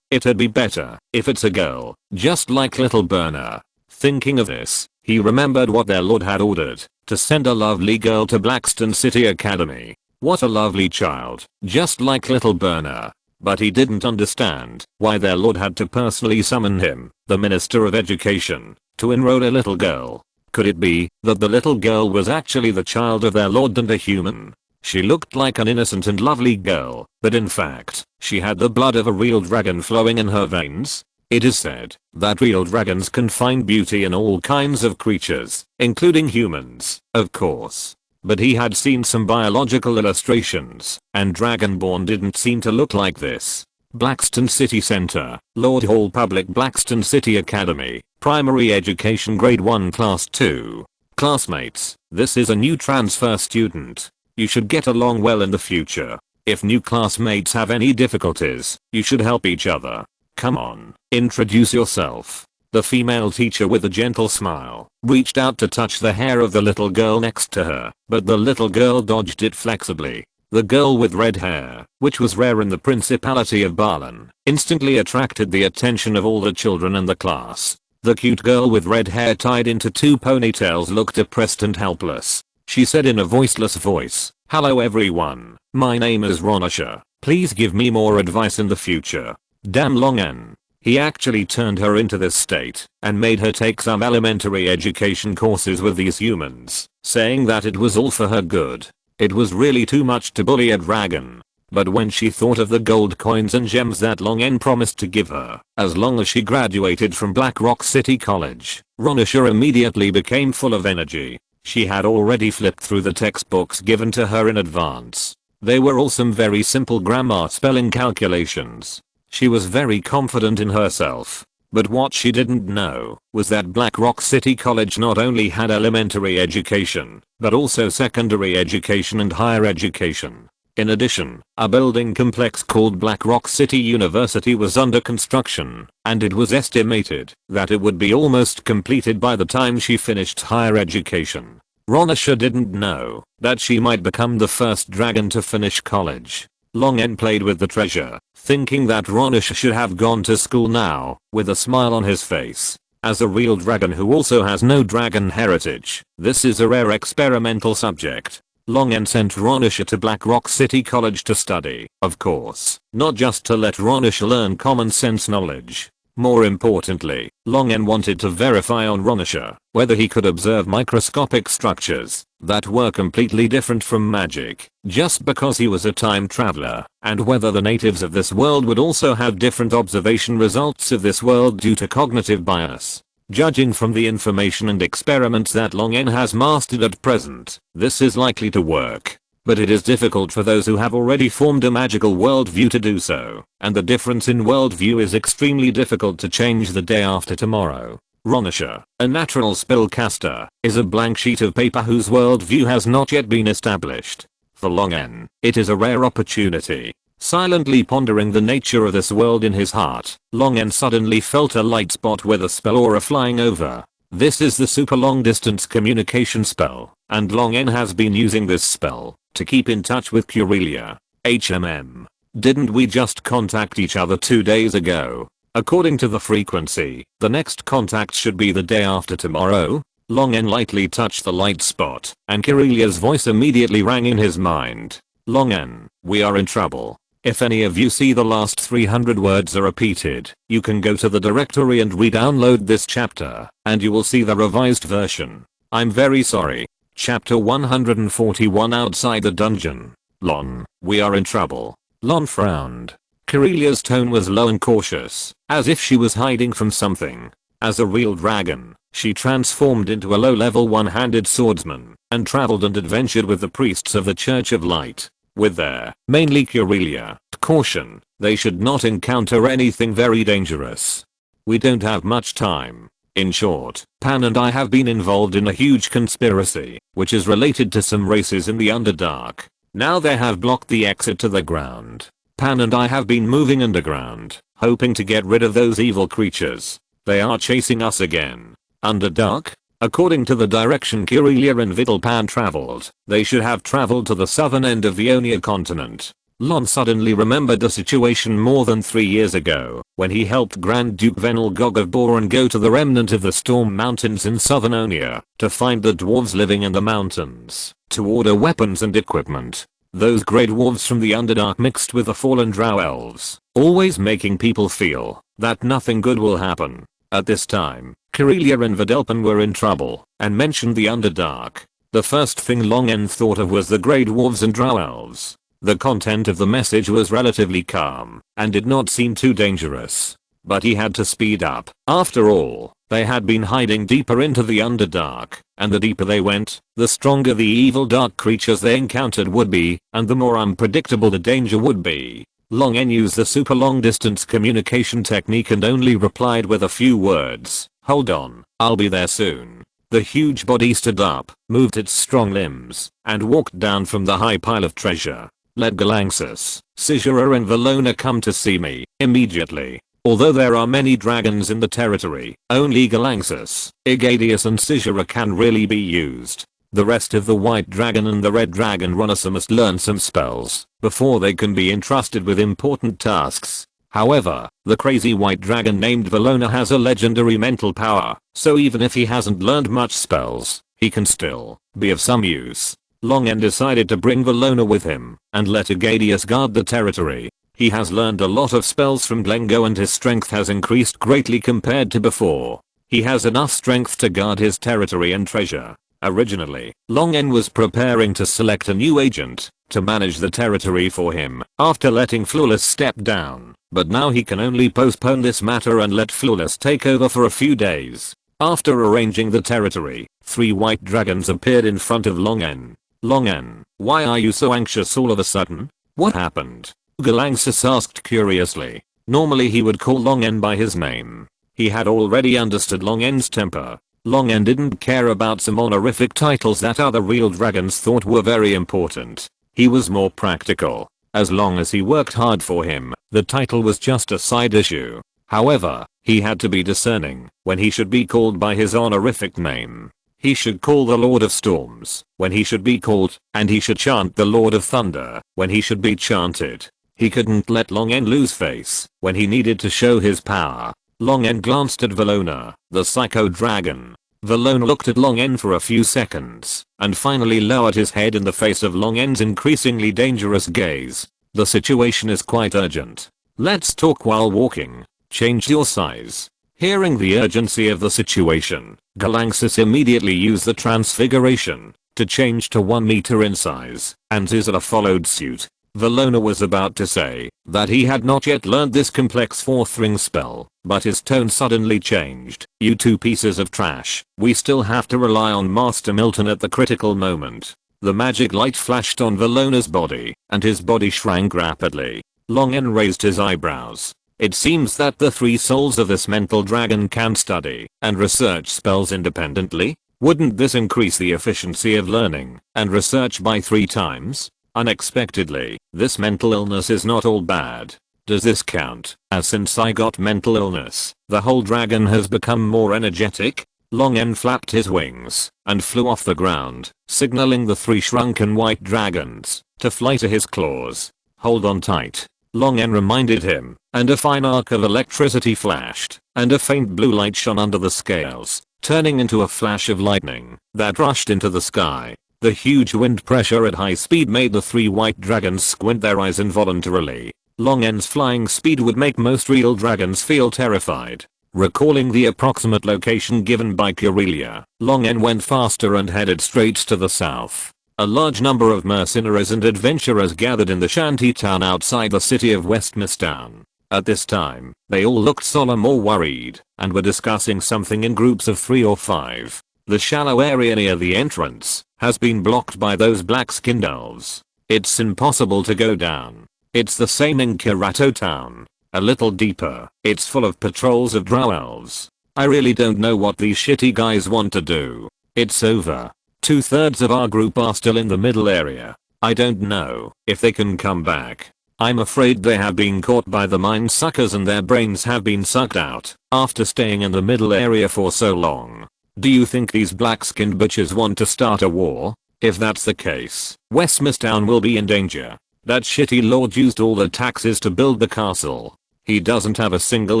It'd be better if it's a girl, just like little burner. Thinking of this, he remembered what their lord had ordered, to send a lovely girl to Blackstone City Academy. What a lovely child, just like little Berna. But he didn't understand why their lord had to personally summon him, the Minister of Education, to enroll a little girl. Could it be that the little girl was actually the child of their lord and a human? She looked like an innocent and lovely girl, but in fact, she had the blood of a real dragon flowing in her veins. It is said that real dragons can find beauty in all kinds of creatures, including humans, of course. But he had seen some biological illustrations, and Dragonborn didn't seem to look like this. Blackstone City Center, Lord Hall Public Blackstone City Academy, Primary Education Grade 1 Class 2. Classmates, this is a new transfer student. You should get along well in the future. If new classmates have any difficulties, you should help each other. Come on, introduce yourself. The female teacher with a gentle smile reached out to touch the hair of the little girl next to her, but the little girl dodged it flexibly. The girl with red hair, which was rare in the Principality of Balan, instantly attracted the attention of all the children in the class. The cute girl with red hair tied into 2 ponytails looked depressed and helpless. She said in a voiceless voice, "Hello everyone, my name is Ronisha. Please give me more advice in the future." Damn Longen. He actually turned her into this state and made her take some elementary education courses with these humans, saying that it was all for her good. It was really too much to bully a dragon. But when she thought of the gold coins and gems that Longen promised to give her, as long as she graduated from Black Rock City College, Ronisha immediately became full of energy. She had already flipped through the textbooks given to her in advance. They were all some very simple grammar spelling calculations. She was very confident in herself. But what she didn't know was that Black Rock City College not only had elementary education, but also secondary education and higher education. In addition, a building complex called Black Rock City University was under construction, and it was estimated that it would be almost completed by the time she finished higher education. Ronisha didn't know that she might become the first dragon to finish college. Longen played with the treasure, thinking that Ronisha should have gone to school now, with a smile on his face. As a real dragon who also has no dragon heritage, this is a rare experimental subject. Longen sent Ronisha to Black Rock City College to study, of course, not just to let Ronisha learn common sense knowledge. More importantly, Longen wanted to verify on Ronisha whether he could observe microscopic structures that were completely different from magic, just because he was a time traveler, and whether the natives of this world would also have different observation results of this world due to cognitive bias. Judging from the information and experiments that Longen has mastered at present, this is likely to work. But it is difficult for those who have already formed a magical worldview to do so, and the difference in worldview is extremely difficult to change the day after tomorrow. Ronisha, a natural spellcaster, is a blank sheet of paper whose worldview has not yet been established. For Longen, it is a rare opportunity. Silently pondering the nature of this world in his heart, Longen suddenly felt a light spot with a spell aura flying over. This is the super long distance communication spell, and Longen has been using this spell to keep in touch with Curelia. Didn't we just contact each other 2 days ago? According to the frequency, the next contact should be the day after tomorrow? Longen lightly touched the light spot, and Curelia's voice immediately rang in his mind. Longen, we are in trouble. If any of you see the last 300 words are repeated, you can go to the directory and re-download this chapter, and you will see the revised version. I'm very sorry. Chapter 141 Outside the Dungeon. Lon, we are in trouble. Lon frowned. Curelia's tone was low and cautious, as if she was hiding from something. As a real dragon, she transformed into a low-level one-handed swordsman, and traveled and adventured with the priests of the Church of Light. With their, mainly Curelia, caution, they should not encounter anything very dangerous. We don't have much time. In short, Pan and I have been involved in a huge conspiracy, which is related to some races in the Underdark. Now they have blocked the exit to the ground. Pan and I have been moving underground, hoping to get rid of those evil creatures. They are chasing us again. Underdark? According to the direction Curelia and Vidalpan traveled, they should have traveled to the southern end of the Ionia continent. Lon suddenly remembered a situation more than 3 years ago, when he helped Grand Duke Venelgog of Boran go to the remnant of the Storm Mountains in southern Onia, to find the dwarves living in the mountains, to order weapons and equipment. Those grey dwarves from the Underdark mixed with the fallen drow elves, always making people feel that nothing good will happen. At this time, Corellia and Videlpin were in trouble, and mentioned the Underdark. The first thing Longen thought of was the grey dwarves and drow elves. The content of the message was relatively calm, and did not seem too dangerous. But he had to speed up. After all, they had been hiding deeper into the Underdark, and the deeper they went, the stronger the evil dark creatures they encountered would be, and the more unpredictable the danger would be. Longen used the super long distance communication technique and only replied with a few words. "Hold on, I'll be there soon." The huge body stood up, moved its strong limbs, and walked down from the high pile of treasure. "Let Galaxus, Sigera and Valona come to see me, immediately. Although there are many dragons in the territory, only Galaxus, Igadius and Sigera can really be used. The rest of the White Dragon and the Red Dragon runners must learn some spells, before they can be entrusted with important tasks. However, the crazy White Dragon named Valona has a legendary mental power, so even if he hasn't learned much spells, he can still be of some use." Longen decided to bring Valona with him, and let Igadius guard the territory. He has learned a lot of spells from Glengo and his strength has increased greatly compared to before. He has enough strength to guard his territory and treasure. Originally, Longen was preparing to select a new agent to manage the territory for him after letting Flawless step down, but now he can only postpone this matter and let Flawless take over for a few days. After arranging the territory, 3 white dragons appeared in front of Longen. "Longen, why are you so anxious all of a sudden? What happened?" Galaxus asked curiously. Normally he would call Longen by his name. He had already understood Longen's temper. Longen didn't care about some honorific titles that other real dragons thought were very important. He was more practical. As long as he worked hard for him, the title was just a side issue. However, he had to be discerning when he should be called by his honorific name. He should call the Lord of Storms when he should be called, and he should chant the Lord of Thunder when he should be chanted. He couldn't let Longen lose face when he needed to show his power. Longen glanced at Valona, the Psycho Dragon. Valona looked at Longen for a few seconds, and finally lowered his head in the face of Longen's increasingly dangerous gaze. "The situation is quite urgent. Let's talk while walking. Change your size." Hearing the urgency of the situation, Galaxus immediately used the transfiguration to change to 1 meter in size, and Zizala followed suit. Valona was about to say that he had not yet learned this complex 4th ring spell, but his tone suddenly changed. "You 2 pieces of trash, we still have to rely on Master Milton at the critical moment." The magic light flashed on Valona's body, and his body shrank rapidly. Longen raised his eyebrows. It seems that the 3 souls of this mental dragon can study and research spells independently. Wouldn't this increase the efficiency of learning and research by 3 times? Unexpectedly, this mental illness is not all bad. Does this count, as since I got mental illness, the whole dragon has become more energetic? Longen flapped his wings and flew off the ground, signaling the 3 shrunken white dragons to fly to his claws. "Hold on tight," Longen reminded him, and a fine arc of electricity flashed, and a faint blue light shone under the scales, turning into a flash of lightning that rushed into the sky. The huge wind pressure at high speed made the 3 white dragons squint their eyes involuntarily. Longen's flying speed would make most real dragons feel terrified. Recalling the approximate location given by Corellia, Longen went faster and headed straight to the south. A large number of mercenaries and adventurers gathered in the shanty town outside the city of Westmistown. At this time, they all looked solemn or worried, and were discussing something in groups of 3 or 5. The shallow area near the entrance has been blocked by those black-skinned elves. It's impossible to go down. It's the same in Kirato town. A little deeper, it's full of patrols of drow elves. I really don't know what these shitty guys want to do. It's over. 2/3 of our group are still in the middle area. I don't know if they can come back. I'm afraid they have been caught by the mind suckers and their brains have been sucked out after staying in the middle area for so long. Do you think these black-skinned bitches want to start a war? If that's the case, Westmistown will be in danger. That shitty lord used all the taxes to build the castle. He doesn't have a single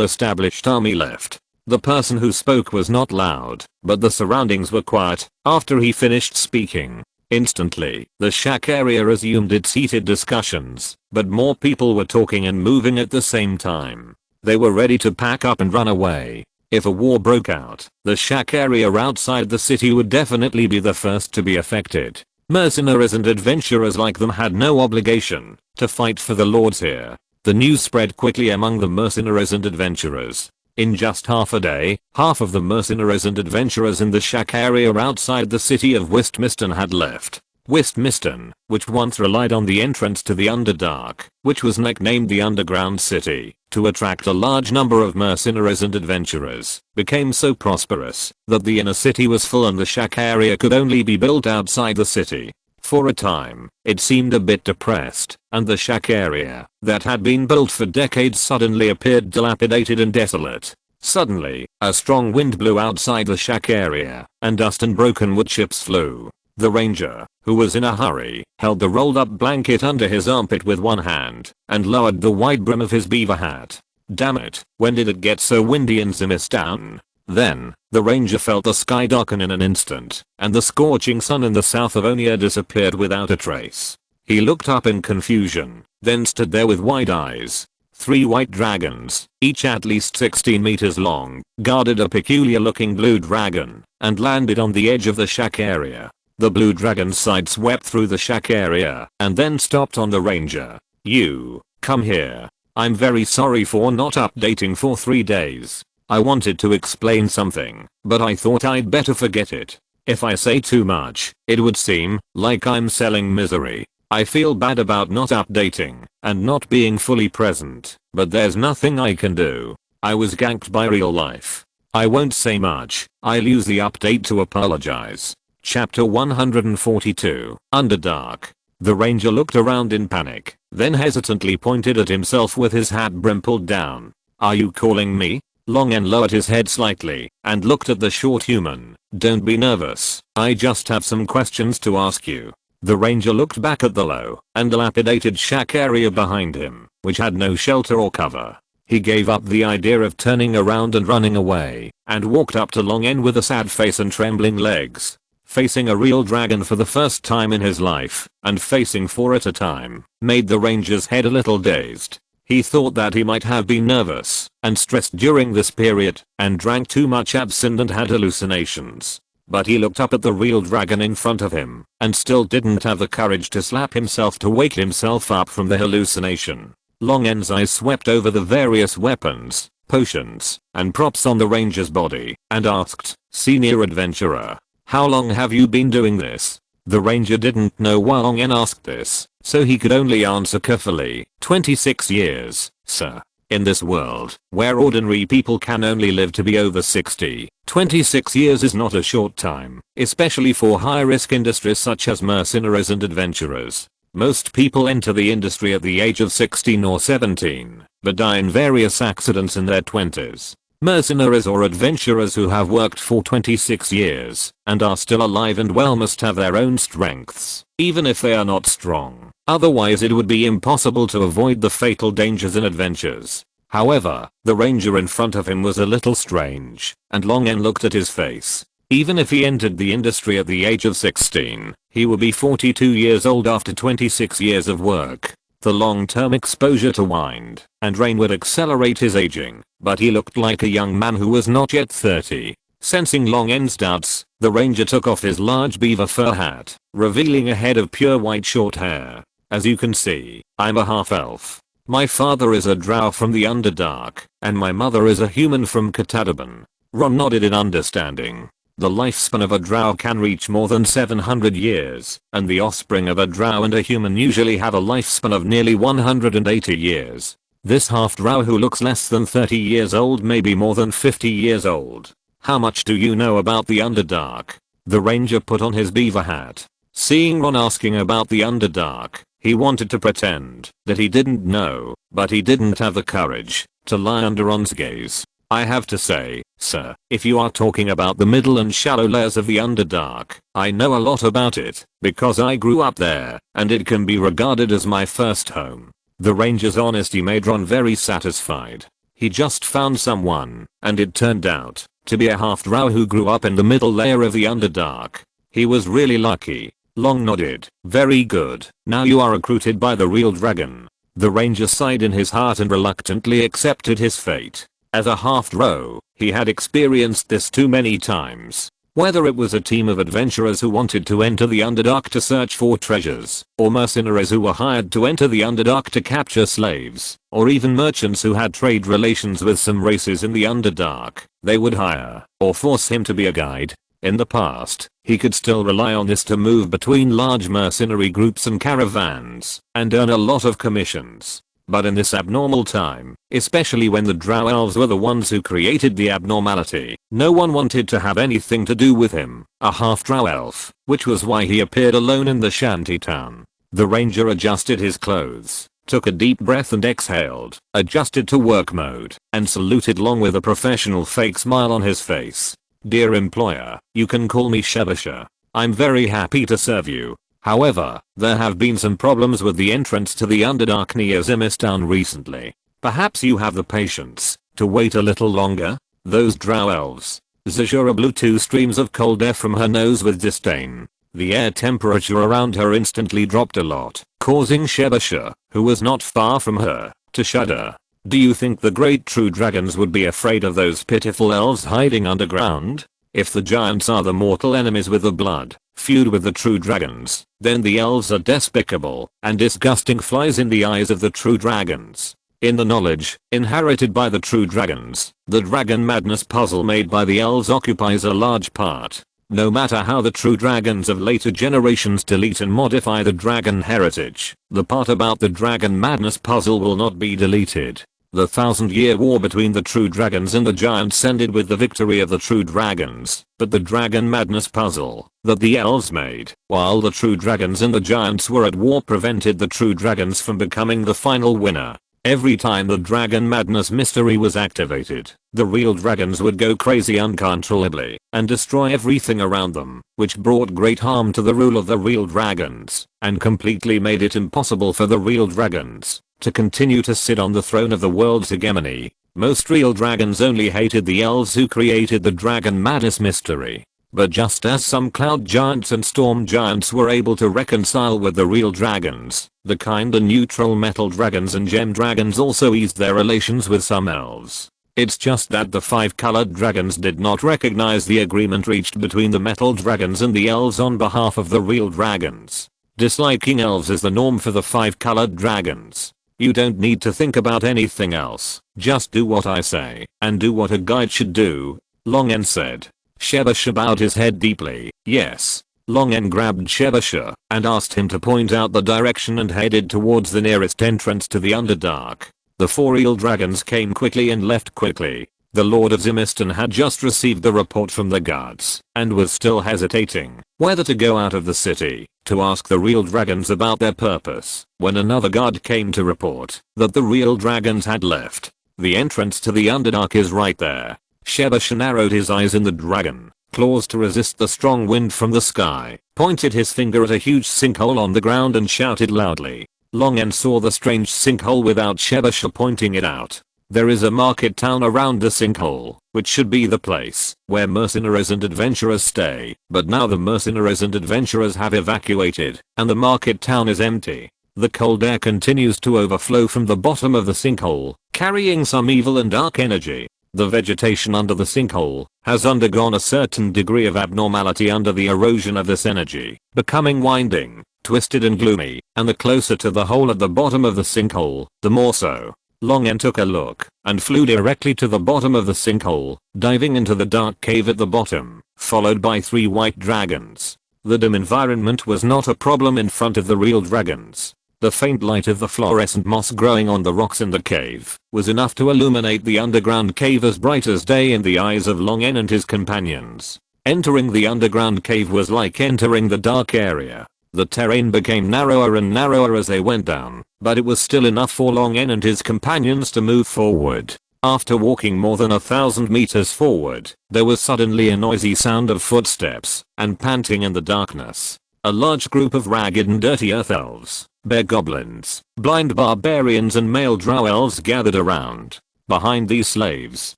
established army left. The person who spoke was not loud, but the surroundings were quiet after he finished speaking. Instantly, the shack area resumed its heated discussions, but more people were talking and moving at the same time. They were ready to pack up and run away. If a war broke out, the shack area outside the city would definitely be the first to be affected. Mercenaries and adventurers like them had no obligation to fight for the lords here. The news spread quickly among the mercenaries and adventurers. In just half a day, half of the mercenaries and adventurers in the shack area outside the city of Westmiston had left. Westmiston, which once relied on the entrance to the Underdark, which was nicknamed the Underground City, to attract a large number of mercenaries and adventurers, became so prosperous that the inner city was full and the shack area could only be built outside the city. For a time, it seemed a bit depressed, and the shack area that had been built for decades suddenly appeared dilapidated and desolate. Suddenly, a strong wind blew outside the shack area, and dust and broken wood chips flew. The ranger, who was in a hurry, held the rolled up blanket under his armpit with one hand, and lowered the wide brim of his beaver hat. Damn it, when did it get so windy in Zimistown? Then, the ranger felt the sky darken in an instant, and the scorching sun in the south of Onia disappeared without a trace. He looked up in confusion, then stood there with wide eyes. 3 white dragons, each at least 16 meters long, guarded a peculiar looking blue dragon, and landed on the edge of the shack area. The blue dragon sideswept through the shack area, and then stopped on the ranger. "You, come here. I'm very sorry for not updating for 3 days. I wanted to explain something, but I thought I'd better forget it. If I say too much, it would seem like I'm selling misery. I feel bad about not updating and not being fully present, but there's nothing I can do. I was ganked by real life. I won't say much. I'll use the update to apologize." Chapter 142, Underdark. The ranger looked around in panic, then hesitantly pointed at himself with his hat brim pulled down. "Are you calling me?" Longen lowered his head slightly and looked at the short human. "Don't be nervous. I just have some questions to ask you." The ranger looked back at the low and dilapidated shack area behind him, which had no shelter or cover. He gave up the idea of turning around and running away, and walked up to Longen with a sad face and trembling legs. Facing a real dragon for the first time in his life, and facing 4 at a time, made the ranger's head a little dazed. He thought that he might have been nervous and stressed during this period, and drank too much absinthe and had hallucinations. But he looked up at the real dragon in front of him, and still didn't have the courage to slap himself to wake himself up from the hallucination. Longen's eyes swept over the various weapons, potions, and props on the ranger's body, and asked, "Senior adventurer, how long have you been doing this?" The ranger didn't know why Longen asked this, so he could only answer carefully, 26 years, sir. In this world, where ordinary people can only live to be over 60, 26 years is not a short time, especially for high-risk industries such as mercenaries and adventurers. Most people enter the industry at the age of 16 or 17, but die in various accidents in their 20s. Mercenaries or adventurers who have worked for 26 years and are still alive and well must have their own strengths, even if they are not strong. Otherwise it would be impossible to avoid the fatal dangers in adventures. However, the ranger in front of him was a little strange, and Longen looked at his face. Even if he entered the industry at the age of 16, he would be 42 years old after 26 years of work. The long-term exposure to wind and rain would accelerate his aging, but he looked like a young man who was not yet 30. Sensing Longen's doubts, the ranger took off his large beaver fur hat, revealing a head of pure white short hair. "As you can see, I'm a half-elf. My father is a drow from the Underdark, and my mother is a human from Katadaban." Ron nodded in understanding. The lifespan of a drow can reach more than 700 years, and the offspring of a drow and a human usually have a lifespan of nearly 180 years. This half-drow who looks less than 30 years old may be more than 50 years old. "How much do you know about the Underdark?" The ranger put on his beaver hat. Seeing Ron asking about the Underdark, he wanted to pretend that he didn't know, but he didn't have the courage to lie under Ron's gaze. I have to say, sir, if you are talking about the middle and shallow layers of the Underdark, I know a lot about it, because I grew up there, and it can be regarded as my first home. The ranger's honesty made Ron very satisfied. He just found someone, and it turned out to be a half-drow who grew up in the middle layer of the Underdark. He was really lucky. Long nodded. Very good. Now you are recruited by the real dragon. The ranger sighed in his heart and reluctantly accepted his fate. As a half-drow, he had experienced this too many times. Whether it was a team of adventurers who wanted to enter the Underdark to search for treasures, or mercenaries who were hired to enter the Underdark to capture slaves, or even merchants who had trade relations with some races in the Underdark, they would hire or force him to be a guide. In the past, he could still rely on this to move between large mercenary groups and caravans, and earn a lot of commissions. But in this abnormal time, especially when the drow elves were the ones who created the abnormality, no one wanted to have anything to do with him, a half-drow elf, which was why he appeared alone in the shanty town. The ranger adjusted his clothes, took a deep breath and exhaled, adjusted to work mode, and saluted Long with a professional fake smile on his face. Dear employer, you can call me Shebasha. I'm very happy to serve you. However, there have been some problems with the entrance to the Underdark near Zimistown recently. Perhaps you have the patience to wait a little longer? Those drow elves. Zazura blew 2 streams of cold air from her nose with disdain. The air temperature around her instantly dropped a lot, causing Shebasha, who was not far from her, to shudder. Do you think the great true dragons would be afraid of those pitiful elves hiding underground? If the giants are the mortal enemies with the blood feud with the true dragons, then the elves are despicable and disgusting flies in the eyes of the true dragons. In the knowledge inherited by the true dragons, the dragon madness puzzle made by the elves occupies a large part. No matter how the true dragons of later generations delete and modify the dragon heritage, the part about the dragon madness puzzle will not be deleted. The 1,000-year war between the true dragons and the giants ended with the victory of the true dragons, but the dragon madness puzzle that the elves made while the true dragons and the giants were at war prevented the true dragons from becoming the final winner. Every time the dragon madness mystery was activated, the real dragons would go crazy uncontrollably and destroy everything around them, which brought great harm to the rule of the real dragons and completely made it impossible for the real dragons to continue to sit on the throne of the world's hegemony. Most real dragons only hated the elves who created the dragon madness mystery. But just as some cloud giants and storm giants were able to reconcile with the real dragons, the kinda neutral metal dragons and gem dragons also eased their relations with some elves. It's just that the 5 colored dragons did not recognize the agreement reached between the metal dragons and the elves on behalf of the real dragons. Disliking elves is the norm for the 5 colored dragons. You don't need to think about anything else, just do what I say, and do what a guide should do, Longen said. Shebasha bowed his head deeply. Yes. Longen grabbed Shebasha and asked him to point out the direction and headed towards the nearest entrance to the Underdark. The 4 real dragons came quickly and left quickly. The Lord of Zimiston had just received the report from the guards and was still hesitating whether to go out of the city to ask the real dragons about their purpose when another guard came to report that the real dragons had left. The entrance to the Underdark is right there. Shebasha narrowed his eyes in the dragon claws to resist the strong wind from the sky, pointed his finger at a huge sinkhole on the ground and shouted loudly. Longen saw the strange sinkhole without Shebasha pointing it out. There is a market town around the sinkhole, which should be the place where mercenaries and adventurers stay, but now the mercenaries and adventurers have evacuated, and the market town is empty. The cold air continues to overflow from the bottom of the sinkhole, carrying some evil and dark energy. The vegetation under the sinkhole has undergone a certain degree of abnormality under the erosion of this energy, becoming winding, twisted and gloomy, and the closer to the hole at the bottom of the sinkhole, the more so. Longen took a look and flew directly to the bottom of the sinkhole, diving into the dark cave at the bottom, followed by 3 white dragons. The dim environment was not a problem in front of the real dragons. The faint light of the fluorescent moss growing on the rocks in the cave was enough to illuminate the underground cave as bright as day in the eyes of Longen and his companions. Entering the underground cave was like entering the dark area. The terrain became narrower and narrower as they went down, but it was still enough for Longen and his companions to move forward. After walking more than 1,000 meters forward, there was suddenly a noisy sound of footsteps and panting in the darkness. A large group of ragged and dirty earth elves, bear goblins, blind barbarians and male drow elves gathered around. Behind these slaves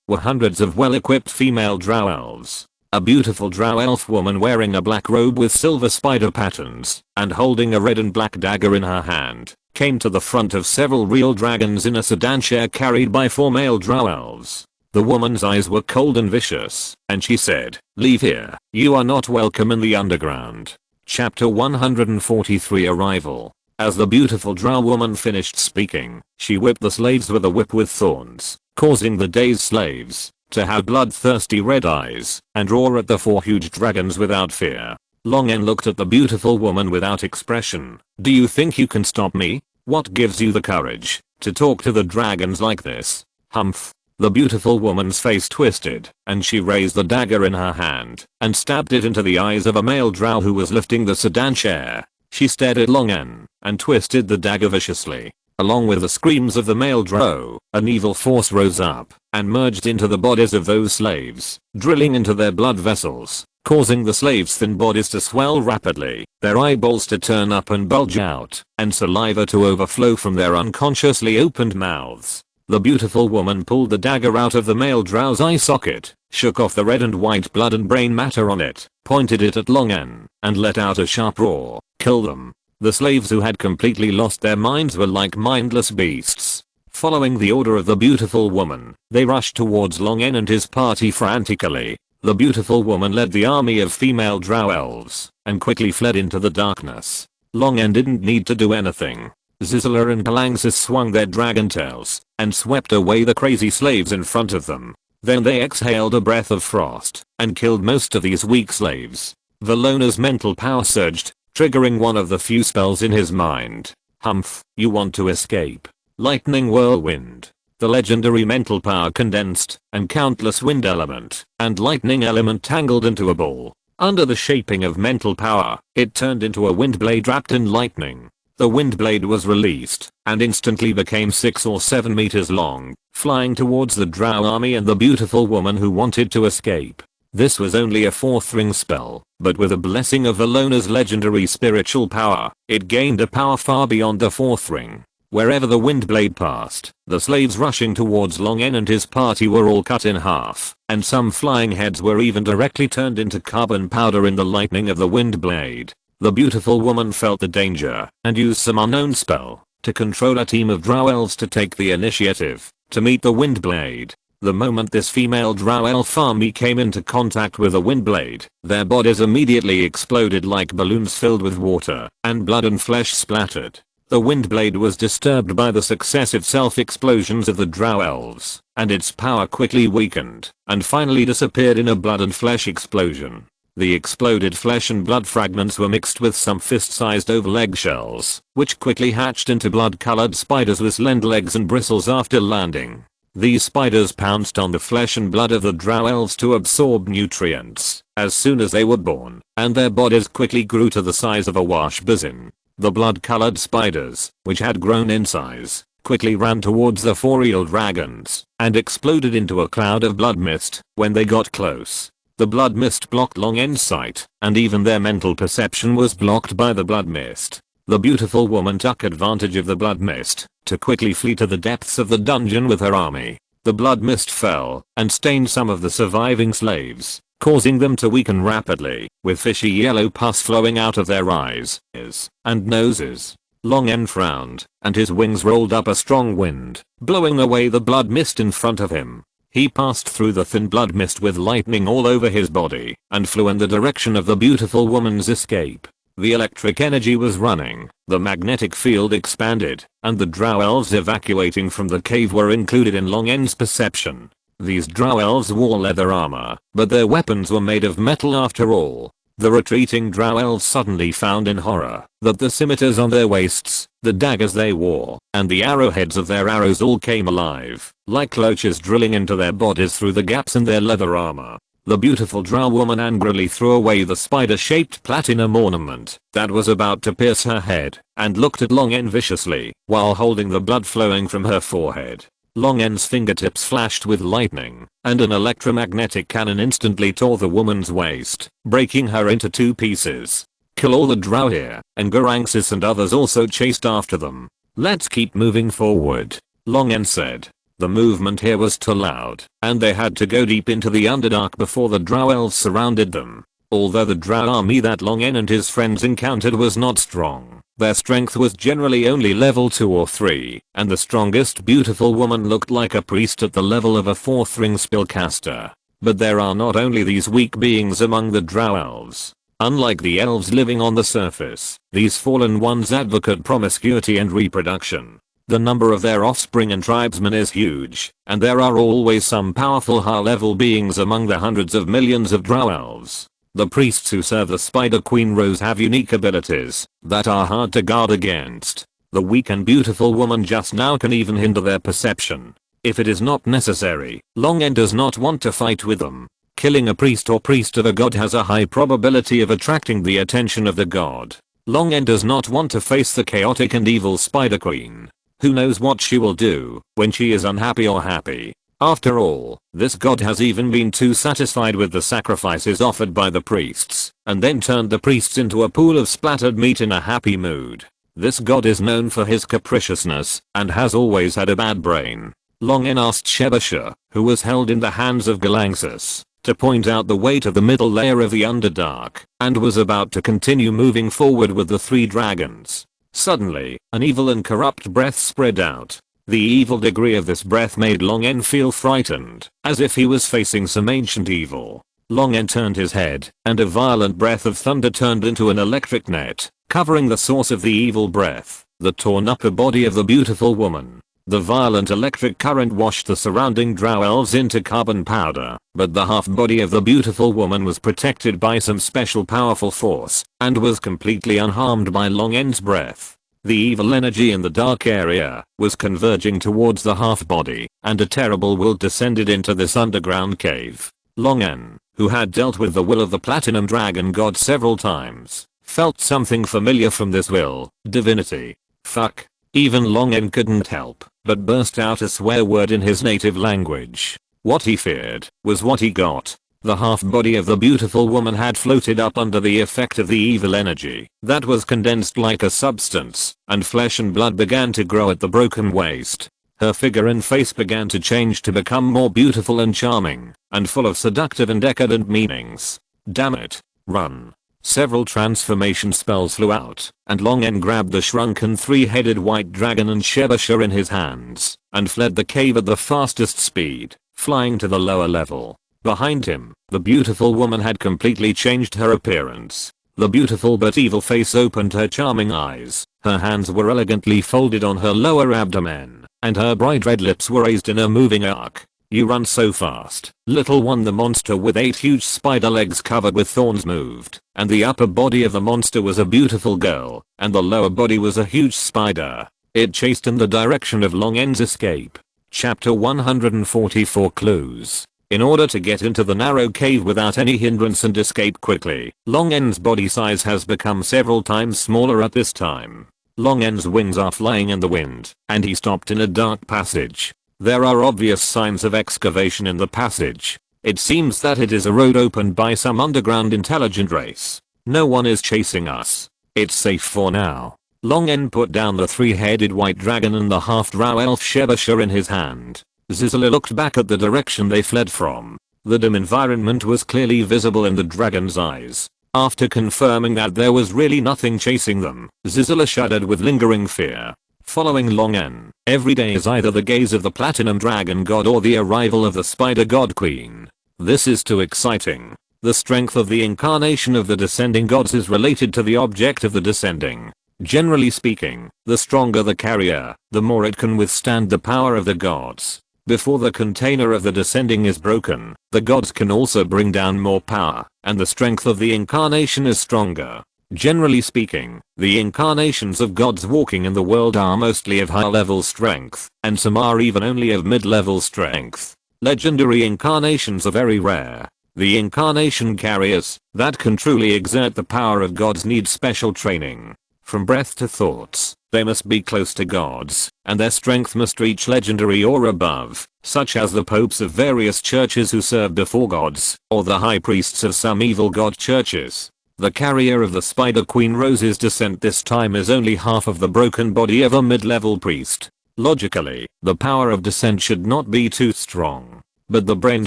were hundreds of well-equipped female drow elves. A beautiful drow elf woman wearing a black robe with silver spider patterns and holding a red and black dagger in her hand came to the front of several real dragons in a sedan chair carried by 4 male drow elves. The woman's eyes were cold and vicious, and she said, "Leave here, you are not welcome in the underground." Chapter 143 Arrival. As the beautiful drow woman finished speaking, she whipped the slaves with a whip with thorns, causing the dazed slaves to have bloodthirsty red eyes and roar at the 4 huge dragons without fear. Long N looked at the beautiful woman without expression. "Do you think you can stop me? What gives you the courage to talk to the dragons like this?" Humph. The beautiful woman's face twisted, and she raised the dagger in her hand and stabbed it into the eyes of a male drow who was lifting the sedan chair. She stared at Long N and twisted the dagger viciously. Along with the screams of the male drow, an evil force rose up and merged into the bodies of those slaves, drilling into their blood vessels, causing the slaves' thin bodies to swell rapidly, their eyeballs to turn up and bulge out, and saliva to overflow from their unconsciously opened mouths. The beautiful woman pulled the dagger out of the male drow's eye socket, shook off the red and white blood and brain matter on it, pointed it at Long N, and let out a sharp roar. "Kill them." The slaves who had completely lost their minds were like mindless beasts. Following the order of the beautiful woman, they rushed towards Long N and his party frantically. The beautiful woman led the army of female drow elves and quickly fled into the darkness. Long N didn't need to do anything. Zizala and Palangsis swung their dragon tails and swept away the crazy slaves in front of them. Then they exhaled a breath of frost and killed most of these weak slaves. Velona's mental power surged, triggering one of the few spells in his mind. "Humph, you want to escape." Lightning whirlwind. The legendary mental power condensed, and countless wind element and lightning element tangled into a ball. Under the shaping of mental power, it turned into a wind blade wrapped in lightning. The wind blade was released, and instantly became 6 or 7 meters long, flying towards the drow army and the beautiful woman who wanted to escape. This was only a 4th ring spell, but with a blessing of Velona's legendary spiritual power, it gained a power far beyond the 4th ring. Wherever the wind blade passed, the slaves rushing towards Long N and his party were all cut in half, and some flying heads were even directly turned into carbon powder in the lightning of the wind blade. The beautiful woman felt the danger and used some unknown spell to control a team of drow elves to take the initiative to meet the wind blade. The moment this female drow elf army came into contact with a wind blade, their bodies immediately exploded like balloons filled with water, and blood and flesh splattered. The wind blade was disturbed by the successive self-explosions of the drow elves, and its power quickly weakened, and finally disappeared in a blood and flesh explosion. The exploded flesh and blood fragments were mixed with some fist-sized oval eggshells, which quickly hatched into blood-colored spiders with slender legs and bristles after landing. These spiders pounced on the flesh and blood of the drow elves to absorb nutrients as soon as they were born, and their bodies quickly grew to the size of a wash basin. The blood-colored spiders, which had grown in size, quickly ran towards the 4 real dragons and exploded into a cloud of blood mist when they got close. The blood mist blocked Long N's sight, and even their mental perception was blocked by the blood mist. The beautiful woman took advantage of the blood mist to quickly flee to the depths of the dungeon with her army. The blood mist fell and stained some of the surviving slaves, causing them to weaken rapidly, with fishy yellow pus flowing out of their eyes, ears, and noses. Long N frowned, and his wings rolled up a strong wind, blowing away the blood mist in front of him. He passed through the thin blood mist with lightning all over his body, and flew in the direction of the beautiful woman's escape. The electric energy was running, the magnetic field expanded, and the drow elves evacuating from the cave were included in Long N's perception. These drow elves wore leather armor, but their weapons were made of metal after all. The retreating drow elves suddenly found in horror that the scimitars on their waists, the daggers they wore, and the arrowheads of their arrows all came alive, like loaches drilling into their bodies through the gaps in their leather armor. The beautiful drow woman angrily threw away the spider-shaped platinum ornament that was about to pierce her head, and looked at Long N viciously while holding the blood flowing from her forehead. Long N's fingertips flashed with lightning, and an electromagnetic cannon instantly tore the woman's waist, breaking her into 2 pieces. Kill all the drow here, and Garanxis and others also chased after them. Let's keep moving forward, Long N said. The movement here was too loud, and they had to go deep into the Underdark before the drow elves surrounded them. Although the drow army that Long N and his friends encountered was not strong, their strength was generally only level 2 or 3, and the strongest beautiful woman looked like a priest at the level of a 4th ring spellcaster. But there are not only these weak beings among the drow elves. Unlike the elves living on the surface, these fallen ones advocate promiscuity and reproduction. The number of their offspring and tribesmen is huge, and there are always some powerful high-level beings among the hundreds of millions of drow elves. The priests who serve the Spider Queen Rose have unique abilities that are hard to guard against. The weak and beautiful woman just now can even hinder their perception. If it is not necessary, Long N does not want to fight with them. Killing a priest or priest of a god has a high probability of attracting the attention of the god. Long N does not want to face the chaotic and evil Spider Queen. Who knows what she will do when she is unhappy or happy. After all, this god has even been too satisfied with the sacrifices offered by the priests, and then turned the priests into a pool of splattered meat in a happy mood. This god is known for his capriciousness, and has always had a bad brain. Long N asked Shebasha, who was held in the hands of Galanxus, to point out the way to the middle layer of the Underdark, and was about to continue moving forward with the 3 dragons. Suddenly, an evil and corrupt breath spread out. The evil degree of this breath made Long N feel frightened, as if he was facing some ancient evil. Long N turned his head, and a violent breath of thunder turned into an electric net, covering the source of the evil breath, the torn upper body of the beautiful woman. The violent electric current washed the surrounding drow elves into carbon powder, but the half-body of the beautiful woman was protected by some special powerful force, and was completely unharmed by Long N's breath. The evil energy in the dark area was converging towards the half-body, and a terrible will descended into this underground cave. Long N, who had dealt with the will of the Platinum Dragon God several times, felt something familiar from this will, divinity. Fuck. Even Long N couldn't help but burst out a swear word in his native language. What he feared was what he got. The half-body of the beautiful woman had floated up under the effect of the evil energy that was condensed like a substance, and flesh and blood began to grow at the broken waist. Her figure and face began to change to become more beautiful and charming, and full of seductive and decadent meanings. Damn it. Run. Several transformation spells flew out, and Long N grabbed the shrunken 3-headed white dragon and Shebasha in his hands, and fled the cave at the fastest speed, flying to the lower level. Behind him, the beautiful woman had completely changed her appearance. The beautiful but evil face opened her charming eyes, her hands were elegantly folded on her lower abdomen, and her bright red lips were raised in a moving arc. You run so fast, little one. The monster with 8 huge spider legs covered with thorns moved, and the upper body of the monster was a beautiful girl, and the lower body was a huge spider. It chased in the direction of Long N's escape. Chapter 144 Clues. In order to get into the narrow cave without any hindrance and escape quickly, Long N's body size has become several times smaller at this time. Long N's wings are flying in the wind, and he stopped in a dark passage. There are obvious signs of excavation in the passage. It seems that it is a road opened by some underground intelligent race. No one is chasing us. It's safe for now. Long N put down the 3-headed white dragon and the half-drow elf Shebasha in his hand. Zizala looked back at the direction they fled from. The dim environment was clearly visible in the dragon's eyes. After confirming that there was really nothing chasing them, Zizala shuddered with lingering fear. Following Long N, every day is either the gaze of the Platinum Dragon God or the arrival of the Spider God Queen. This is too exciting. The strength of the incarnation of the descending gods is related to the object of the descending. Generally speaking, the stronger the carrier, the more it can withstand the power of the gods. Before the container of the descending is broken, the gods can also bring down more power, and the strength of the incarnation is stronger. Generally speaking, the incarnations of gods walking in the world are mostly of high-level strength, and some are even only of mid-level strength. Legendary incarnations are very rare. The incarnation carriers that can truly exert the power of gods need special training. From breath to thoughts, they must be close to gods, and their strength must reach legendary or above, such as the popes of various churches who serve before gods, or the high priests of some evil god churches. The carrier of the Spider Queen Rose's descent this time is only half of the broken body of a mid-level priest. Logically, the power of descent should not be too strong. But the brain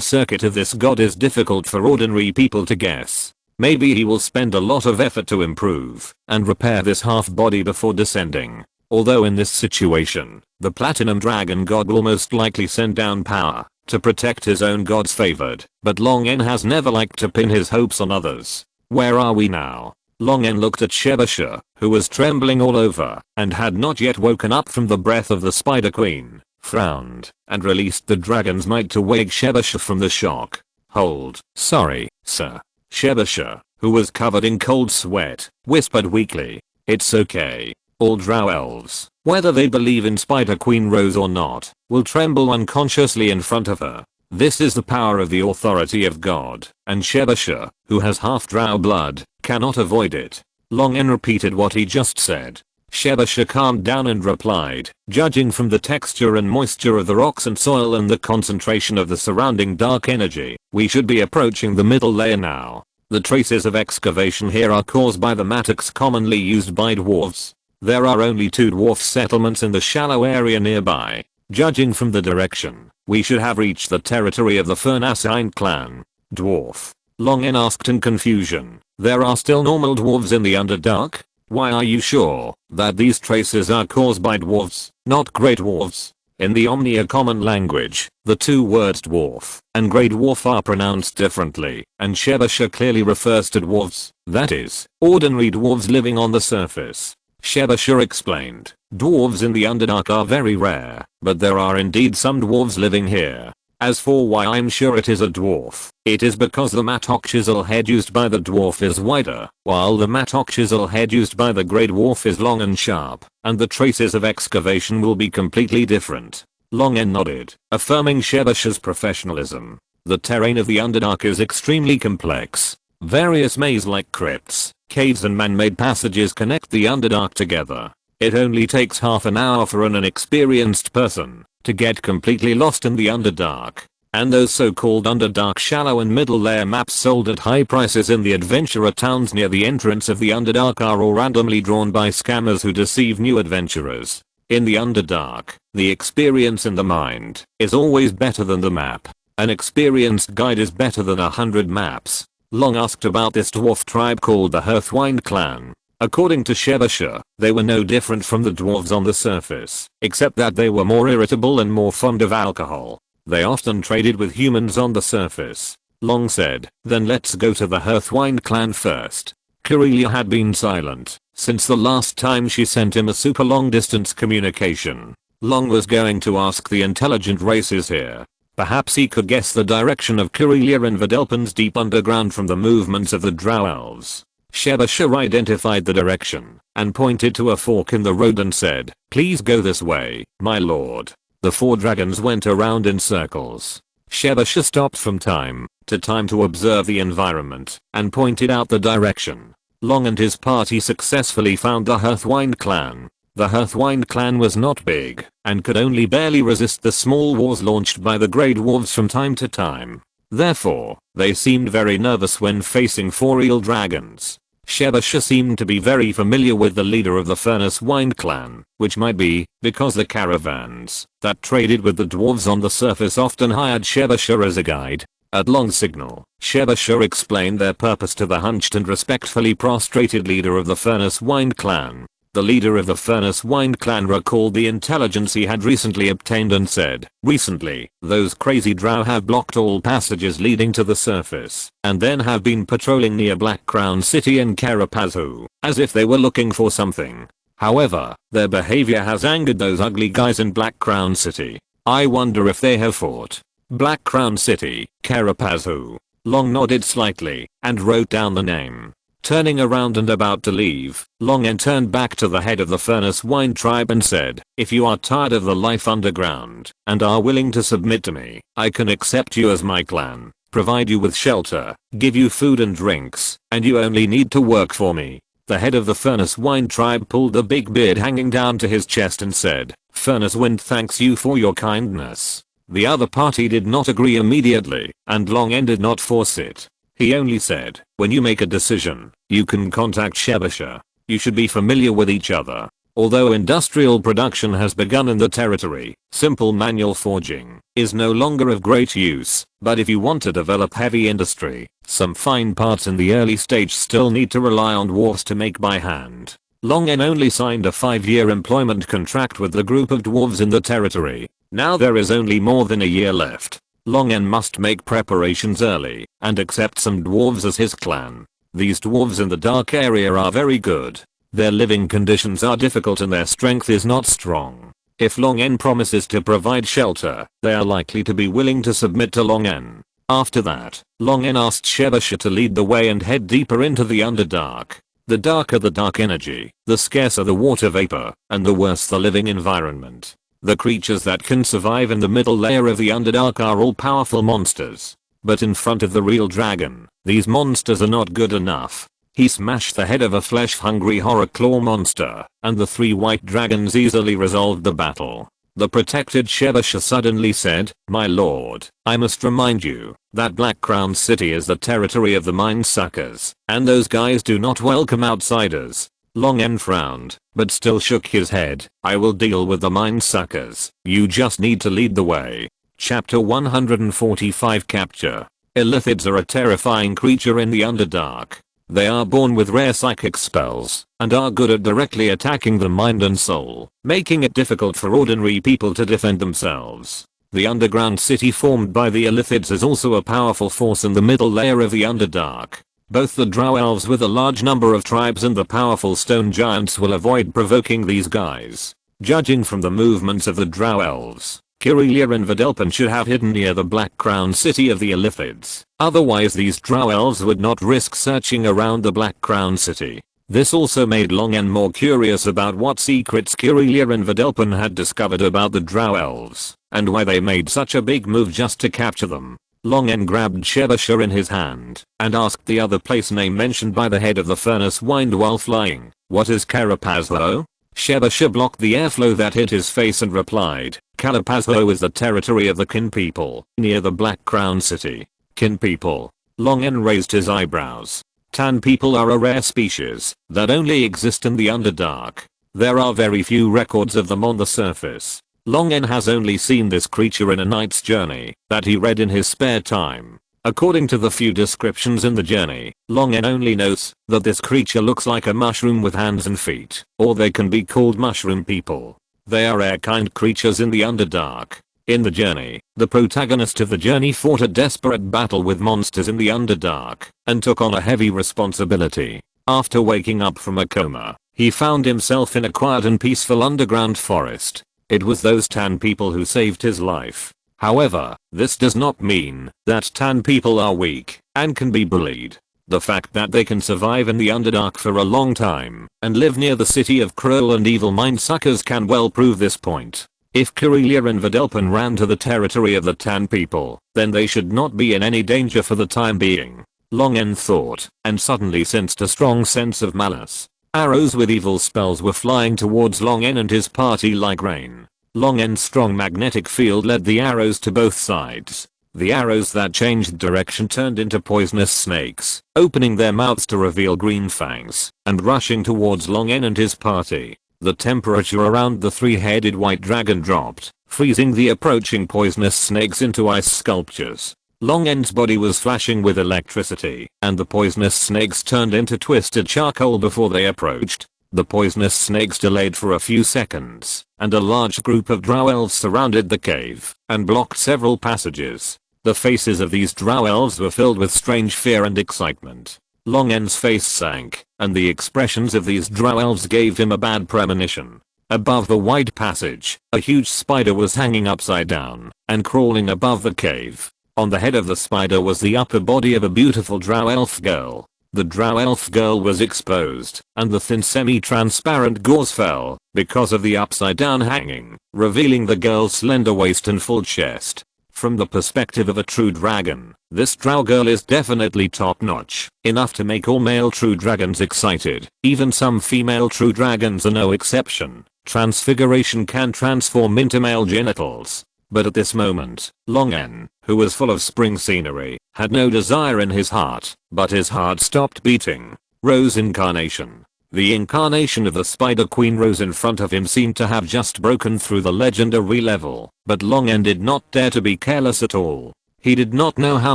circuit of this god is difficult for ordinary people to guess. Maybe he will spend a lot of effort to improve and repair this half body before descending. Although in this situation, the Platinum Dragon god will most likely send down power to protect his own god's favored, but Long N has never liked to pin his hopes on others. Where are we now? Long N looked at Shebasha, who was trembling all over and had not yet woken up from the breath of the Spider Queen, frowned, and released the dragon's might to wake Shebasha from the shock. Hold, sorry, sir. Shebasha, who was covered in cold sweat, whispered weakly. It's okay. All drow elves, whether they believe in Spider Queen Rose or not, will tremble unconsciously in front of her. This is the power of the authority of God, and Shebasha, who has half drow blood, cannot avoid it. Long N repeated what he just said. Shebasha calmed down and replied, judging from the texture and moisture of the rocks and soil and the concentration of the surrounding dark energy, we should be approaching the middle layer now. The traces of excavation here are caused by the mattocks commonly used by dwarves. There are only 2 dwarf settlements in the shallow area nearby. Judging from the direction, we should have reached the territory of the Fernasine clan. Dwarf? Long N asked in confusion. There are still normal dwarves in the Underdark? Why are you sure that these traces are caused by dwarves, not grey dwarves? In the Omnia common language, the 2 words dwarf and grey dwarf are pronounced differently, and Shebasha clearly refers to dwarves, that is, ordinary dwarves living on the surface. Shebasha explained, dwarves in the Underdark are very rare, but there are indeed some dwarves living here. As for why I'm sure it is a dwarf, it is because the mattock chisel head used by the dwarf is wider, while the mattock chisel head used by the grey dwarf is long and sharp, and the traces of excavation will be completely different. Long N nodded, affirming Shebasha's professionalism. The terrain of the Underdark is extremely complex. Various maze-like crypts, caves and man-made passages connect the Underdark together. It only takes half an hour for an inexperienced person to get completely lost in the Underdark. And those so-called Underdark shallow and middle layer maps sold at high prices in the adventurer towns near the entrance of the Underdark are all randomly drawn by scammers who deceive new adventurers. In the Underdark, the experience in the mind is always better than the map. An experienced guide is better than 100 maps. Long asked about this dwarf tribe called the Hearthwind clan. According to Shebasha, they were no different from the dwarves on the surface, except that they were more irritable and more fond of alcohol. They often traded with humans on the surface. Long said, then let's go to the Hearthwind clan first. Corellia had been silent since the last time she sent him a super long distance communication. Long was going to ask the intelligent races here. Perhaps he could guess the direction of Corellia and Videlpin's deep underground from the movements of the drow elves. Shebasha identified the direction and pointed to a fork in the road and said, please go this way, my lord. The 4 dragons went around in circles. Shebasha stopped from time to time to observe the environment and pointed out the direction. Long and his party successfully found the Hearthwind clan. The Hearthwind clan was not big and could only barely resist the small wars launched by the Grey Dwarves from time to time. Therefore, they seemed very nervous when facing 4 eel dragons. Shebasha seemed to be very familiar with the leader of the Furnaswind clan, which might be because the caravans that traded with the dwarves on the surface often hired Shebasha as a guide. At Long signal, Shebasha explained their purpose to the hunched and respectfully prostrated leader of the Furnaswind clan. The leader of the Furnaswind clan recalled the intelligence he had recently obtained and said, recently, those crazy drow have blocked all passages leading to the surface, and then have been patrolling near Black Crown City and Carapazoo, as if they were looking for something. However, their behavior has angered those ugly guys in Black Crown City. I wonder if they have fought. Black Crown City, Carapazoo. Long nodded slightly, and wrote down the name. Turning around and about to leave, Long N turned back to the head of the Furnaswind tribe and said, if you are tired of the life underground, and are willing to submit to me, I can accept you as my clan, provide you with shelter, give you food and drinks, and you only need to work for me. The head of the Furnace Wind tribe pulled the big beard hanging down to his chest and said, "Furnace Wind thanks you for your kindness." The other party did not agree immediately, and Long N did not force it. He only said, "When you make a decision, you can contact Shebasha. You should be familiar with each other. Although industrial production has begun in the territory, simple manual forging is no longer of great use, but if you want to develop heavy industry, some fine parts in the early stage still need to rely on dwarves to make by hand." Long N only signed a 5-year employment contract with the group of dwarves in the territory. Now there is only more than a year left. Long N must make preparations early and accept some dwarves as his clan. These dwarves in the dark area are very good. Their living conditions are difficult and their strength is not strong. If Long N promises to provide shelter, they are likely to be willing to submit to Long N. After that, Long N asked Shebasha to lead the way and head deeper into the Underdark. The darker the dark energy, the scarcer the water vapor, and the worse the living environment. The creatures that can survive in the middle layer of the Underdark are all powerful monsters. But in front of the real dragon, these monsters are not good enough. He smashed the head of a flesh-hungry horror claw monster, and the 3 white dragons easily resolved the battle. The protected Shebasha suddenly said, "My lord, I must remind you that Black Crown City is the territory of the Mind Suckers, and those guys do not welcome outsiders." Long N frowned, but still shook his head. "I will deal with the Mind Suckers. You just need to lead the way." Chapter 145 Capture. Illithids are a terrifying creature in the Underdark. They are born with rare psychic spells and are good at directly attacking the mind and soul, making it difficult for ordinary people to defend themselves. The underground city formed by the Illithids is also a powerful force in the middle layer of the Underdark. Both the Drow elves with a large number of tribes and the powerful stone giants will avoid provoking these guys. Judging from the movements of the Drow elves, Kirelia and Vidalpin should have hidden near the Black Crown City of the Illithids. Otherwise these Drow elves would not risk searching around the Black Crown City. This also made Long N more curious about what secrets Kirelia and Vidalpin had discovered about the Drow elves, and why they made such a big move just to capture them. Long N grabbed Shebasha in his hand, and asked the other place name mentioned by the head of the Furnace Wind while flying, "What is Carapazho?" Shebasha blocked the airflow that hit his face and replied, "Carapazho is the territory of the Kin people, near the Black Crown City." Kin people. Long N raised his eyebrows. Tan people are a rare species that only exist in the Underdark. There are very few records of them on the surface. Long N has only seen this creature in a knight's journey that he read in his spare time. According to the few descriptions in the journey, Long N only knows that this creature looks like a mushroom with hands and feet, or they can be called mushroom people. They are air-kind creatures in the Underdark. In the journey, the protagonist of the journey fought a desperate battle with monsters in the Underdark, and took on a heavy responsibility. After waking up from a coma, he found himself in a quiet and peaceful underground forest. It was those Tan people who saved his life. However, this does not mean that Tan people are weak and can be bullied. The fact that they can survive in the Underdark for a long time and live near the city of cruel and evil mind suckers can well prove this point. If Kirelia and Vidalpin ran to the territory of the Tan people, then they should not be in any danger for the time being. Long N thought, and suddenly sensed a strong sense of malice. Arrows with evil spells were flying towards Long N and his party like rain. Long N's strong magnetic field led the arrows to both sides. The arrows that changed direction turned into poisonous snakes, opening their mouths to reveal green fangs, and rushing towards Long N and his party. The temperature around the 3-headed white dragon dropped, freezing the approaching poisonous snakes into ice sculptures. Long N's body was flashing with electricity, and the poisonous snakes turned into twisted charcoal before they approached. The poisonous snakes delayed for a few seconds, and a large group of drow elves surrounded the cave and blocked several passages. The faces of these drow elves were filled with strange fear and excitement. Long N's face sank, and the expressions of these drow elves gave him a bad premonition. Above the wide passage, a huge spider was hanging upside down and crawling above the cave. On the head of the spider was the upper body of a beautiful drow elf girl. The drow elf girl was exposed, and the thin semi-transparent gauze fell because of the upside down hanging, revealing the girl's slender waist and full chest. From the perspective of a true dragon, This drow girl is definitely top notch, enough to make all male true dragons excited. Even some female true dragons are no exception. Transfiguration can transform into male genitals. But at this moment, Long N, who was full of spring scenery, had no desire in his heart, but his heart stopped beating. Rose incarnation. The incarnation of the Spider Queen Rose in front of him seemed to have just broken through the legendary level, but Long N did not dare to be careless at all. He did not know how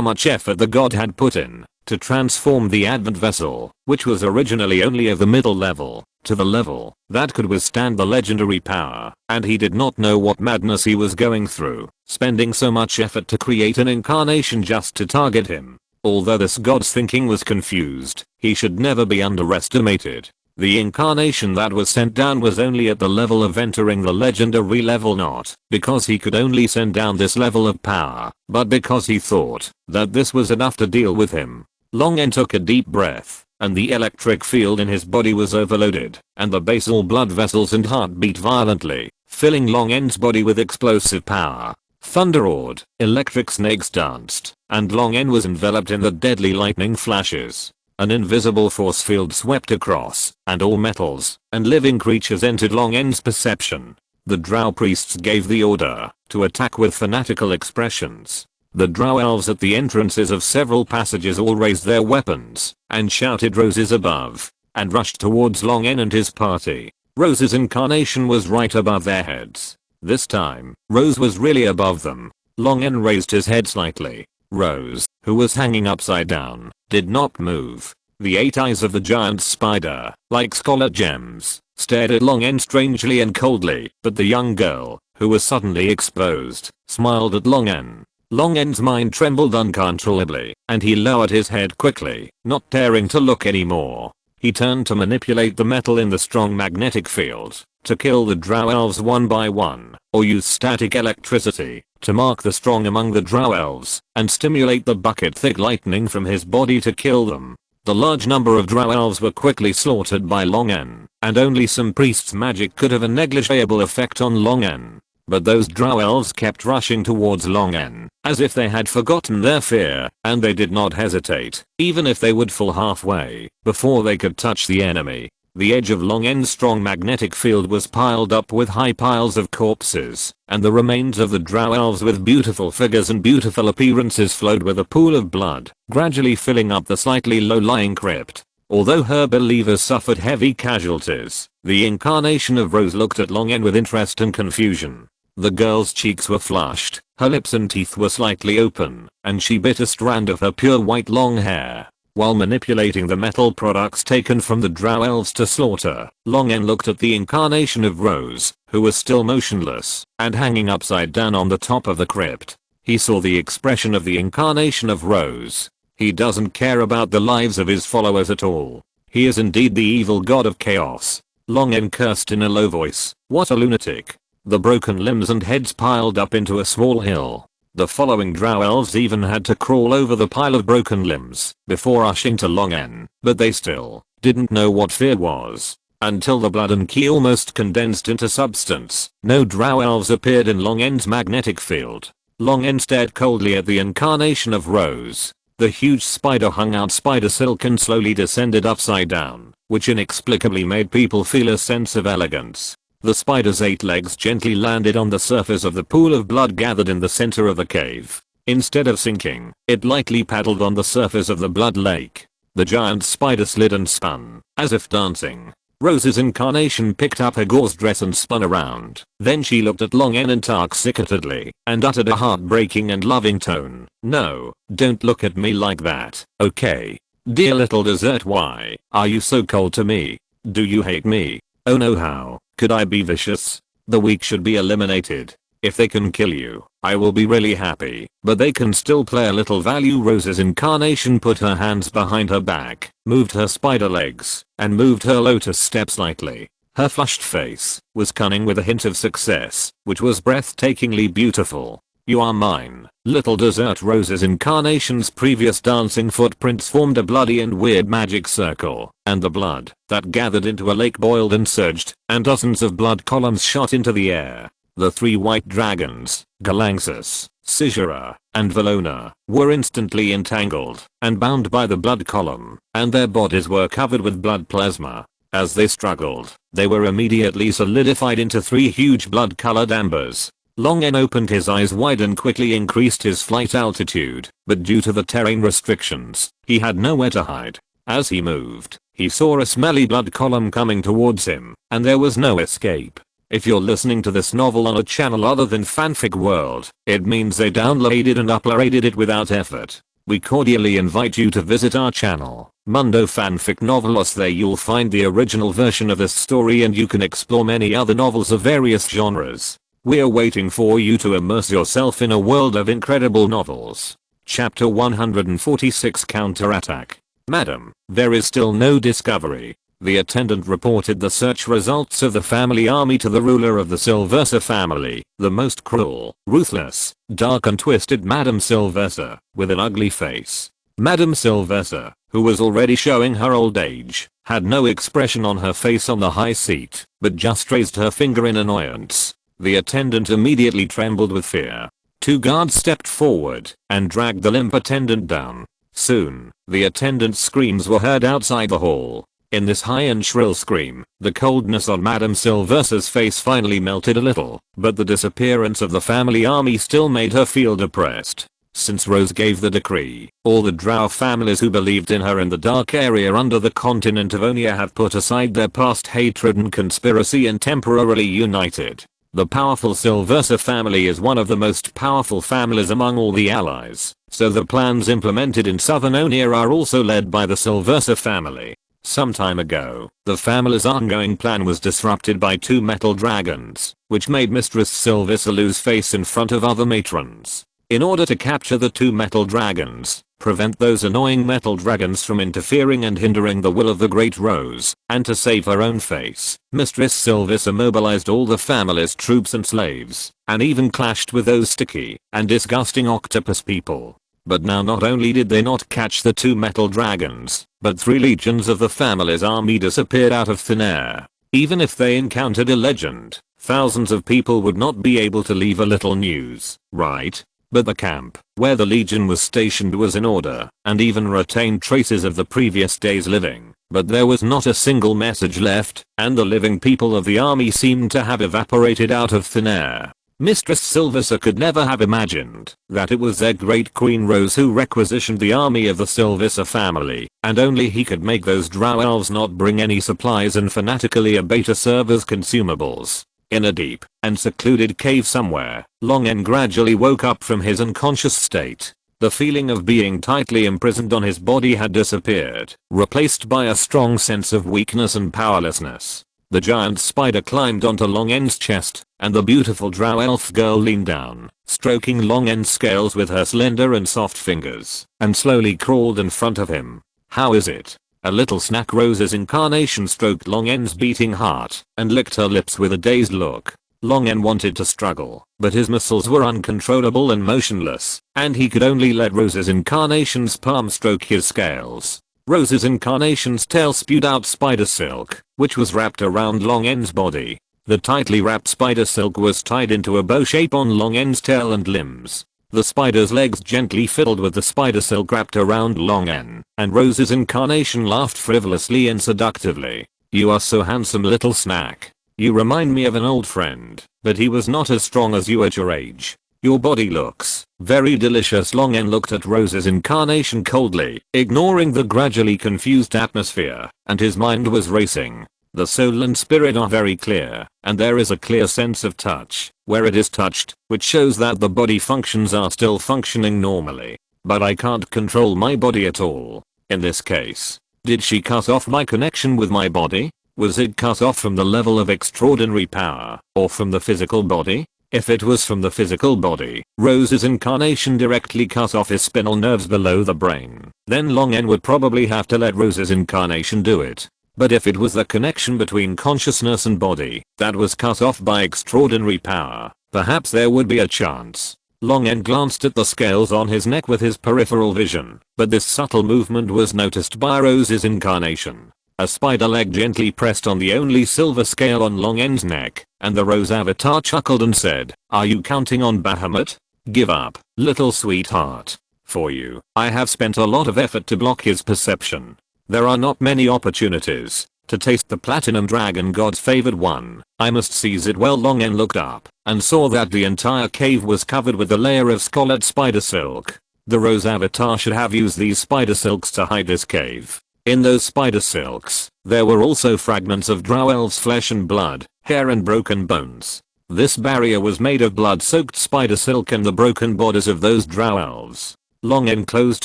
much effort the god had put in to transform the Advent vessel, which was originally only of the middle level, to the level that could withstand the legendary power, and he did not know what madness he was going through, spending so much effort to create an incarnation just to target him. Although this god's thinking was confused, he should never be underestimated. The incarnation that was sent down was only at the level of entering the legendary level, not because he could only send down this level of power, but because he thought that this was enough to deal with him. Long N took a deep breath, and the electric field in his body was overloaded, and the basal blood vessels and heart beat violently, filling Long N's body with explosive power. Thunder roared, electric snakes danced, and Long N was enveloped in the deadly lightning flashes. An invisible force field swept across, and all metals and living creatures entered Long N's perception. The drow priests gave the order to attack with fanatical expressions. The drow elves at the entrances of several passages all raised their weapons and shouted roses above, and rushed towards Long N and his party. Rose's incarnation was right above their heads. This time, Rose was really above them. Long N raised his head slightly. Rose, who was hanging upside down, did not move. The 8 eyes of the giant spider, like scarlet gems, stared at Long N strangely and coldly, but the young girl, who was suddenly exposed, smiled at Long N. Long N's mind trembled uncontrollably, and he lowered his head quickly, not daring to look anymore. He turned to manipulate the metal in the strong magnetic field, to kill the drow elves one by one, or use static electricity to mark the strong among the drow elves, and stimulate the bucket-thick lightning from his body to kill them. The large number of drow elves were quickly slaughtered by Long N, and only some priest's magic could have a negligible effect on Long N. But those drow elves kept rushing towards Long N, as if they had forgotten their fear, and they did not hesitate, even if they would fall halfway, before they could touch the enemy. The edge of Long N's strong magnetic field was piled up with high piles of corpses, and the remains of the drow elves with beautiful figures and beautiful appearances flowed with a pool of blood, gradually filling up the slightly low-lying crypt. Although her believers suffered heavy casualties, the incarnation of Rose looked at Long N with interest and confusion. The girl's cheeks were flushed, her lips and teeth were slightly open, and she bit a strand of her pure white long hair. While manipulating the metal products taken from the drow elves to slaughter, Long N looked at the incarnation of Rose, who was still motionless, and hanging upside down on the top of the crypt. He saw the expression of the incarnation of Rose. He doesn't care about the lives of his followers at all. He is indeed the evil god of chaos. Long N cursed in a low voice, "What a lunatic." The broken limbs and heads piled up into a small hill. The following drow elves even had to crawl over the pile of broken limbs before rushing to Long N, but they still didn't know what fear was. Until the blood and ki almost condensed into substance, no drow elves appeared in Long N's magnetic field. Long N stared coldly at the incarnation of Rose. The huge spider hung out spider silk and slowly descended upside down, which inexplicably made people feel a sense of elegance. The spider's 8 legs gently landed on the surface of the pool of blood gathered in the center of the cave. Instead of sinking, it lightly paddled on the surface of the blood lake. The giant spider slid and spun, as if dancing. Rose's incarnation picked up her gauze dress and spun around. Then she looked at Long N intoxicatedly, and uttered a heartbreaking and loving tone. "No, don't look at me like that, okay? Dear little dessert, why are you so cold to me? Do you hate me? Oh no, how could I be vicious? The weak should be eliminated. If they can kill you, I will be really happy, but they can still play a little value." Rose's incarnation put her hands behind her back, moved her spider legs, and moved her lotus step slightly. Her flushed face was cunning with a hint of success, which was breathtakingly beautiful. "You are mine, little dessert." Rose's incarnation's previous dancing footprints formed a bloody and weird magic circle, and the blood that gathered into a lake boiled and surged, and dozens of blood columns shot into the air. The 3 white dragons, Galaxus, Caesura, and Valona, were instantly entangled and bound by the blood column, and their bodies were covered with blood plasma. As they struggled, they were immediately solidified into 3 huge blood-colored ambers. Long N opened his eyes wide and quickly increased his flight altitude, but due to the terrain restrictions, he had nowhere to hide. As he moved, he saw a smelly blood column coming towards him, and there was no escape. If you're listening to this novel on a channel other than Fanfic World, it means they downloaded and uploaded it without effort. We cordially invite you to visit our channel, Mundo Fanfic Novelos. There you'll find the original version of this story and you can explore many other novels of various genres. We're waiting for you to immerse yourself in a world of incredible novels. Chapter 146 Counterattack. Madam, there is still no discovery. The attendant reported the search results of the family army to the ruler of the Silversa family, the most cruel, ruthless, dark and twisted Madame Silversa, with an ugly face. Madame Silversa, who was already showing her old age, had no expression on her face on the high seat, but just raised her finger in annoyance. The attendant immediately trembled with fear. 2 guards stepped forward and dragged the limp attendant down. Soon, the attendant's screams were heard outside the hall. In this high and shrill scream, the coldness on Madame Silversa's face finally melted a little, but the disappearance of the family army still made her feel depressed. Since Rose gave the decree, all the drow families who believed in her in the dark area under the continent of Onia have put aside their past hatred and conspiracy and temporarily united. The powerful Silversa family is one of the most powerful families among all the allies, so the plans implemented in Southern Onia are also led by the Silversa family. Some time ago, the family's ongoing plan was disrupted by 2 metal dragons, which made Mistress Silversa lose face in front of other matrons. In order to capture the 2 metal dragons, prevent those annoying metal dragons from interfering and hindering the will of the Great Rose, and to save her own face, Mistress Silversa mobilized all the family's troops and slaves, and even clashed with those sticky and disgusting octopus people. But now not only did they not catch the 2 metal dragons, but 3 legions of the family's army disappeared out of thin air. Even if they encountered a legend, thousands of people would not be able to leave a little news, right? But the camp, where the legion was stationed, was in order, and even retained traces of the previous day's living. But there was not a single message left, and the living people of the army seemed to have evaporated out of thin air. Mistress Silversa could never have imagined that it was their great Queen Rose who requisitioned the army of the Silversa family, and only he could make those drow elves not bring any supplies and fanatically obey to serve as consumables. In a deep and secluded cave somewhere, Long N gradually woke up from his unconscious state. The feeling of being tightly imprisoned on his body had disappeared, replaced by a strong sense of weakness and powerlessness. The giant spider climbed onto Long N's chest, and the beautiful drow elf girl leaned down, stroking Long N's scales with her slender and soft fingers, and slowly crawled in front of him. "How is it?" A little snack. Rose's incarnation stroked Long N's beating heart, and licked her lips with a dazed look. Long N wanted to struggle, but his muscles were uncontrollable and motionless, and he could only let Rose's incarnation's palm stroke his scales. Rose's incarnation's tail spewed out spider silk, which was wrapped around Long N's body. The tightly wrapped spider silk was tied into a bow shape on Long N's tail and limbs. The spider's legs gently fiddled with the spider silk wrapped around Long N, and Rose's incarnation laughed frivolously and seductively. "You are so handsome, little snack. You remind me of an old friend, but he was not as strong as you at your age. Your body looks very delicious." Long N looked at Rose's incarnation coldly, ignoring the gradually confused atmosphere, and his mind was racing. The soul and spirit are very clear, and there is a clear sense of touch where it is touched, which shows that the body functions are still functioning normally. But I can't control my body at all. In this case, did she cut off my connection with my body? Was it cut off from the level of extraordinary power, or from the physical body? If it was from the physical body, Rose's incarnation directly cut off his spinal nerves below the brain. Then Long N would probably have to let Rose's incarnation do it. But if it was the connection between consciousness and body that was cut off by extraordinary power, perhaps there would be a chance. Long N glanced at the scales on his neck with his peripheral vision, but this subtle movement was noticed by Rose's incarnation. A spider leg gently pressed on the only silver scale on Long N's neck, and the Rose avatar chuckled and said, "Are you counting on Bahamut?" Give up, little sweetheart. For you, I have spent a lot of effort to block his perception. There are not many opportunities to taste the platinum dragon god's favored one. I must seize it. Well, Longen looked up and saw that the entire cave was covered with a layer of scarlet spider silk. The Rose avatar should have used these spider silks to hide this cave. In those spider silks, there were also fragments of drow elves' flesh and blood, hair and broken bones. This barrier was made of blood-soaked spider silk and the broken bodies of those drow elves. Longen closed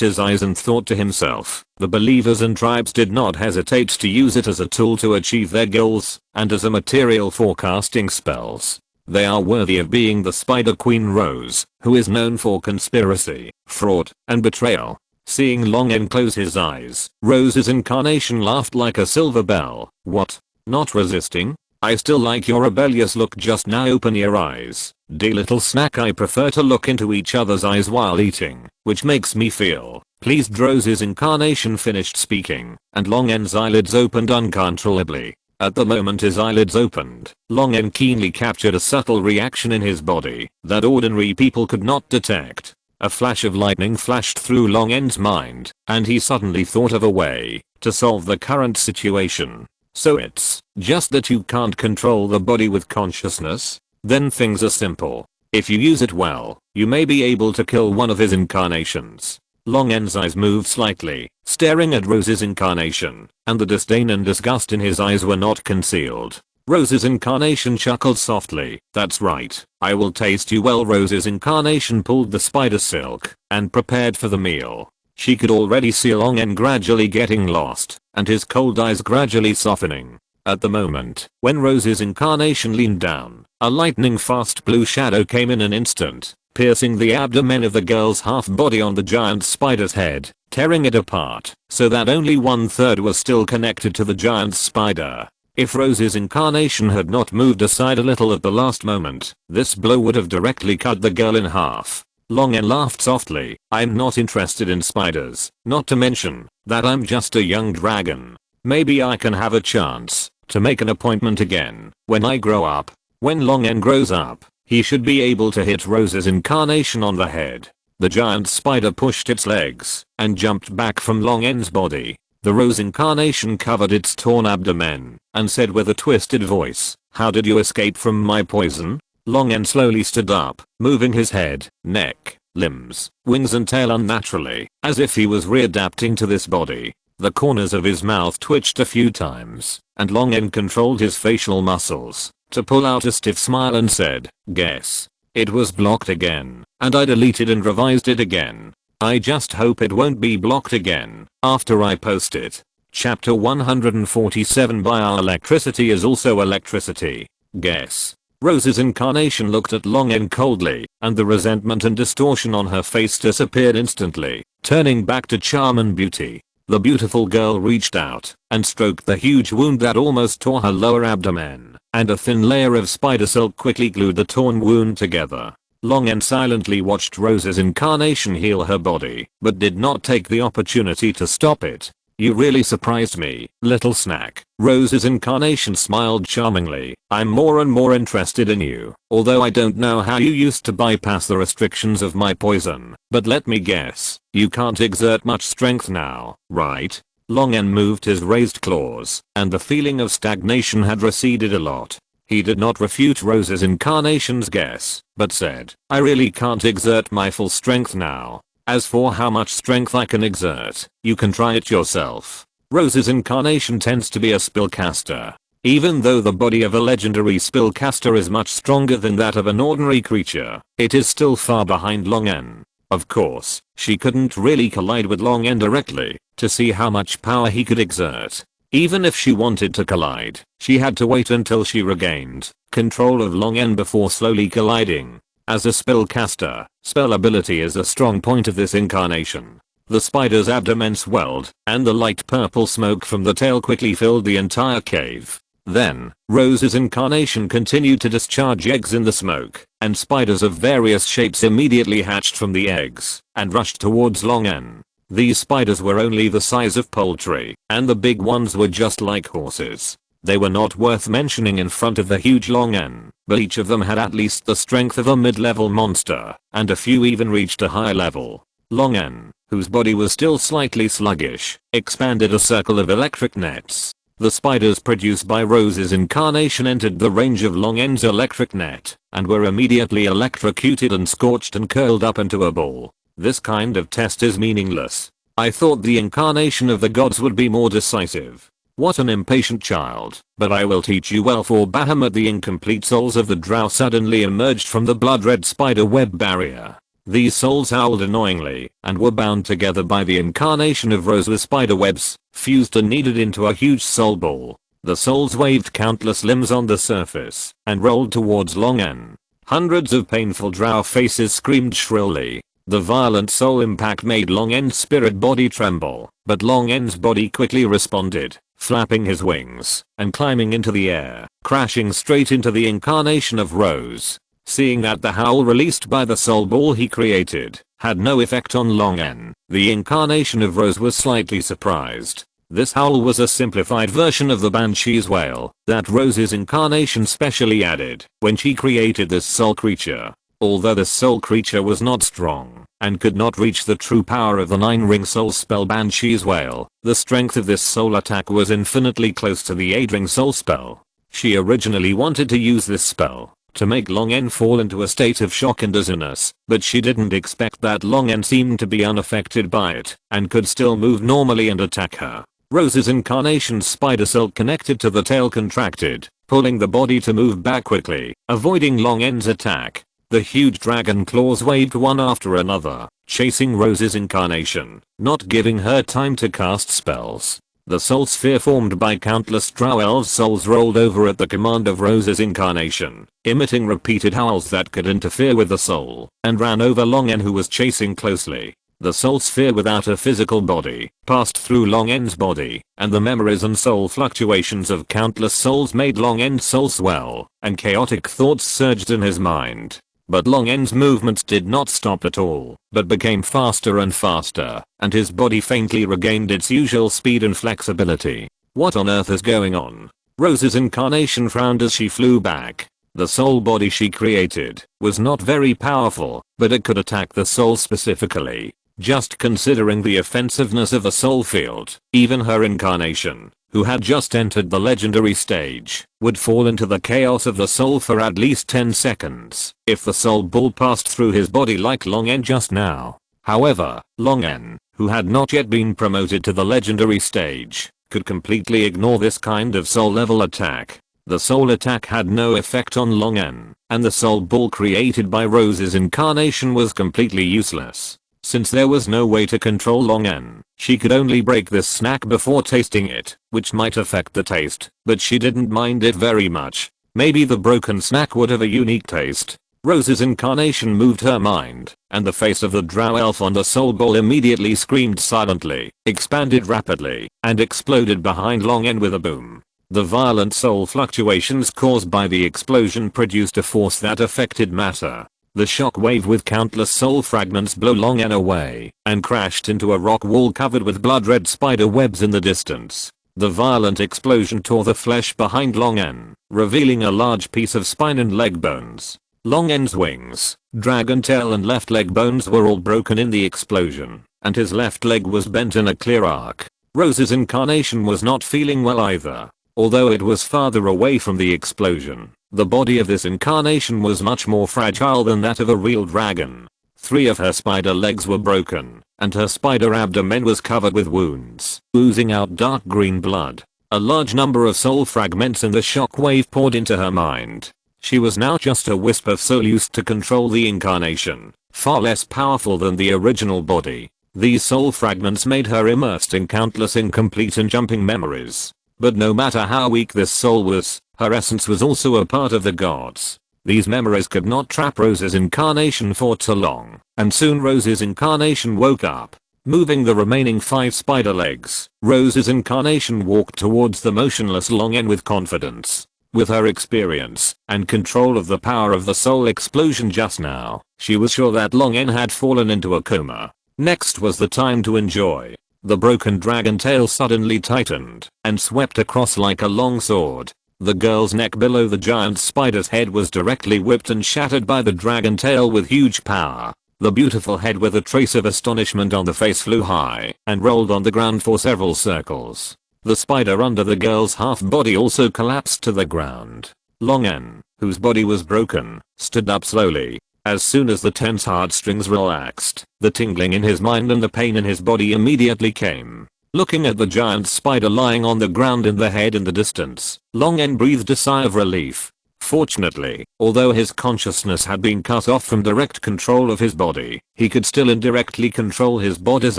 his eyes and thought to himself, the believers and tribes did not hesitate to use it as a tool to achieve their goals, and as a material for casting spells. They are worthy of being the Spider Queen Rose, who is known for conspiracy, fraud, and betrayal. Seeing Longen close his eyes, Rose's incarnation laughed like a silver bell. What? Not resisting? I still like your rebellious look. Just now open your eyes. Dear little snack, I prefer to look into each other's eyes while eating, which makes me feel pleased. Rose's incarnation finished speaking, and Longen's eyelids opened uncontrollably. At the moment his eyelids opened, Longen keenly captured a subtle reaction in his body that ordinary people could not detect. A flash of lightning flashed through Longen's mind, and he suddenly thought of a way to solve the current situation. So it's just that you can't control the body with consciousness? Then things are simple. If you use it well, you may be able to kill one of his incarnations. Longen's eyes moved slightly, staring at Rose's incarnation, and the disdain and disgust in his eyes were not concealed. Rose's incarnation chuckled softly. That's right, I will taste you well. Rose's incarnation pulled the spider silk and prepared for the meal. She could already see Longen gradually getting lost, and his cold eyes gradually softening. At the moment, when Rose's incarnation leaned down, a lightning-fast blue shadow came in an instant, piercing the abdomen of the girl's half-body on the giant spider's head, tearing it apart, so that only 1/3 was still connected to the giant spider. If Rose's incarnation had not moved aside a little at the last moment, this blow would have directly cut the girl in half. Longen laughed softly. I'm not interested in spiders, not to mention that I'm just a young dragon. Maybe I can have a chance to make an appointment again when I grow up. When Longen grows up, he should be able to hit Rose's incarnation on the head. The giant spider pushed its legs and jumped back from Longen's body. The Rose incarnation covered its torn abdomen and said with a twisted voice, how did you escape from my poison? Longen slowly stood up, moving his head, neck, limbs, wings and tail unnaturally, as if he was readapting to this body. The corners of his mouth twitched a few times, and Longen controlled his facial muscles to pull out a stiff smile and said, guess. It was blocked again, and I deleted and revised it again. I just hope it won't be blocked again after I post it. Chapter 147 Bioelectricity is also electricity. Guess. Rose's incarnation looked at Longen coldly, and the resentment and distortion on her face disappeared instantly, turning back to charm and beauty. The beautiful girl reached out and stroked the huge wound that almost tore her lower abdomen, and a thin layer of spider silk quickly glued the torn wound together. Longen silently watched Rose's incarnation heal her body, but did not take the opportunity to stop it. You really surprised me, little snack. Rose's incarnation smiled charmingly. I'm more and more interested in you, although I don't know how you used to bypass the restrictions of my poison, but let me guess, you can't exert much strength now, right? Longen moved his raised claws, and the feeling of stagnation had receded a lot. He did not refute Rose's incarnation's guess, but said, I really can't exert my full strength now. As for how much strength I can exert, you can try it yourself. Rose's incarnation tends to be a spellcaster. Even though the body of a legendary spellcaster is much stronger than that of an ordinary creature, it is still far behind Longen. Of course, she couldn't really collide with Longen directly to see how much power he could exert. Even if she wanted to collide, she had to wait until she regained control of Longen before slowly colliding. As a spellcaster, spell ability is a strong point of this incarnation. The spider's abdomen swelled, and the light purple smoke from the tail quickly filled the entire cave. Then, Rose's incarnation continued to discharge eggs in the smoke, and spiders of various shapes immediately hatched from the eggs and rushed towards Longen. These spiders were only the size of poultry, and the big ones were just like horses. They were not worth mentioning in front of the huge Long N, but each of them had at least the strength of a mid-level monster, and a few even reached a high level. Long N, whose body was still slightly sluggish, expanded a circle of electric nets. The spiders produced by Rose's incarnation entered the range of Long N's electric net, and were immediately electrocuted and scorched and curled up into a ball. This kind of test is meaningless. I thought the incarnation of the gods would be more decisive. What an impatient child, but I will teach you well. For Bahamut, the incomplete souls of the drow suddenly emerged from the blood-red spider web barrier. These souls howled annoyingly, and were bound together by the incarnation of Rose with spider webs, fused and kneaded into a huge soul ball. The souls waved countless limbs on the surface, and rolled towards Long N. Hundreds of painful drow faces screamed shrilly. The violent soul impact made Long N's spirit body tremble, but Long N's body quickly responded, flapping his wings, and climbing into the air, crashing straight into the incarnation of Rose. Seeing that the howl released by the soul ball he created had no effect on Long N, the incarnation of Rose was slightly surprised. This howl was a simplified version of the Banshee's wail that Rose's incarnation specially added when she created this soul creature. Although the soul creature was not strong and could not reach the true power of the 9-ring soul spell Banshee's wail, the strength of this soul attack was infinitely close to the 8-ring soul spell. She originally wanted to use this spell to make Long N fall into a state of shock and dizziness, but she didn't expect that Long N seemed to be unaffected by it and could still move normally and attack her. Rose's incarnation's spider silk connected to the tail contracted, pulling the body to move back quickly, avoiding Long N's attack. The huge dragon claws waved one after another, chasing Rose's incarnation, not giving her time to cast spells. The soul sphere formed by countless drow elves' souls rolled over at the command of Rose's incarnation, emitting repeated howls that could interfere with the soul, and ran over Long N, who was chasing closely. The soul sphere, without a physical body, passed through Long N's body, and the memories and soul fluctuations of countless souls made Long N's soul swell, and chaotic thoughts surged in his mind. But Long N's movements did not stop at all, but became faster and faster, and his body faintly regained its usual speed and flexibility. What on earth is going on? Rose's incarnation frowned as she flew back. The soul body she created was not very powerful, but it could attack the soul specifically. Just considering the offensiveness of the soul field, even her incarnation, who had just entered the legendary stage, would fall into the chaos of the soul for at least 10 seconds if the soul ball passed through his body like Long N just now. However, Long N, who had not yet been promoted to the legendary stage, could completely ignore this kind of soul level attack. The soul attack had no effect on Long N, and the soul ball created by Rose's incarnation was completely useless. Since there was no way to control Long N, she could only break this snack before tasting it, which might affect the taste, but she didn't mind it very much. Maybe the broken snack would have a unique taste. Rose's incarnation moved her mind, and the face of the drow elf on the soul ball immediately screamed silently, expanded rapidly, and exploded behind Long N with a boom. The violent soul fluctuations caused by the explosion produced a force that affected matter. The shock wave with countless soul fragments blew Long N away and crashed into a rock wall covered with blood-red spider webs in the distance. The violent explosion tore the flesh behind Long N, revealing a large piece of spine and leg bones. Long N's wings, dragon tail and left leg bones were all broken in the explosion, and his left leg was bent in a clear arc. Rose's incarnation was not feeling well either. Although it was farther away from the explosion, the body of this incarnation was much more fragile than that of a real dragon. 3 of her spider legs were broken, and her spider abdomen was covered with wounds, oozing out dark green blood. A large number of soul fragments in the shockwave poured into her mind. She was now just a wisp of soul used to control the incarnation, far less powerful than the original body. These soul fragments made her immersed in countless incomplete and jumping memories. But no matter how weak this soul was, her essence was also a part of the gods. These memories could not trap Rose's incarnation for too long, and soon Rose's incarnation woke up. Moving the remaining 5 spider legs, Rose's incarnation walked towards the motionless Long N with confidence. With her experience and control of the power of the soul explosion just now, she was sure that Long N had fallen into a coma. Next was the time to enjoy. The broken dragon tail suddenly tightened and swept across like a long sword. The girl's neck below the giant spider's head was directly whipped and shattered by the dragon tail with huge power. The beautiful head with a trace of astonishment on the face flew high and rolled on the ground for several circles. The spider under the girl's half body also collapsed to the ground. Long N, whose body was broken, stood up slowly. As soon as the tense heartstrings relaxed, the tingling in his mind and the pain in his body immediately came. Looking at the giant spider lying on the ground and the head in the distance, Long N breathed a sigh of relief. Fortunately, although his consciousness had been cut off from direct control of his body, he could still indirectly control his body's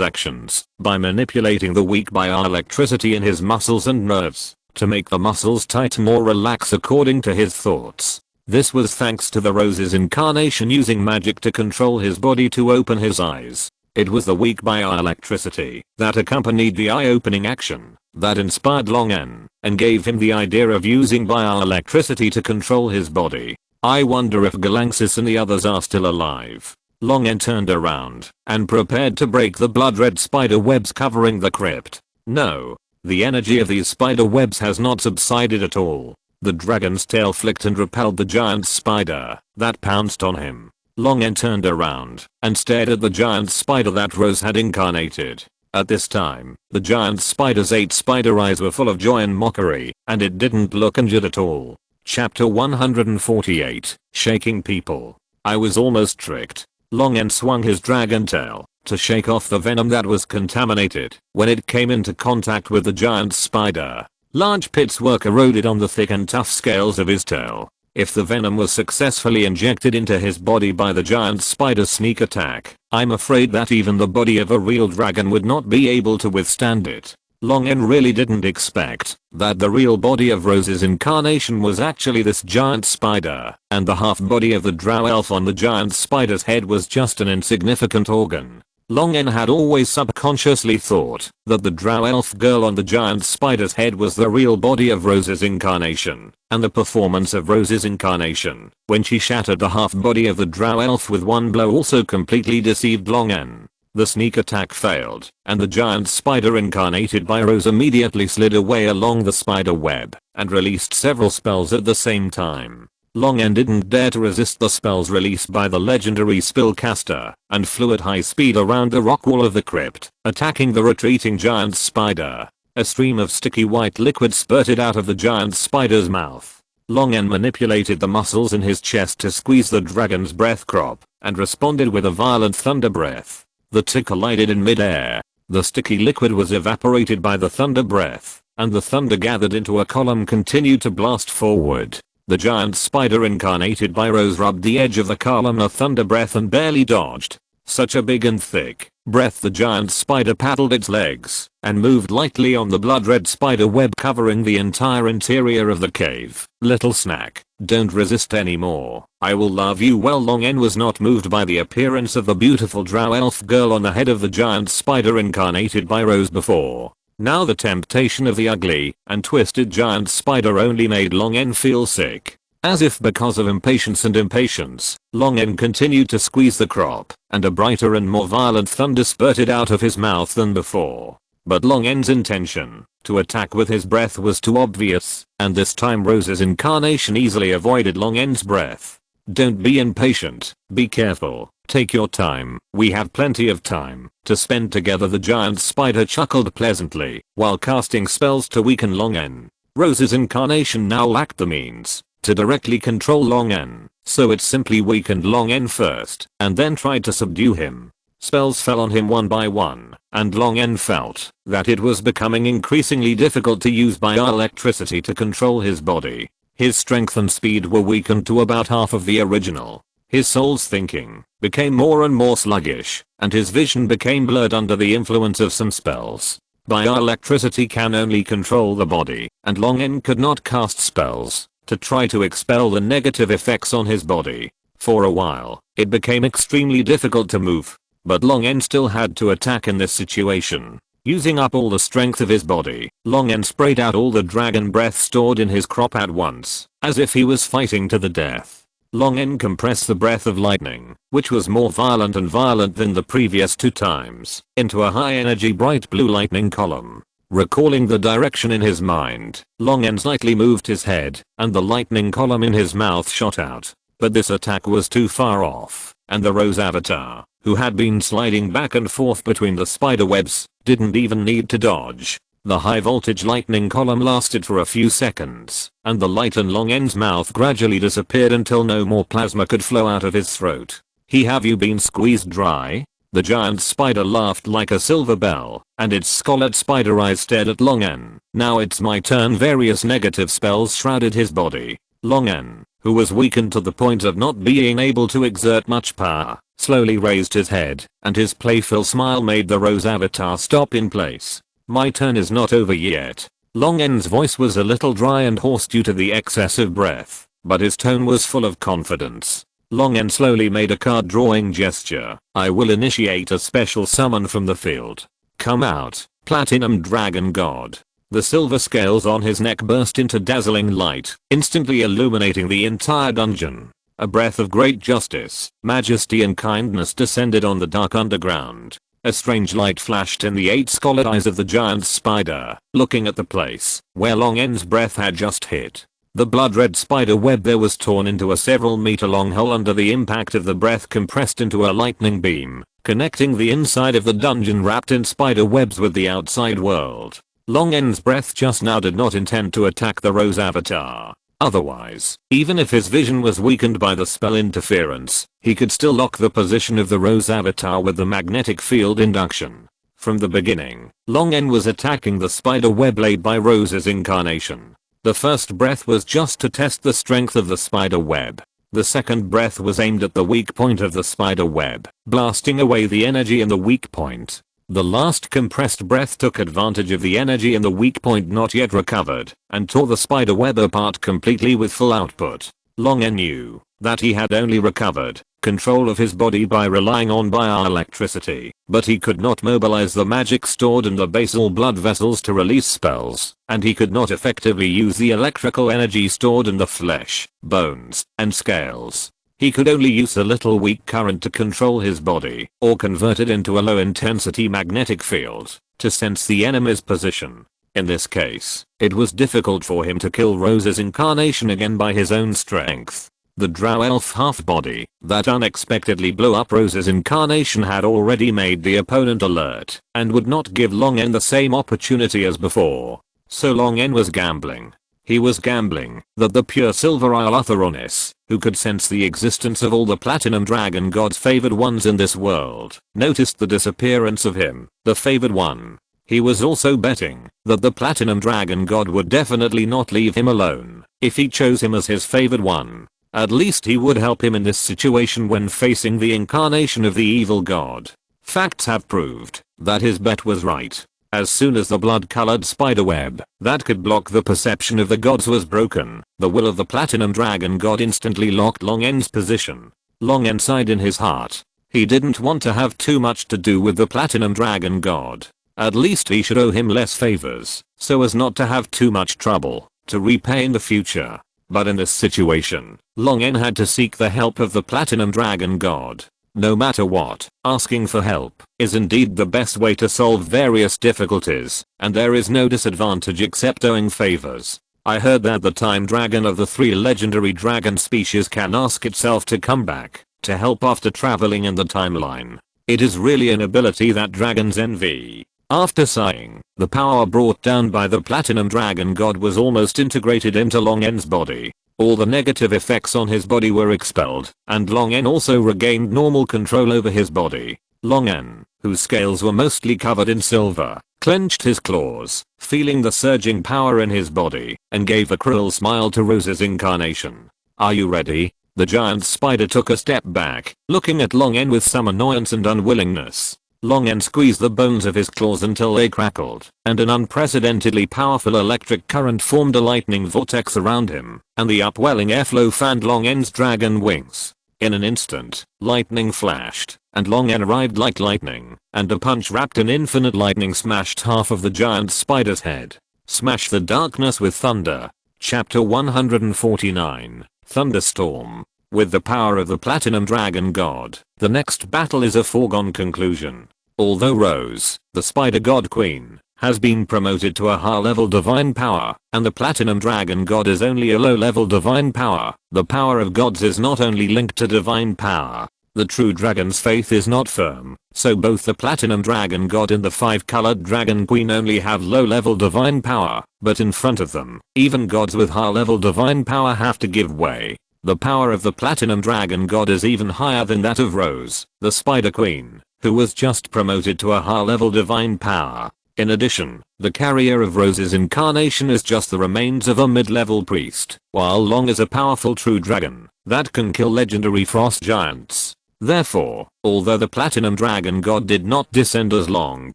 actions by manipulating the weak bioelectricity in his muscles and nerves to make the muscles tighten or relax according to his thoughts. This was thanks to the rose's incarnation using magic to control his body to open his eyes. It was the weak bioelectricity that accompanied the eye-opening action that inspired Long N and gave him the idea of using bioelectricity to control his body. I wonder if Galanxis and the others are still alive. Long N turned around and prepared to break the blood-red spider webs covering the crypt. No, the energy of these spider webs has not subsided at all. The dragon's tail flicked and repelled the giant spider that pounced on him. Long N turned around and stared at the giant spider that Rose had incarnated. At this time, the giant spider's 8 spider eyes were full of joy and mockery, and it didn't look injured at all. Chapter 148, Shaking People. I was almost tricked. Long N swung his dragon tail to shake off the venom that was contaminated when it came into contact with the giant spider. Large pits were corroded on the thick and tough scales of his tail. If the venom was successfully injected into his body by the giant spider's sneak attack, I'm afraid that even the body of a real dragon would not be able to withstand it. Long N really didn't expect that the real body of Rose's incarnation was actually this giant spider, and the half body of the drow elf on the giant spider's head was just an insignificant organ. Long N had always subconsciously thought that the drow elf girl on the giant spider's head was the real body of Rose's incarnation, and the performance of Rose's incarnation when she shattered the half body of the drow elf with one blow also completely deceived Long N. The sneak attack failed, and the giant spider incarnated by Rose immediately slid away along the spider web and released several spells at the same time. Long N didn't dare to resist the spells released by the legendary spellcaster and flew at high speed around the rock wall of the crypt, attacking the retreating giant spider. A stream of sticky white liquid spurted out of the giant spider's mouth. Long N manipulated the muscles in his chest to squeeze the dragon's breath crop and responded with a violent thunder breath. The two collided in midair. The sticky liquid was evaporated by the thunder breath, and the thunder gathered into a column continued to blast forward. The giant spider incarnated by Rose rubbed the edge of the column of thunder breath and barely dodged. Such a big and thick breath the giant spider paddled its legs and moved lightly on the blood-red spider web covering the entire interior of the cave. Little snack, don't resist anymore. I will love you well. Long N was not moved by the appearance of the beautiful drow elf girl on the head of the giant spider incarnated by Rose before. Now the temptation of the ugly and twisted giant spider only made Long N feel sick. As if because of impatience, Long N continued to squeeze the crop, and a brighter and more violent thunder spurted out of his mouth than before. But Long N's intention to attack with his breath was too obvious, and this time Rose's incarnation easily avoided Long N's breath. Don't be impatient, be careful, take your time, we have plenty of time to spend together. The giant spider chuckled pleasantly while casting spells to weaken Long N. Rose's incarnation now lacked the means to directly control Long N, so it simply weakened Long N first and then tried to subdue him. Spells fell on him one by one, and Long N felt that it was becoming increasingly difficult to use bioelectricity to control his body. His strength and speed were weakened to about half of the original. His soul's thinking became more and more sluggish, and his vision became blurred under the influence of some spells. Bioelectricity can only control the body, and Long N could not cast spells to try to expel the negative effects on his body. For a while, it became extremely difficult to move, but Long N still had to attack in this situation. Using up all the strength of his body, Long N sprayed out all the dragon breath stored in his crop at once, as if he was fighting to the death. Long N compressed the breath of lightning, which was more violent and violent than the previous 2 times, into a high energy bright blue lightning column. Recalling the direction in his mind, Long N slightly moved his head, and the lightning column in his mouth shot out. But this attack was too far off, and the Rose avatar, who had been sliding back and forth between the spider webs, didn't even need to dodge. The high voltage lightning column lasted for a few seconds, and the light in Long N's mouth gradually disappeared until no more plasma could flow out of his throat. Have you been squeezed dry? The giant spider laughed like a silver bell, and its scarlet spider eyes stared at Long N. Now it's my turn. Various negative spells shrouded his body. Long N, who was weakened to the point of not being able to exert much power, slowly raised his head, and his playful smile made the Rose avatar stop in place. My turn is not over yet. Long N's voice was a little dry and hoarse due to the excessive breath, but his tone was full of confidence. Long N slowly made a card drawing gesture. I will initiate a special summon from the field. Come out, Platinum Dragon God. The silver scales on his neck burst into dazzling light, instantly illuminating the entire dungeon. A breath of great justice, majesty and kindness descended on the dark underground. A strange light flashed in the 8 scarlet eyes of the giant spider, looking at the place where Long N's breath had just hit. The blood-red spider web there was torn into a several meter long hole under the impact of the breath, compressed into a lightning beam, connecting the inside of the dungeon wrapped in spider webs with the outside world. Long N's breath just now did not intend to attack the Rose avatar. Otherwise, even if his vision was weakened by the spell interference, he could still lock the position of the Rose avatar with the magnetic field induction. From the beginning, Long N was attacking the spider web laid by Rose's incarnation. The first breath was just to test the strength of the spider web. The second breath was aimed at the weak point of the spider web, blasting away the energy in the weak point. The last compressed breath took advantage of the energy in the weak point not yet recovered, and tore the spider web apart completely with full output. Long N knew that he had only recovered control of his body by relying on bioelectricity, but he could not mobilize the magic stored in the basal blood vessels to release spells, and he could not effectively use the electrical energy stored in the flesh, bones, and scales. He could only use a little weak current to control his body, or convert it into a low-intensity magnetic field, to sense the enemy's position. In this case, it was difficult for him to kill Rose's incarnation again by his own strength. The drow elf half-body that unexpectedly blew up Rose's incarnation had already made the opponent alert, and would not give Long N the same opportunity as before. So Long N was gambling. He was gambling that the pure silver Iolatheronis, who could sense the existence of all the Platinum Dragon God's favored ones in this world, noticed the disappearance of him, the favored one. He was also betting that the Platinum Dragon God would definitely not leave him alone if he chose him as his favored one. At least he would help him in this situation when facing the incarnation of the evil god. Facts have proved that his bet was right. As soon as the blood-colored spiderweb that could block the perception of the gods was broken, the will of the Platinum Dragon God instantly locked Long N's position. Long N sighed in his heart. He didn't want to have too much to do with the Platinum Dragon God. At least he should owe him less favors, so as not to have too much trouble to repay in the future. But in this situation, Long N had to seek the help of the Platinum Dragon God. No matter what, asking for help is indeed the best way to solve various difficulties, and there is no disadvantage except owing favors. I heard that the time dragon of the 3 legendary dragon species can ask itself to come back to help after traveling in the timeline. It is really an ability that dragons envy. After sighing, the power brought down by the Platinum Dragon God was almost integrated into Long N's body. All the negative effects on his body were expelled, and Long N also regained normal control over his body. Long N, whose scales were mostly covered in silver, clenched his claws, feeling the surging power in his body, and gave a cruel smile to Rose's incarnation. Are you ready? The giant spider took a step back, looking at Long N with some annoyance and unwillingness. Long N squeezed the bones of his claws until they crackled, and an unprecedentedly powerful electric current formed a lightning vortex around him, and the upwelling airflow fanned Long N's dragon wings. In an instant, lightning flashed, and Long N arrived like lightning, and a punch wrapped in infinite lightning smashed half of the giant spider's head. Smash the darkness with thunder. Chapter 149. Thunderstorm. With the power of the Platinum Dragon God, the next battle is a foregone conclusion. Although Rose, the Spider God Queen, has been promoted to a high-level divine power, and the Platinum Dragon God is only a low-level divine power, the power of gods is not only linked to divine power. The true dragon's faith is not firm, so both the Platinum Dragon God and the 5-colored Dragon Queen only have low-level divine power, but in front of them, even gods with high-level divine power have to give way. The power of the Platinum Dragon God is even higher than that of Rose, the Spider Queen, who was just promoted to a high-level divine power. In addition, the carrier of Rose's incarnation is just the remains of a mid-level priest, while Long is a powerful true dragon that can kill legendary frost giants. Therefore, although the Platinum Dragon God did not descend as Long,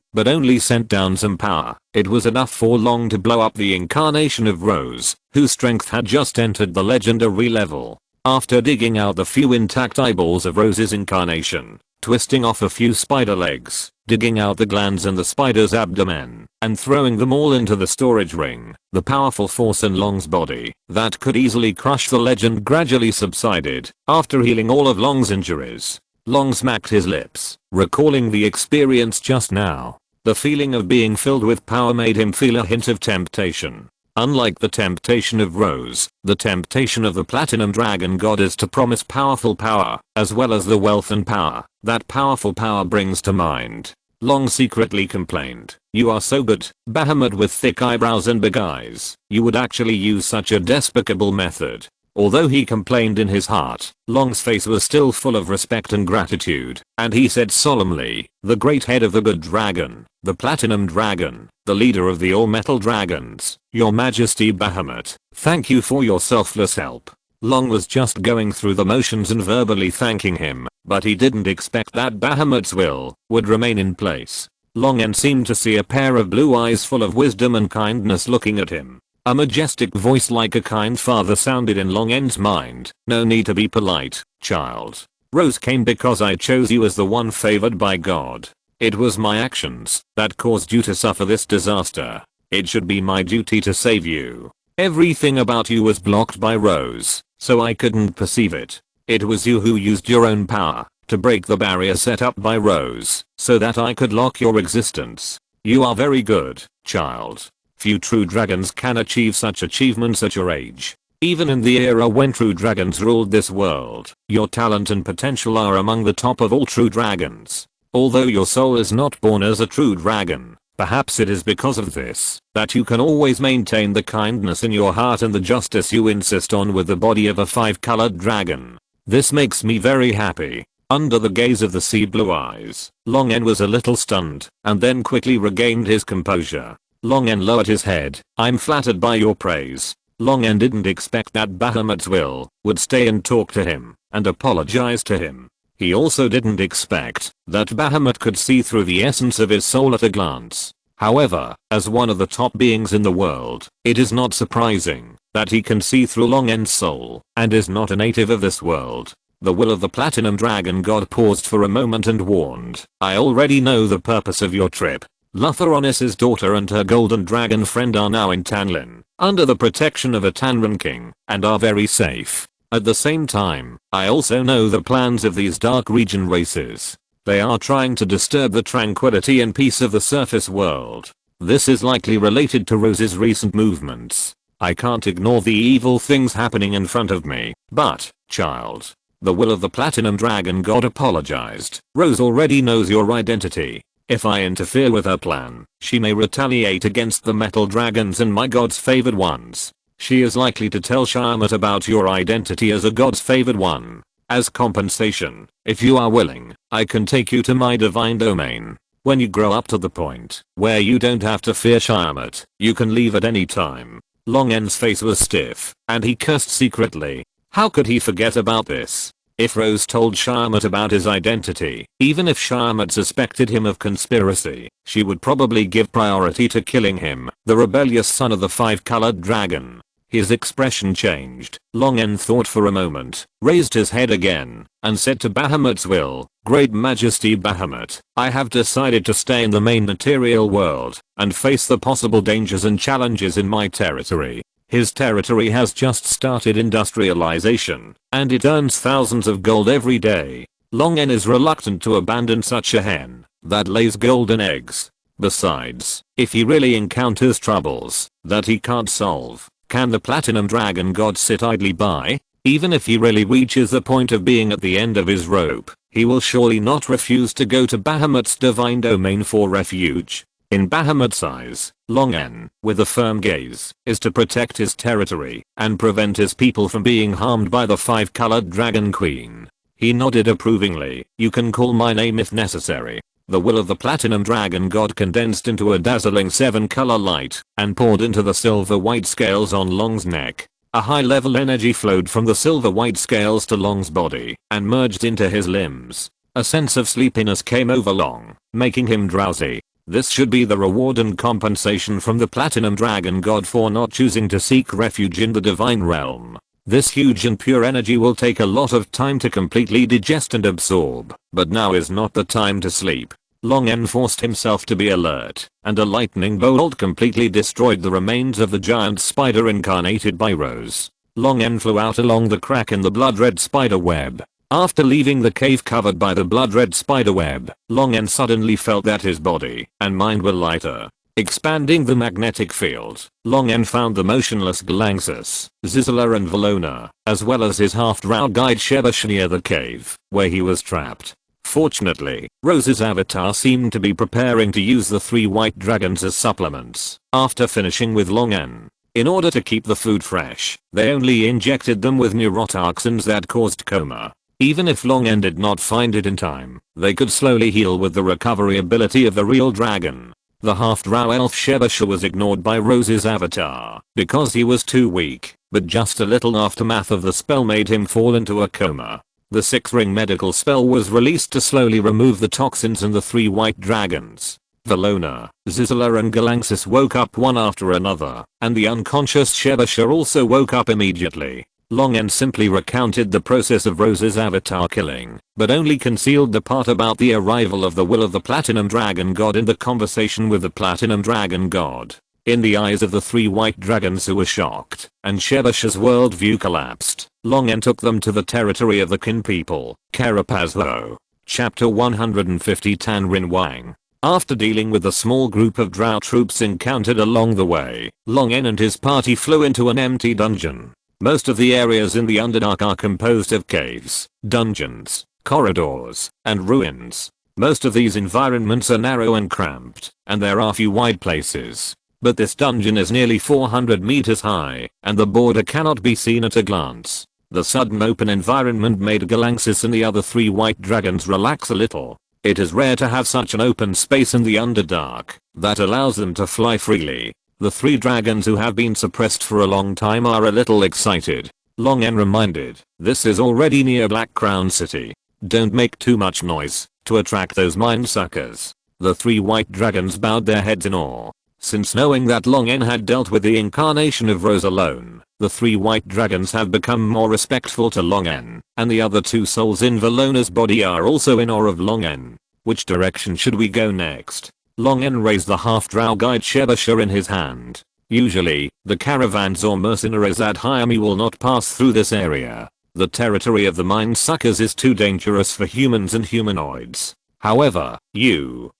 but only sent down some power, it was enough for Long to blow up the incarnation of Rose, whose strength had just entered the legendary level. After digging out the few intact eyeballs of Rose's incarnation, twisting off a few spider legs, digging out the glands in the spider's abdomen, and throwing them all into the storage ring, the powerful force in Long's body that could easily crush the legend gradually subsided. After healing all of Long's injuries, Long smacked his lips, recalling the experience just now. The feeling of being filled with power made him feel a hint of temptation. Unlike the temptation of Rose, the temptation of the Platinum Dragon God is to promise powerful power, as well as the wealth and power that powerful power brings to mind. Long secretly complained, "You are so good, Bahamut with thick eyebrows and big eyes. You would actually use such a despicable method." Although he complained in his heart, Long's face was still full of respect and gratitude, and he said solemnly, "The great head of the good dragon, the Platinum Dragon, the leader of the all-metal dragons, Your Majesty Bahamut, thank you for your selfless help." Long was just going through the motions and verbally thanking him, but he didn't expect that Bahamut's will would remain in place. Long seemed to see a pair of blue eyes full of wisdom and kindness looking at him. A majestic voice like a kind father sounded in Long's mind. "No need to be polite, child. Rose came because I chose you as the one favored by God. It was my actions that caused you to suffer this disaster. It should be my duty to save you. Everything about you was blocked by Rose, so I couldn't perceive it. It was you who used your own power to break the barrier set up by Rose, so that I could lock your existence. You are very good, child. Few true dragons can achieve such achievements at your age. Even in the era when true dragons ruled this world, your talent and potential are among the top of all true dragons. Although your soul is not born as a true dragon, perhaps it is because of this that you can always maintain the kindness in your heart and the justice you insist on with the body of a 5-colored dragon. This makes me very happy." Under the gaze of the sea blue eyes, Long was a little stunned, and then quickly regained his composure. Long lowered his head. "I'm flattered by your praise." Long didn't expect that Bahamut's will would stay and talk to him and apologize to him. He also didn't expect that Bahamut could see through the essence of his soul at a glance. However, as one of the top beings in the world, it is not surprising that he can see through Long's soul and is not a native of this world. The will of the Platinum Dragon God paused for a moment and warned, "I already know the purpose of your trip. Lutheronis's daughter and her golden dragon friend are now in Tanlin, under the protection of a Tanran king, and are very safe. At the same time, I also know the plans of these dark region races. They are trying to disturb the tranquility and peace of the surface world. This is likely related to Rose's recent movements. I can't ignore the evil things happening in front of me, but, child, the will of the Platinum Dragon God apologized. Rose already knows your identity. If I interfere with her plan, she may retaliate against the metal dragons and my god's favored ones. She is likely to tell Shyamut about your identity as a god's favored one. As compensation, if you are willing, I can take you to my divine domain. When you grow up to the point where you don't have to fear Shyamut, you can leave at any time." Long's face was stiff, and he cursed secretly. How could he forget about this? If Rose told Shyamut about his identity, even if Shyamut suspected him of conspiracy, she would probably give priority to killing him, the rebellious son of the 5-colored dragon. His expression changed. Long thought for a moment, raised his head again, and said to Bahamut's will, "Great Majesty Bahamut, I have decided to stay in the main material world and face the possible dangers and challenges in my territory. His territory has just started industrialization, and it earns thousands of gold every day. Long N is reluctant to abandon such a hen that lays golden eggs. Besides, if he really encounters troubles that he can't solve, can the Platinum Dragon God sit idly by? Even if he really reaches the point of being at the end of his rope, he will surely not refuse to go to Bahamut's divine domain for refuge. In Bahamut's eyes, Long N, with a firm gaze, is to protect his territory and prevent his people from being harmed by the five-colored Dragon Queen. He nodded approvingly. You can call my name if necessary. The will of the Platinum Dragon God condensed into a dazzling 7-color light and poured into the silver-white scales on Long's neck. A high-level energy flowed from the silver-white scales to Long's body and merged into his limbs. A sense of sleepiness came over Long, making him drowsy. This should be the reward and compensation from the Platinum Dragon God for not choosing to seek refuge in the divine realm. This huge and pure energy will take a lot of time to completely digest and absorb, but now is not the time to sleep. Long N forced himself to be alert, and a lightning bolt completely destroyed the remains of the giant spider incarnated by Rose. Long N flew out along the crack in the blood-red spider web. After leaving the cave covered by the blood-red spider web, Long N suddenly felt that his body and mind were lighter. Expanding the magnetic field, Long N found the motionless Galangsus, Zizala and Valona, as well as his half-drow guide Shebash near the cave, where he was trapped. Fortunately, Rose's avatar seemed to be preparing to use the 3 white dragons as supplements, after finishing with Long N. In order to keep the food fresh, they only injected them with neurotoxins that caused coma. Even if Long N did not find it in time, they could slowly heal with the recovery ability of the real dragon. The half-drow elf Shebasha was ignored by Rose's avatar because he was too weak, but just a little aftermath of the spell made him fall into a coma. The 6-ring medical spell was released to slowly remove the toxins and the 3 white dragons. Valona, Zizala and Galangsus woke up one after another, and the unconscious Shebasha also woke up immediately. Long N simply recounted the process of Rose's avatar killing, but only concealed the part about the arrival of the will of the Platinum Dragon God in the conversation with the Platinum Dragon God. In the eyes of the 3 white dragons who were shocked, and Shebasha's worldview collapsed, Long N took them to the territory of the Kin people, Carapazho. Chapter 150 Tanrin Wang. After dealing with the small group of drow troops encountered along the way, Long N and his party flew into an empty dungeon. Most of the areas in the Underdark are composed of caves, dungeons, corridors, and ruins. Most of these environments are narrow and cramped, and there are few wide places. But this dungeon is nearly 400 meters high, and the border cannot be seen at a glance. The sudden open environment made Galangsus and the other 3 white dragons relax a little. It is rare to have such an open space in the Underdark that allows them to fly freely. The 3 dragons who have been suppressed for a long time are a little excited. Long N reminded, this is already near Black Crown City. Don't make too much noise to attract those mind suckers. The 3 white dragons bowed their heads in awe. Since knowing that Long N had dealt with the incarnation of Rose alone, the 3 white dragons have become more respectful to Long N, and the other 2 souls in Valona's body are also in awe of Long N. Which direction should we go next? Long N raised the half-drow guide Shebasha in his hand. Usually, the caravans or mercenaries at Hyami will not pass through this area. The territory of the mind suckers is too dangerous for humans and humanoids. However, the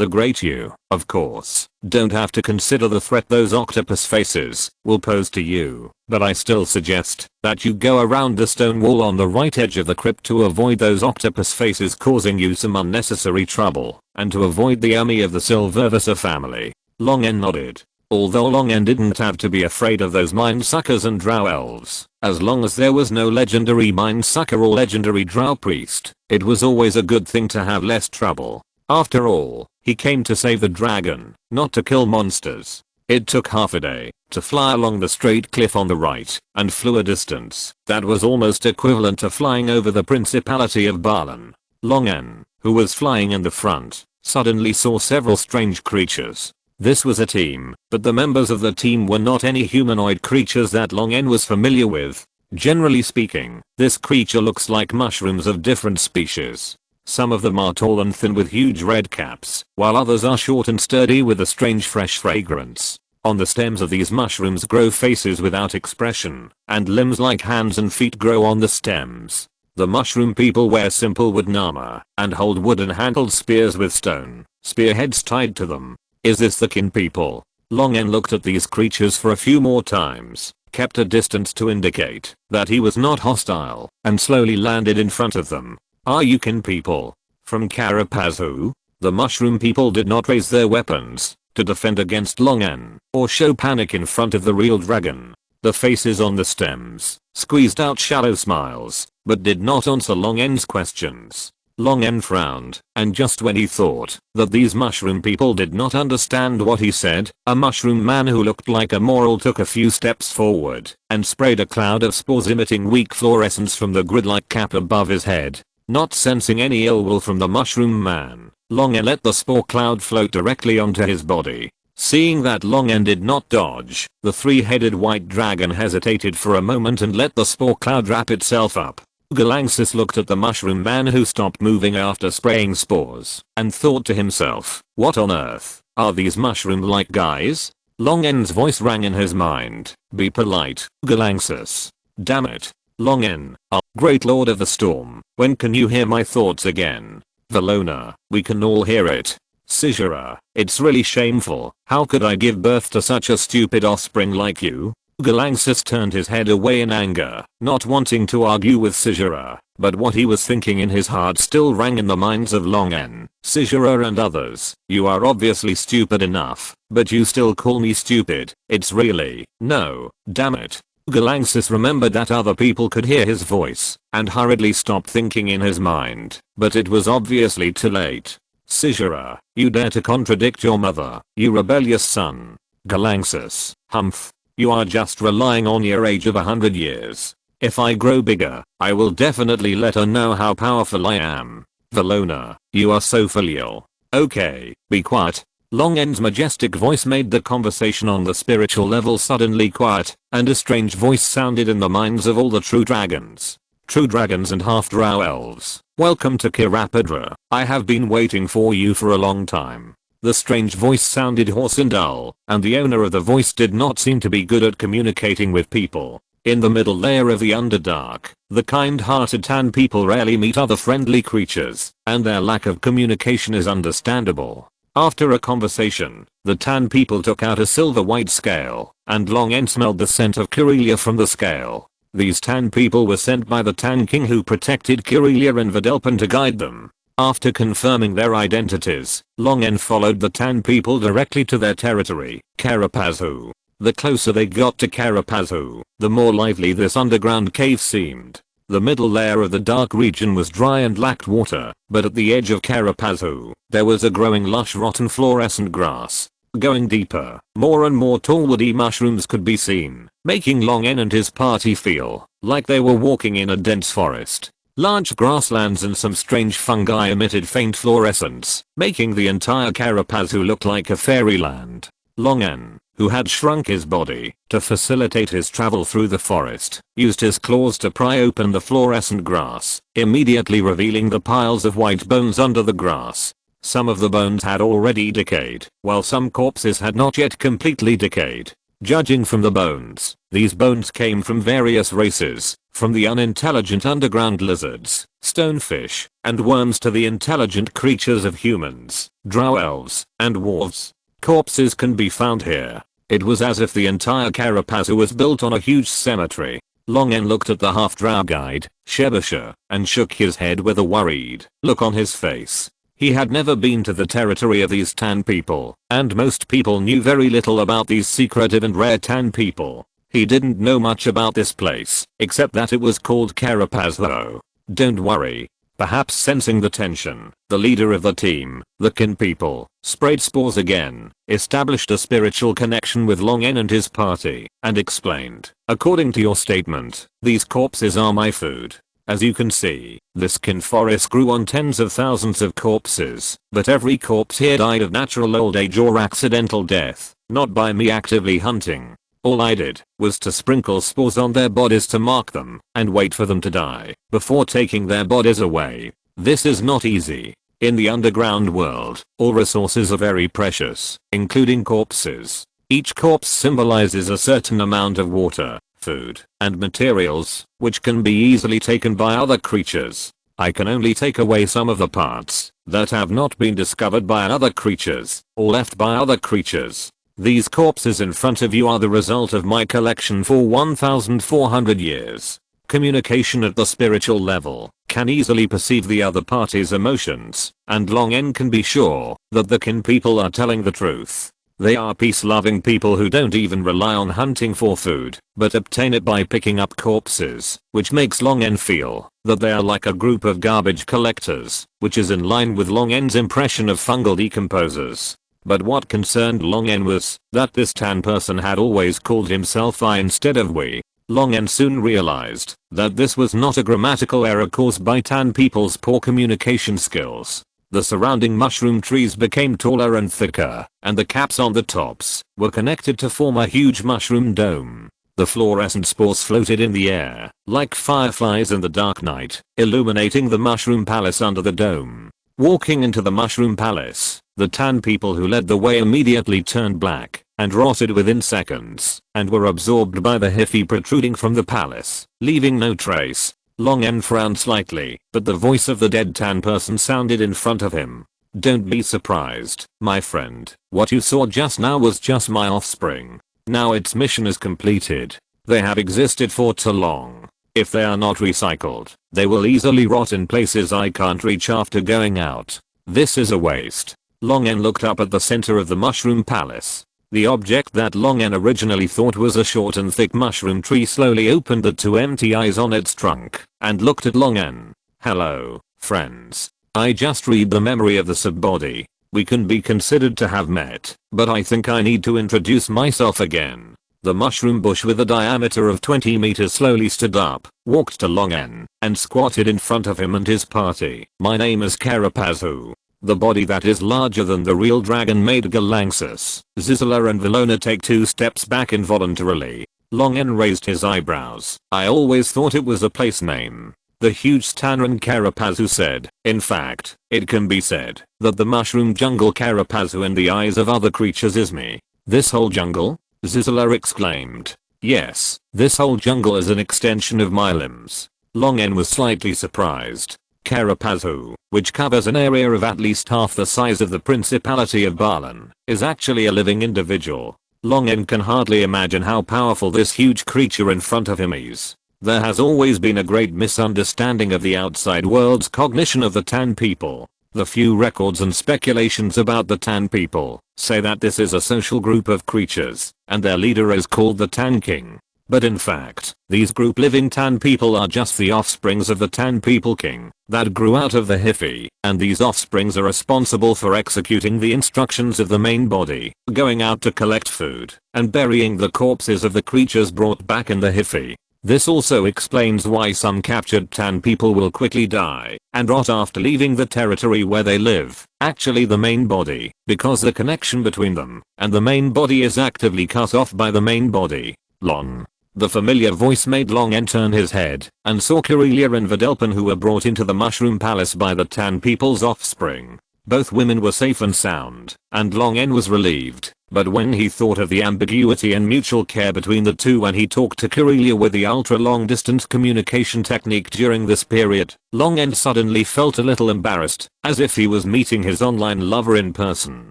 great you, of course, don't have to consider the threat those octopus faces will pose to you, but I still suggest that you go around the stone wall on the right edge of the crypt to avoid those octopus faces causing you some unnecessary trouble, and to avoid the army of the Silvervisa family. Long N nodded. Although Long N didn't have to be afraid of those mind suckers and drow elves, as long as there was no legendary mind sucker or legendary drow priest, it was always a good thing to have less trouble. After all, he came to save the dragon, not to kill monsters. It took half a day to fly along the straight cliff on the right and flew a distance that was almost equivalent to flying over the Principality of Balan. Long N, who was flying in the front, suddenly saw several strange creatures. This was a team, but the members of the team were not any humanoid creatures that Long N was familiar with. Generally speaking, this creature looks like mushrooms of different species. Some of them are tall and thin with huge red caps, while others are short and sturdy with a strange fresh fragrance. On the stems of these mushrooms grow faces without expression, and limbs like hands and feet grow on the stems. The mushroom people wear simple wooden armor and hold wooden handled spears with stone spearheads tied to them. Is this the kin people? Long N looked at these creatures for a few more times, kept a distance to indicate that he was not hostile, and slowly landed in front of them. Are you kin people? From Carapazoo? The mushroom people did not raise their weapons to defend against Long N or show panic in front of the real dragon. The faces on the stems squeezed out shallow smiles, but did not answer Long N's questions. Long N frowned, and just when he thought that these mushroom people did not understand what he said, a mushroom man who looked like a moral took a few steps forward and sprayed a cloud of spores emitting weak fluorescence from the grid-like cap above his head. Not sensing any ill will from the mushroom man, Long N let the spore cloud float directly onto his body. Seeing that Long N did not dodge, the three-headed white dragon hesitated for a moment and let the spore cloud wrap itself up. Galangsis looked at the mushroom man who stopped moving after spraying spores, and thought to himself, what on earth are these mushroom-like guys? Long N's voice rang in his mind. Be polite, Galangsis. Damn it. Long N, great lord of the storm, when can you hear my thoughts again? Valona, we can all hear it. Sizura, it's really shameful. How could I give birth to such a stupid offspring like you? Galangsis turned his head away in anger, not wanting to argue with Sizura, but what he was thinking in his heart still rang in the minds of Long N, Sizura and others. You are obviously stupid enough, but you still call me stupid. It's really, no, damn it. Galangsis remembered that other people could hear his voice, and hurriedly stopped thinking in his mind, but it was obviously too late. Sizura, you dare to contradict your mother, you rebellious son. Galangsis, humph. You are just relying on your age of 100 years. If I grow bigger, I will definitely let her know how powerful I am. Valona, you are so filial. Okay, be quiet. Long N's majestic voice made the conversation on the spiritual level suddenly quiet, and a strange voice sounded in the minds of all the true dragons. True dragons and half-drow elves, welcome to Kirapadra. I have been waiting for you for a long time. The strange voice sounded hoarse and dull, and the owner of the voice did not seem to be good at communicating with people. In the middle layer of the Underdark, the kind-hearted Tan people rarely meet other friendly creatures, and their lack of communication is understandable. After a conversation, the Tan people took out a silver-white scale, and Long N smelled the scent of Kirelia from the scale. These Tan people were sent by the Tan King who protected Kirelia and Vidalpan to guide them. After confirming their identities, Long N followed the Tan people directly to their territory, Carapazoo. The closer they got to Carapazoo, the more lively this underground cave seemed. The middle layer of the dark region was dry and lacked water, but at the edge of Carapazoo, there was a growing lush rotten fluorescent grass. Going deeper, more and more tall woody mushrooms could be seen, making Long N and his party feel like they were walking in a dense forest. Large grasslands and some strange fungi emitted faint fluorescence, making the entire Carapazoo look like a fairyland. Long N, who had shrunk his body to facilitate his travel through the forest, used his claws to pry open the fluorescent grass, immediately revealing the piles of white bones under the grass. Some of the bones had already decayed, while some corpses had not yet completely decayed. Judging from the bones, these bones came from various races, from the unintelligent underground lizards, stonefish, and worms to the intelligent creatures of humans, drow elves, and dwarves. Corpses can be found here. It was as if the entire Carapazoo was built on a huge cemetery. Long N looked at the half-drow guide, Shebasha, and shook his head with a worried look on his face. He had never been to the territory of these Tan people, and most people knew very little about these secretive and rare Tan people. He didn't know much about this place, except that it was called Carapazoo. Don't worry. Perhaps sensing the tension, the leader of the team, the kin people, sprayed spores again, established a spiritual connection with Long N and his party, and explained, according to your statement, these corpses are my food. As you can see, this kin forest grew on tens of thousands of corpses, but every corpse here died of natural old age or accidental death, not by me actively hunting. All I did was to sprinkle spores on their bodies to mark them, and wait for them to die, before taking their bodies away. This is not easy. In the underground world, all resources are very precious, including corpses. Each corpse symbolizes a certain amount of water, food, and materials, which can be easily taken by other creatures. I can only take away some of the parts that have not been discovered by other creatures, or left by other creatures. These corpses in front of you are the result of my collection for 1400 years. Communication at the spiritual level can easily perceive the other party's emotions, and Long N can be sure that the kin people are telling the truth. They are peace-loving people who don't even rely on hunting for food, but obtain it by picking up corpses, which makes Long N feel that they are like a group of garbage collectors, which is in line with Long N's impression of fungal decomposers. But what concerned Long N was that this tan person had always called himself I instead of we. Long N soon realized that this was not a grammatical error caused by tan people's poor communication skills. The surrounding mushroom trees became taller and thicker, and the caps on the tops were connected to form a huge mushroom dome. The fluorescent spores floated in the air, like fireflies in the dark night, illuminating the mushroom palace under the dome. Walking into the mushroom palace, the tan people who led the way immediately turned black and rotted within seconds, and were absorbed by the hyphae protruding from the palace, leaving no trace. Long N frowned slightly, but the voice of the dead tan person sounded in front of him. Don't be surprised, my friend. What you saw just now was just my offspring. Now its mission is completed. They have existed for too long. If they are not recycled, they will easily rot in places I can't reach after going out. This is a waste. Long N looked up at the center of the mushroom palace. The object that Long N originally thought was a short and thick mushroom tree slowly opened the two empty eyes on its trunk and looked at Long N. Hello, friends. I just read the memory of the subbody. We can be considered to have met, but I think I need to introduce myself again. The mushroom bush with a diameter of 20 meters slowly stood up, walked to Long N, and squatted in front of him and his party. My name is Carapazu. The body that is larger than the real dragon made Galaxus. Zizala and Valona take 2 steps back involuntarily. Long N raised his eyebrows. I always thought it was a place name. The huge Tanran Carapazu said. In fact, it can be said that the mushroom jungle Carapazu in the eyes of other creatures is me. This whole jungle? Zizala exclaimed. Yes, this whole jungle is an extension of my limbs. Long N was slightly surprised. Carapazu, which covers an area of at least half the size of the Principality of Balan, is actually a living individual. Long N can hardly imagine how powerful this huge creature in front of him is. There has always been a great misunderstanding of the outside world's cognition of the Tan people. The few records and speculations about the Tan people say that this is a social group of creatures, and their leader is called the Tan King. But in fact, these group living Tan people are just the offsprings of the Tan People King that grew out of the hyphae, and these offsprings are responsible for executing the instructions of the main body, going out to collect food, and burying the corpses of the creatures brought back in the hyphae. This also explains why some captured Tan people will quickly die and rot after leaving the territory where they live, actually the main body, because the connection between them and the main body is actively cut off by the main body. Long. The familiar voice made Long N turn his head and saw Kirelia and Videlpin, who were brought into the mushroom palace by the Tan people's offspring. Both women were safe and sound, and Long N was relieved. But when he thought of the ambiguity and mutual care between the two when he talked to Kirelia with the ultra-long distance communication technique during this period, Long N suddenly felt a little embarrassed, as if he was meeting his online lover in person.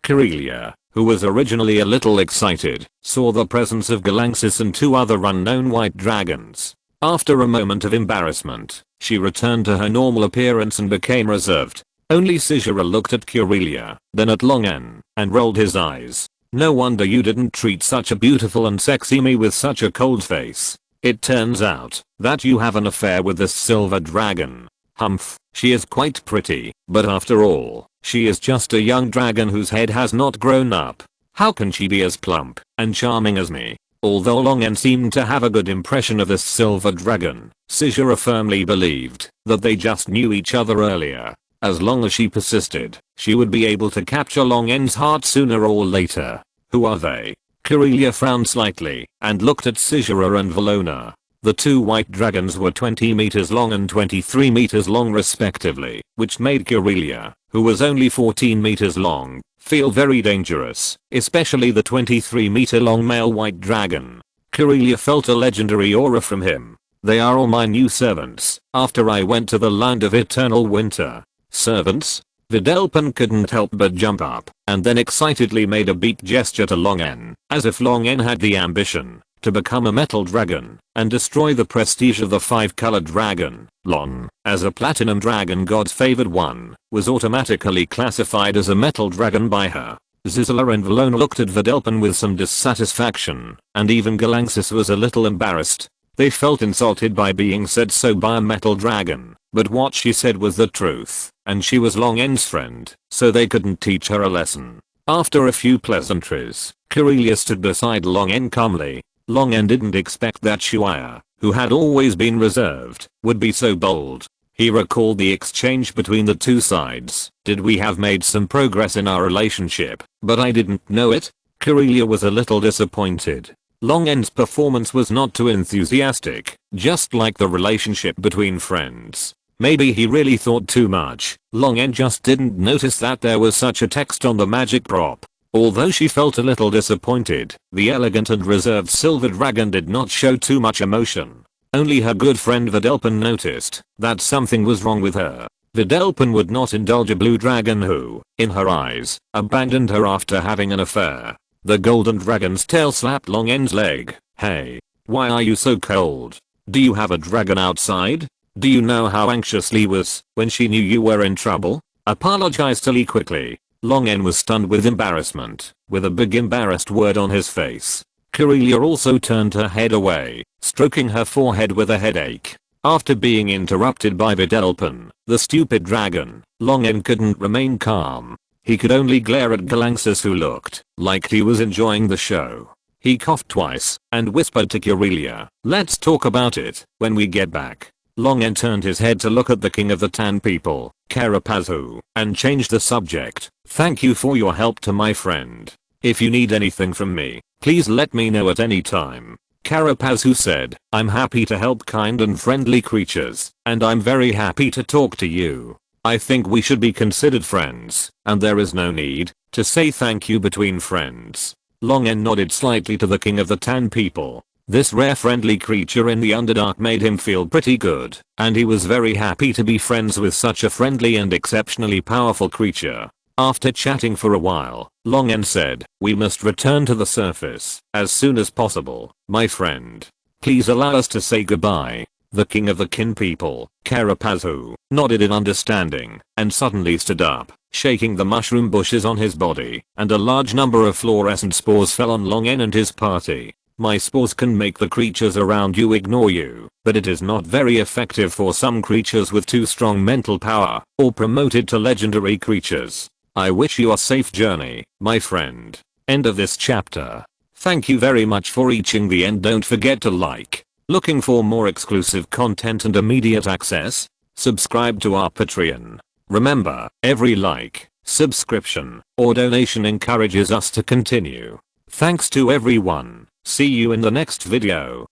Kirelia, who was originally a little excited, saw the presence of Galaxus and 2 other unknown white dragons. After a moment of embarrassment, she returned to her normal appearance and became reserved. Only Sigera looked at Kirelia, then at Long N, and rolled his eyes. No wonder you didn't treat such a beautiful and sexy me with such a cold face. It turns out that you have an affair with this silver dragon. Humph, she is quite pretty, but after all, she is just a young dragon whose head has not grown up. How can she be as plump and charming as me? Although Long N seemed to have a good impression of this silver dragon, Sigera firmly believed that they just knew each other earlier. As long as she persisted, she would be able to capture Long N's heart sooner or later. Who are they? Kirelia frowned slightly and looked at Sigera and Valona. The 2 white dragons were 20 meters long and 23 meters long respectively, which made Kirelia who was only 14 meters long, feel very dangerous, especially the 23-meter long male white dragon. Corelia felt a legendary aura from him. They are all my new servants, after I went to the land of eternal winter. Servants? Vidalpin couldn't help but jump up, and then excitedly made a beak gesture to Longen, as if Longen had the ambition to become a metal dragon and destroy the prestige of the 5-colored dragon. Lon, as a platinum dragon god's favored one, was automatically classified as a metal dragon by her. Zizala and Valona looked at Vidalpin with some dissatisfaction, and even Galangsis was a little embarrassed. They felt insulted by being said so by a metal dragon, but what she said was the truth, and she was Longen's friend, so they couldn't teach her a lesson. After a few pleasantries, Corelia stood beside Longen calmly. Longen didn't expect that Shuaya, who had always been reserved, would be so bold. He recalled the exchange between the two sides. Did we have made some progress in our relationship, but I didn't know it? Corelia was a little disappointed. Longen's performance was not too enthusiastic, just like the relationship between friends. Maybe he really thought too much. Longen just didn't notice that there was such a text on the magic prop. Although she felt a little disappointed, the elegant and reserved silver dragon did not show too much emotion. Only her good friend Vidalpin noticed that something was wrong with her. Vidalpin would not indulge a blue dragon who, in her eyes, abandoned her after having an affair. The golden dragon's tail slapped Longen's leg. Hey, why are you so cold? Do you have a dragon outside? Do you know how anxious Lee was when she knew you were in trouble? Apologized to Lee quickly. Longen was stunned with embarrassment, with a big embarrassed word on his face. Corelia also turned her head away, stroking her forehead with a headache. After being interrupted by Vidalpin, the stupid dragon, Longen couldn't remain calm. He could only glare at Galangsis, who looked like he was enjoying the show. He coughed twice and whispered to Corelia, "Let's talk about it when we get back." Longen turned his head to look at the king of the Tan people, Carapazu, and changed the subject. "Thank you for your help to my friend. If you need anything from me, please let me know at any time." Carapazu said, "I'm happy to help kind and friendly creatures, and I'm very happy to talk to you. I think we should be considered friends, and there is no need to say thank you between friends." Longen nodded slightly to the king of the Tan people. This rare friendly creature in the Underdark made him feel pretty good, and he was very happy to be friends with such a friendly and exceptionally powerful creature. After chatting for a while, Longen said, "We must return to the surface as soon as possible, my friend. Please allow us to say goodbye." The king of the kin people, Carapazu, nodded in understanding, and suddenly stood up, shaking the mushroom bushes on his body, and a large number of fluorescent spores fell on Longen and his party. "My spores can make the creatures around you ignore you, but it is not very effective for some creatures with too strong mental power, or promoted to legendary creatures. I wish you a safe journey, my friend." End of this chapter. Thank you very much for reaching the end. Don't forget to like. Looking for more exclusive content and immediate access? Subscribe to our Patreon. Remember, every like, subscription, or donation encourages us to continue. Thanks to everyone. See you in the next video.